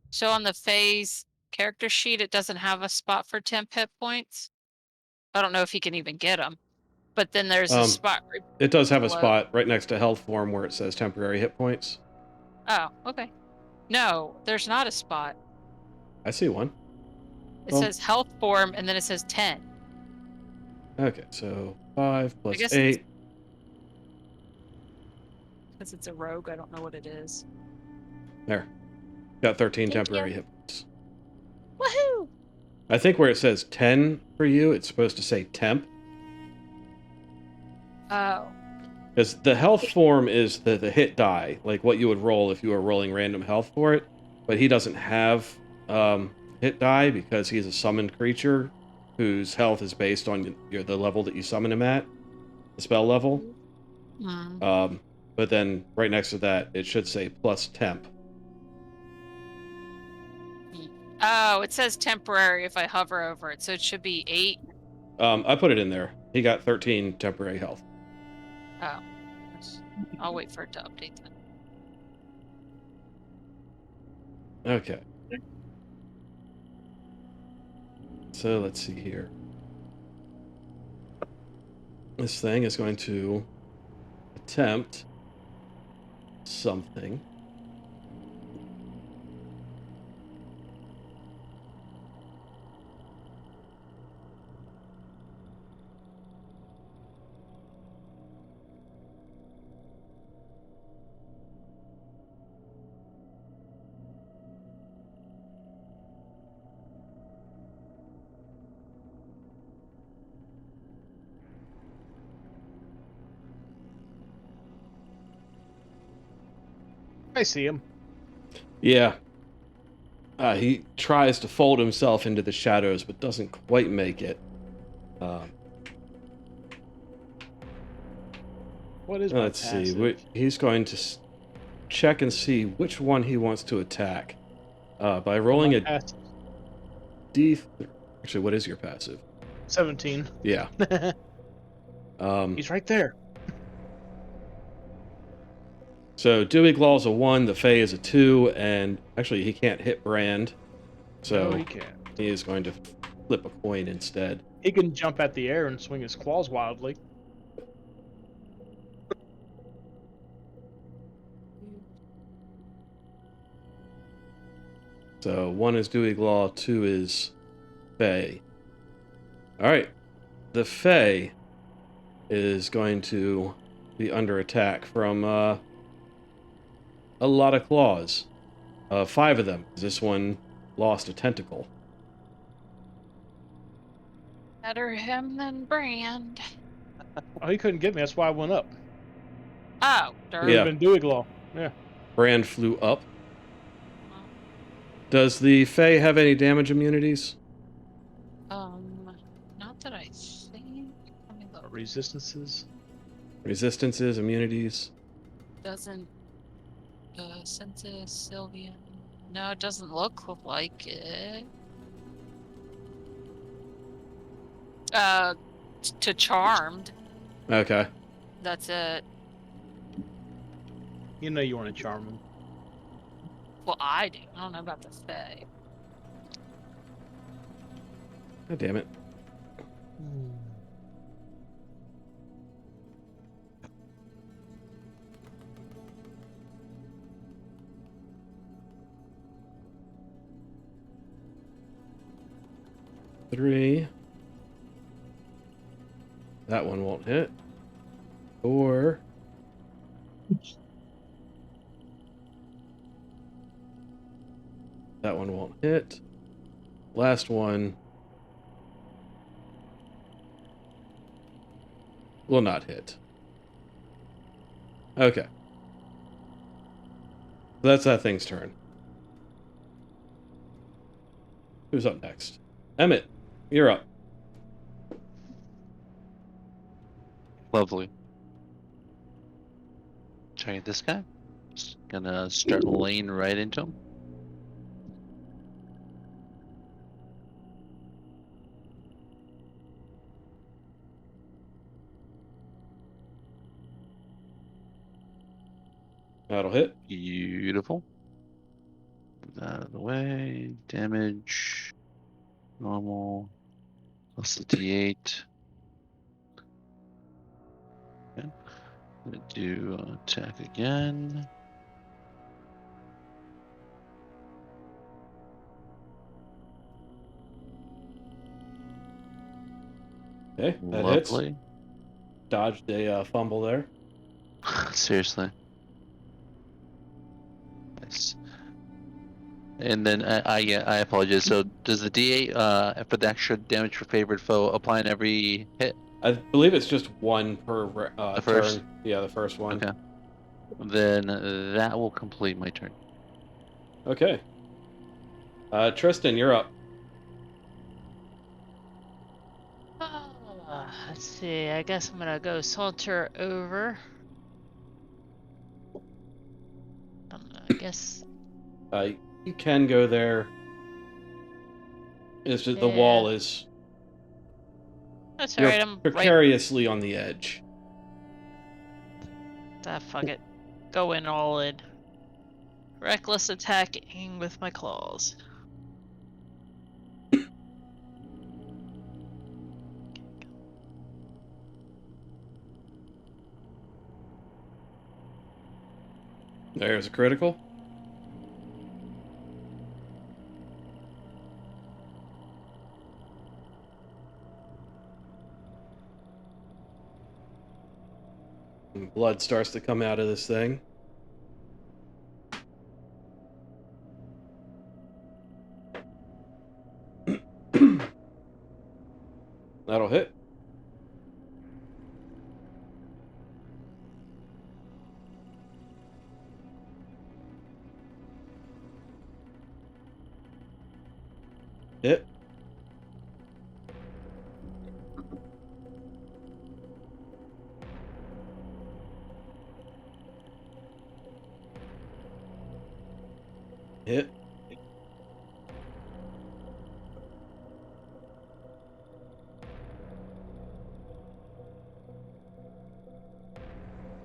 So on the Fae's character sheet, it doesn't have a spot for temp hit points. I don't know if he can even get them. But then there's a spot. It does have a below. spot right next to health form where it says temporary hit points. Oh, okay. No, there's not a spot. I see one. It says health form, and then it says 10. Okay, so 5 plus guess 8. Because it's a rogue, I don't know what it is. There. Got 13 Thank temporary you. hit points. Woohoo! I think where it says 10 for you, it's supposed to say temp. Oh. Because the health form is the hit die, like what you would roll if you were rolling random health for it. But he doesn't have hit die because he's a summoned creature whose health is based on the level that you summon him at, the spell level. Mm. But then right next to that, it should say plus temp. Oh, it says temporary if I hover over it, so it should be 8. I put it in there. He got 13 temporary health. Oh. I'll wait for it to update then. Okay. So let's see here. This thing is going to attempt something. I see him. Yeah. He tries to fold himself into the shadows, but doesn't quite make it. What is my Let's see. passive? He's going to check and see which one he wants to attack by rolling a passive? D. Actually, what is your passive? 17. Yeah. He's right there. So Dewey Glaw's a 1, the Fae is a 2, and actually he can't hit Brand. So No, he can't. he is going to flip a coin instead. He can jump at the air and swing his claws wildly. So 1 is Dewey Glaw, 2 is Fae. Alright. The Fae is going to be under attack from a lot of claws. 5 of them. This one lost a tentacle. Better him than Brand. Oh, he couldn't get me. That's why I went up. Oh, It darn. would Yeah. have been Dewey Glow. Yeah. Brand flew up. Does the Fae have any damage immunities? Not that I think. Let me look. Resistances. Resistances, immunities? Doesn't Census, Sylvian. No, it doesn't look like it. To Charmed. Okay. That's it. You know you want to charm him. Well, I do. I don't know about the Fae. God damn it. Three. That one won't hit. 4. That one won't hit. Last one will not hit. Okay. That's that thing's turn. Who's up next? Emmett, you're up. Lovely. Try this guy. Just gonna start laying right into him. That'll hit. Beautiful. Move that out of the way. Damage. Normal. Plus the D8. Okay. Gonna do attack again. Okay, that hits. Lovely. Dodged a fumble there. Seriously. Nice. And then I apologize. So does the D8 for the extra damage for favored foe apply in every hit? I believe it's just one per The first? turn. Yeah, the first one. Okay. Then that will complete my turn. Okay. Tristan, you're up. Let's see. I guess I'm gonna go saunter over. I guess. You can go there. It's just the wall is That's you're alright. I'm right. precariously on the edge. Fuck it. Go in all in. Reckless attacking with my claws. There's a critical. And blood starts to come out of this thing. That'll hit. Hit. Hit.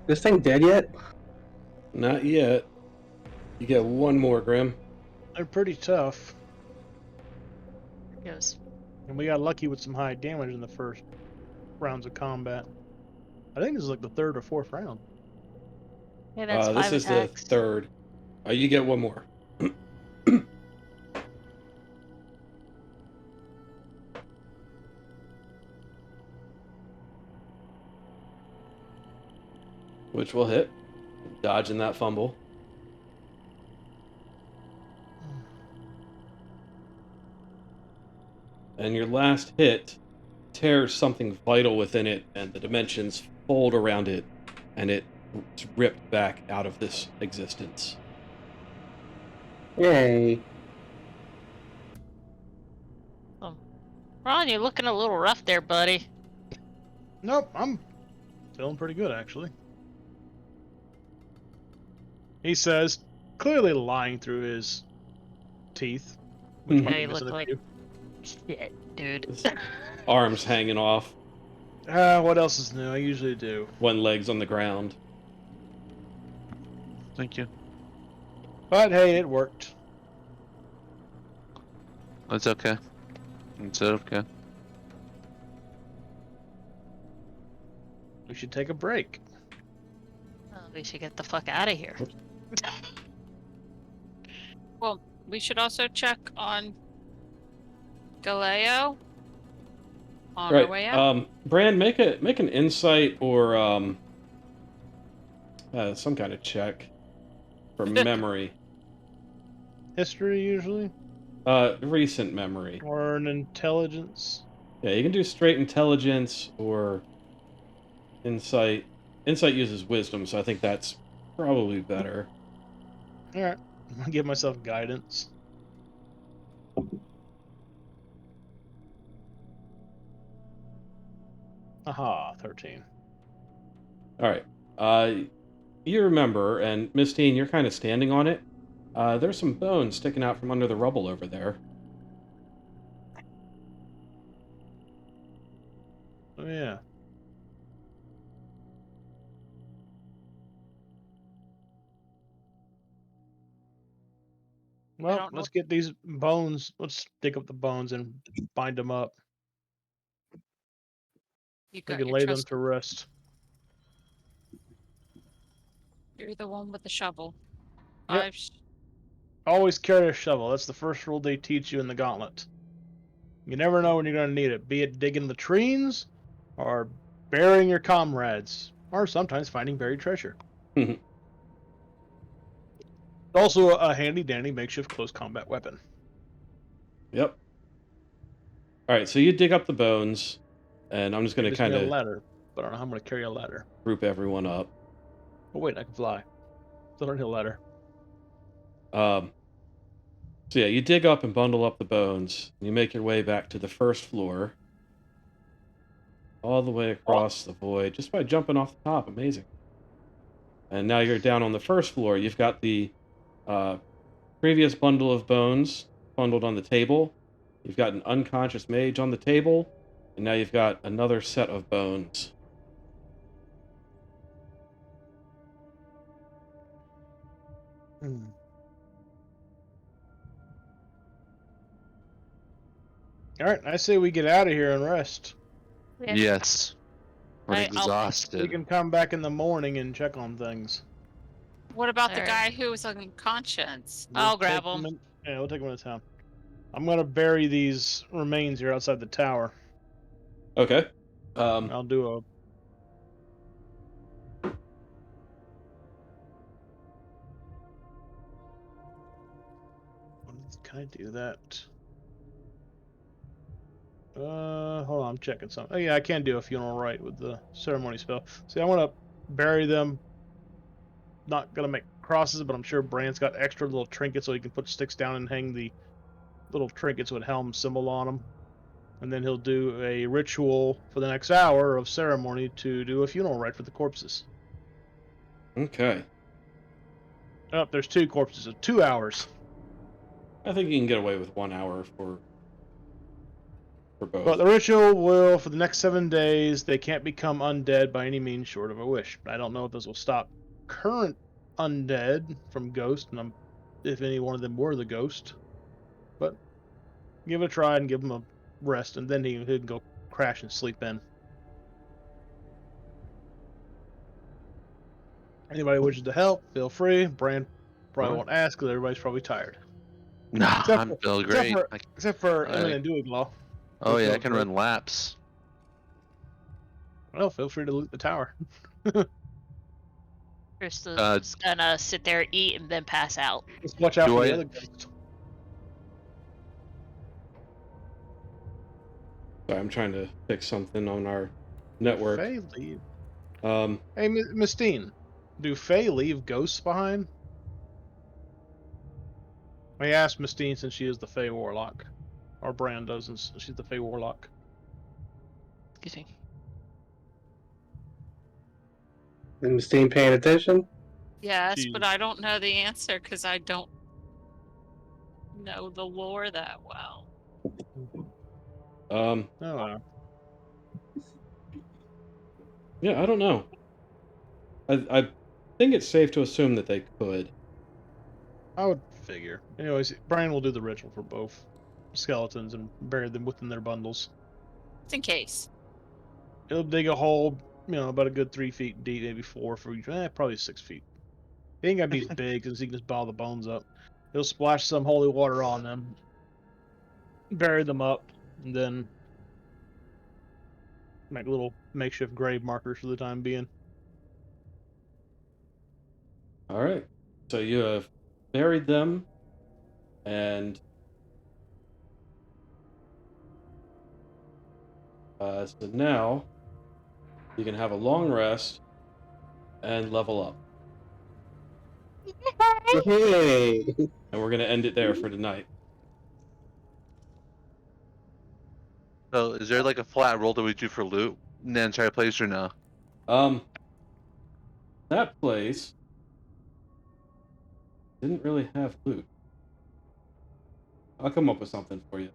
This thing dead yet? Not yet. You get one more, Grim. They're pretty tough, Goes. and we got lucky with some high damage in the first rounds of combat. I think this is like the third or fourth round. Yeah, that's This 5 is attacks. the third. You get one more. Which will hit. Dodging that fumble. And your last hit tears something vital within it, and the dimensions fold around it, and it's ripped back out of this existence. Yay. Ron, you're looking a little rough there, buddy. Nope, I'm feeling pretty good actually. He says, clearly lying through his teeth. Which Mhm. might Yeah, be you missing look a like- few. Shit, dude. His arms hanging off, What else is new? I usually do. one leg's on the ground. Thank you. But hey, it worked. It's okay. It's okay. We should take a break. Well, we should get the fuck out of here. Well, we should also check on Galeo on our way out. Bran, make an insight or some kind of check for memory. History, usually. Recent memory. Or an intelligence. Yeah, you can do straight intelligence or insight. Insight uses wisdom, so I think that's probably better. Alright. I'll give myself guidance. Aha, 13. All right. You remember, and Miss Teen, you're kind of standing on it. There's some bones sticking out from under the rubble over there. Oh, yeah. Well, don't know. let's get these bones. Let's dig up the bones and bind them up. You We got can your lay them trust. to rest. You're the one with the shovel. Yep. Always carry a shovel. That's the first rule they teach you in the gauntlet. You never know when you're going to need it, be it digging the trees, or burying your comrades, or sometimes finding buried treasure. Also a handy-dandy makeshift close combat weapon. Yep. All right, so you dig up the bones, and I'm just going to kind a of ladder, but I don't know how I'm going to carry a ladder. group everyone up. Oh wait, I can fly. Still don't need a ladder. So yeah, you dig up and bundle up the bones. And you make your way back to the first floor, all the way across the void, just by jumping off the top. Amazing. And now you're down on the first floor. You've got the previous bundle of bones bundled on the table. You've got an unconscious mage on the table, and now you've got another set of bones. All right, I say we get out of here and rest. Yeah. Yes. I'm Alright, I'll- exhausted. We can come back in the morning and check on things. What about the Alright. guy who was unconscious? I'll grab take him. Yeah, we'll take them into town. I'm gonna bury these remains here outside the tower. Okay. I'll do a. Can I do that? Hold on, I'm checking something. Oh yeah, I can do a funeral rite with the ceremony spell. See, I want to bury them. Not gonna make crosses, but I'm sure Bran's got extra little trinkets so he can put sticks down and hang the little trinkets with helm symbol on them. And then he'll do a ritual for the next hour of ceremony to do a funeral rite for the corpses. Okay. Oh, there's 2 corpses, so 2 hours. I think you can get away with 1 hour for both. But the ritual will, for the next 7 days, they can't become undead by any means short of a wish. I don't know if this will stop current undead from ghost, and if any one of them were the ghost. But give it a try and give him a rest, and then he can go crash and sleep in. Anybody wishes to help, feel free. Bran probably won't ask because everybody's probably tired. Nah, Except I'm for- feeling great. Except for I- Emin and Dewiglaw. Oh yeah, I feels can great. run laps. Well, feel free to loot the tower. Krista's gonna sit there, eat, and then pass out. Just watch out Do for I- the other ghosts. Sorry, I'm trying to fix something on our network. Fae leave. Um, Hey, Mistine, do Fae leave ghosts behind? I asked Mistine since she is the Fae Warlock. Or Bran doesn't. She's the Fae Warlock. Excuse me. Is Mistine paying attention? Yes, Jeez. but I don't know the answer because I don't know the lore that well. Oh, wow. yeah, I don't know. I think it's safe to assume that they could. I would figure. Anyways, Brian will do the ritual for both skeletons and bury them within their bundles. Just in case. He'll dig a hole, about a good 3 feet deep, maybe 4 for each. Probably 6 feet. He ain't gotta be as big because he can just ball the bones up. He'll splash some holy water on them, bury them up, and then make little makeshift grave markers for the time being. All right. So you have buried them, and so now you can have a long rest and level up. Hey. And we're gonna end it there for tonight. So, is there like a flat roll that we do for loot in the entire place or no? That place didn't really have loot. I'll come up with something for you.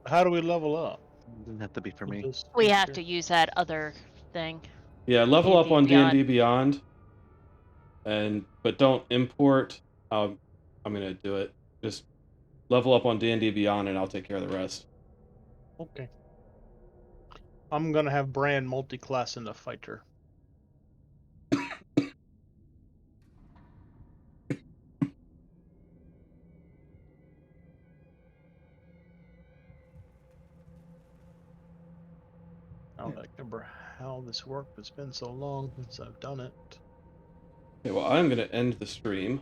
How do we level up? It doesn't have to be for With me. this We feature? have to use that other thing. Yeah, level up D&D on Beyond. D&D Beyond, but don't import. I'm gonna do it. Just level up on D&D Beyond, and I'll take care of the rest. Okay. I'm gonna have Bran multi-class in the fighter. I don't remember how this worked. It's been so long since I've done it. Okay, well, I'm gonna end the stream.